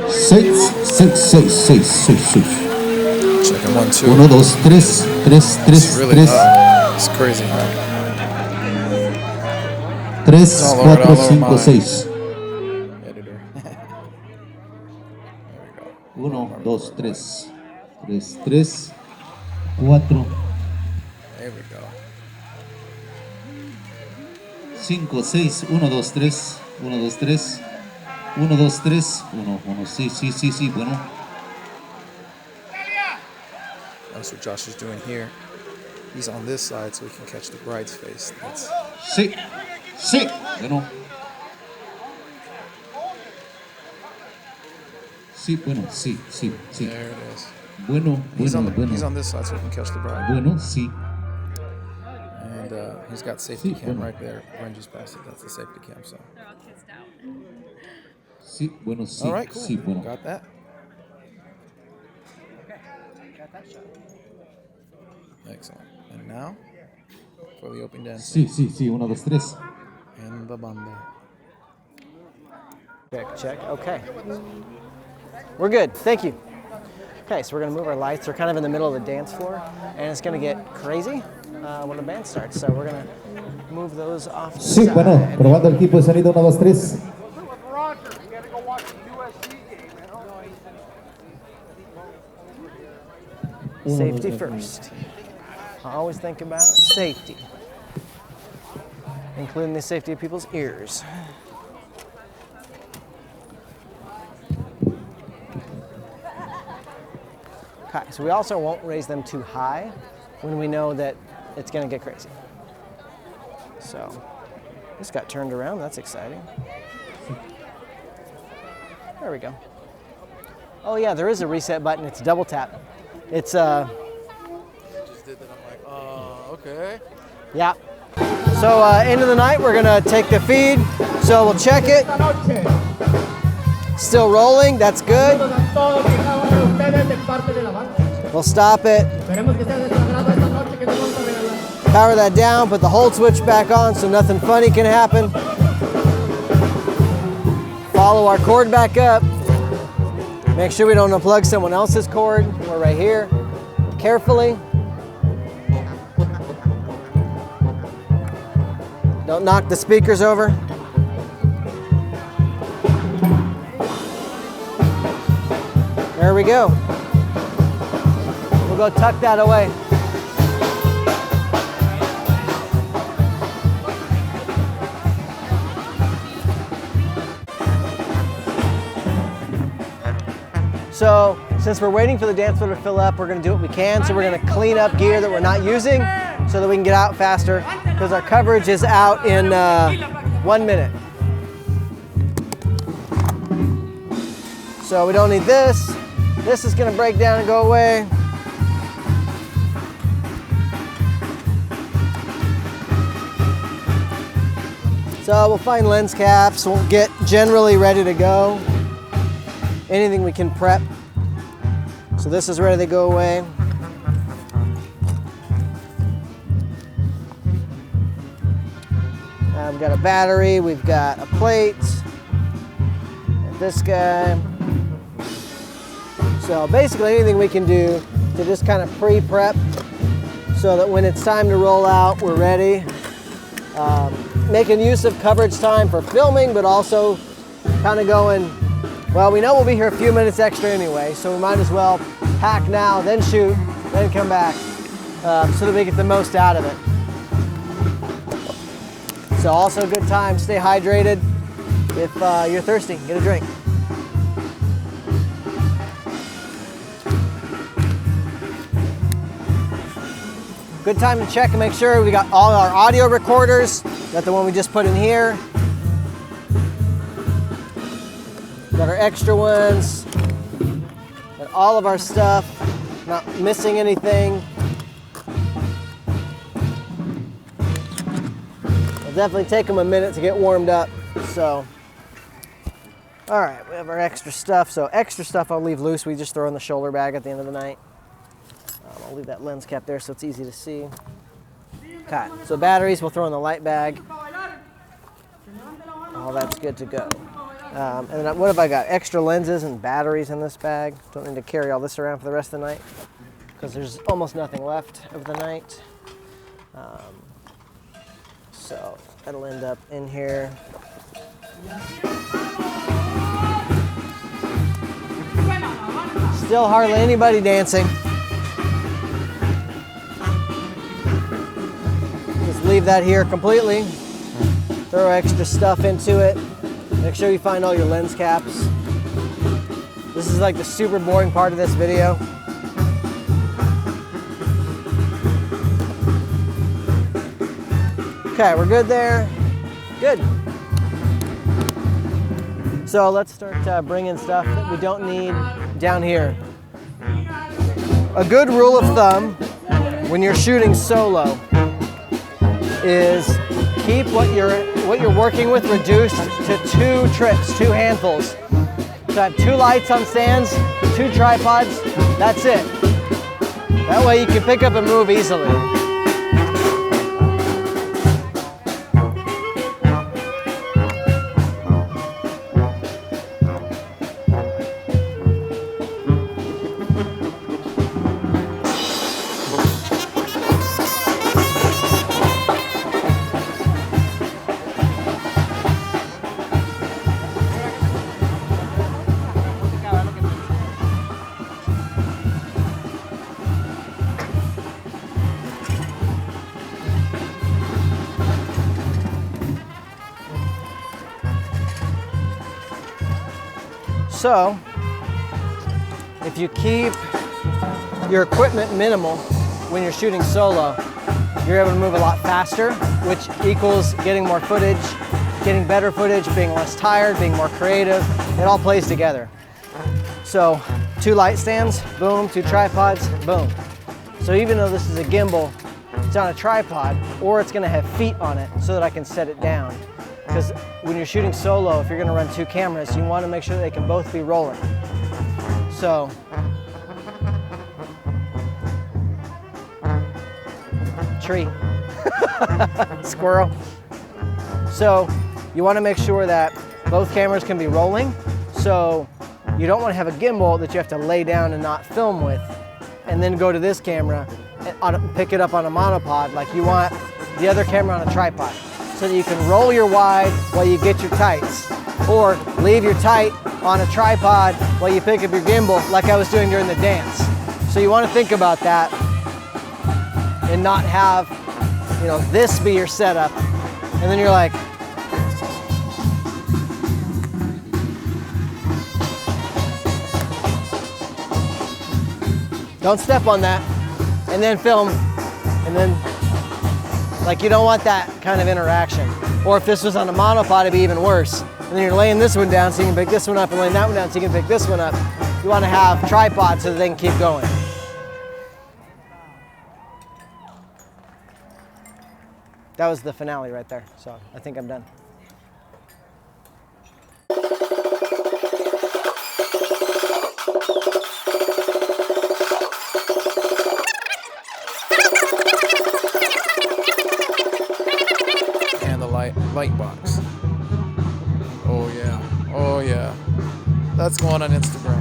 [SPEAKER 17] 6, 6, 6, 6, 6, 6.
[SPEAKER 3] Checking 1, 2.
[SPEAKER 17] 1, 2, 3, 3, 3,
[SPEAKER 3] It's really
[SPEAKER 17] 3.
[SPEAKER 3] hot. It's crazy.
[SPEAKER 17] 3,
[SPEAKER 3] All over
[SPEAKER 17] 4, 5,
[SPEAKER 3] mine.
[SPEAKER 17] 6.
[SPEAKER 3] Editor.
[SPEAKER 17] 1, 2, 3. 3, 3, 4.
[SPEAKER 3] There we go.
[SPEAKER 17] 5, 6, 1, 2, 3. 1, 2, 3. 1, 2, 3. 1, 1, sí, sí, sí, sí, bueno.
[SPEAKER 3] That's what Josh is doing here. He's on this side so he can catch the bride's face. That's...
[SPEAKER 17] Sí, sí, bueno. Sí, bueno, sí, sí, sí.
[SPEAKER 3] There it is.
[SPEAKER 17] Bueno,
[SPEAKER 3] He's
[SPEAKER 17] bueno,
[SPEAKER 3] on,
[SPEAKER 17] bueno.
[SPEAKER 3] he's on this side so he can catch the bride.
[SPEAKER 17] Bueno, sí.
[SPEAKER 3] And he's got safety
[SPEAKER 17] Sí,
[SPEAKER 3] cam
[SPEAKER 17] bueno.
[SPEAKER 3] right there. Run just past it. That's the safety cam. So.
[SPEAKER 17] Sí, bueno, sí.
[SPEAKER 3] All right, cool.
[SPEAKER 17] Sí, bueno.
[SPEAKER 3] Got that. Excellent. And now for the open dance.
[SPEAKER 17] Sí, sí, sí, 1, 2, 3.
[SPEAKER 3] And the banda.
[SPEAKER 1] Check, check. Okay. We're good. Thank you. Okay, so we're going to move our lights. We're kind of in the middle of the dance floor, and it's going to get crazy when the band starts. So we're going to move those off to the
[SPEAKER 17] Sí,
[SPEAKER 1] side.
[SPEAKER 17] bueno, probando el equipo de sonido, 1, 2, 3.
[SPEAKER 1] Safety first. I always think about safety. including the safety of people's ears. Okay, so we also won't raise them too high when we know that it's going to get crazy. So this got turned around. That's exciting. There we go. Oh yeah, there is a reset button. It's double tap. It's
[SPEAKER 10] Just did that. I'm like, okay.
[SPEAKER 1] yeah. So end of the night, we're gonna take the feed. So we'll check it. Still rolling. That's good. We'll stop it. Power that down. Put the hold switch back on so nothing funny can happen. Follow our cord back up. Make sure we don't unplug someone else's cord. We're right here. Carefully. Don't knock the speakers over. There we go. We'll go tuck that away. So, since we're waiting for the dance floor to fill up, we're gonna do what we can. So we're gonna clean up gear that we're not using so that we can get out faster, because our coverage is out in 1 minute. So we don't need this. This is gonna break down and go away. So we'll find lens caps. We'll get generally ready to go. Anything we can prep. So this is ready to go away. We've got a battery, we've got a plate, and this guy. So basically anything we can do to just kind of pre-prep so that when it's time to roll out, we're ready. Making use of coverage time for filming, but also kind of going, well, we know we'll be here a few minutes extra anyway, so we might as well pack now, then shoot, then come back, so that we get the most out of it. So also a good time, stay hydrated. If you're thirsty, get a drink. Good time to check and make sure we got all our audio recorders. Got the one we just put in here. Got our extra ones. Got all of our stuff. Not missing anything. It'll definitely take them a minute to get warmed up. So, all right, we have our extra stuff. So extra stuff I'll leave loose. We just throw in the shoulder bag at the end of the night. I'll leave that lens cap there so it's easy to see. Okay, so batteries we'll throw in the light bag. All that's good to go. And then what have I got? Extra lenses and batteries in this bag. Don't need to carry all this around for the rest of the night because there's almost nothing left of the night. So that'll end up in here. Still hardly anybody dancing. Just leave that here completely. Throw extra stuff into it. Make sure you find all your lens caps. This is like the super boring part of this video. Okay, we're good there. Good. So let's start bringing stuff that we don't need down here. A good rule of thumb when you're shooting solo is keep what you're working with reduced to 2 trips, 2 handfuls. So I have 2 lights on stands, 2 tripods, that's it. That way you can pick up and move easily. So, if you keep your equipment minimal when you're shooting solo, you're able to move a lot faster, which equals getting more footage, getting better footage, being less tired, being more creative. It all plays together. So 2 light stands, boom, 2 tripods, boom. So even though this is a gimbal, it's on a tripod, or it's gonna have feet on it so that I can set it down. Because when you're shooting solo, if you're gonna run 2 cameras, you wanna make sure they can both be rolling. So, tree, squirrel. So you wanna make sure that both cameras can be rolling. So you don't wanna have a gimbal that you have to lay down and not film with, and then go to this camera and pick it up on a monopod. Like, you want the other camera on a tripod so that you can roll your wide while you get your tights, or leave your tight on a tripod while you pick up your gimbal, like I was doing during the dance. So you want to think about that and not have, you know, this be your setup, and then you're like, don't step on that, and then film, and then, like, you don't want that kind of interaction. Or if this was on a monopod, it'd be even worse. And then you're laying this one down so you can pick this one up, and laying that one down so you can pick this one up. You want to have tripods so that they can keep going. That was the finale right there, so I think I'm done.
[SPEAKER 10] Light box. Oh yeah. Oh yeah. That's going on Instagram.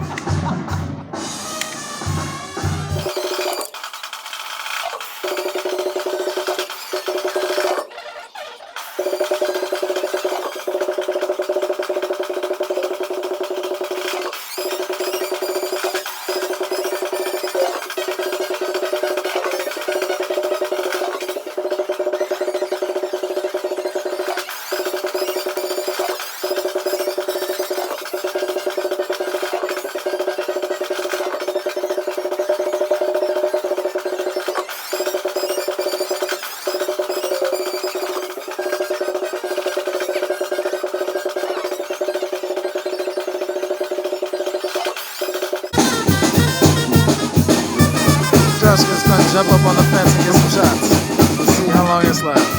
[SPEAKER 10] Jessica's gonna jump up on the fence and get some shots. Let's see how long it's left.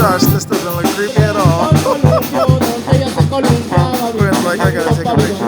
[SPEAKER 10] Josh, this doesn't look creepy at all. Like, I gotta take a picture.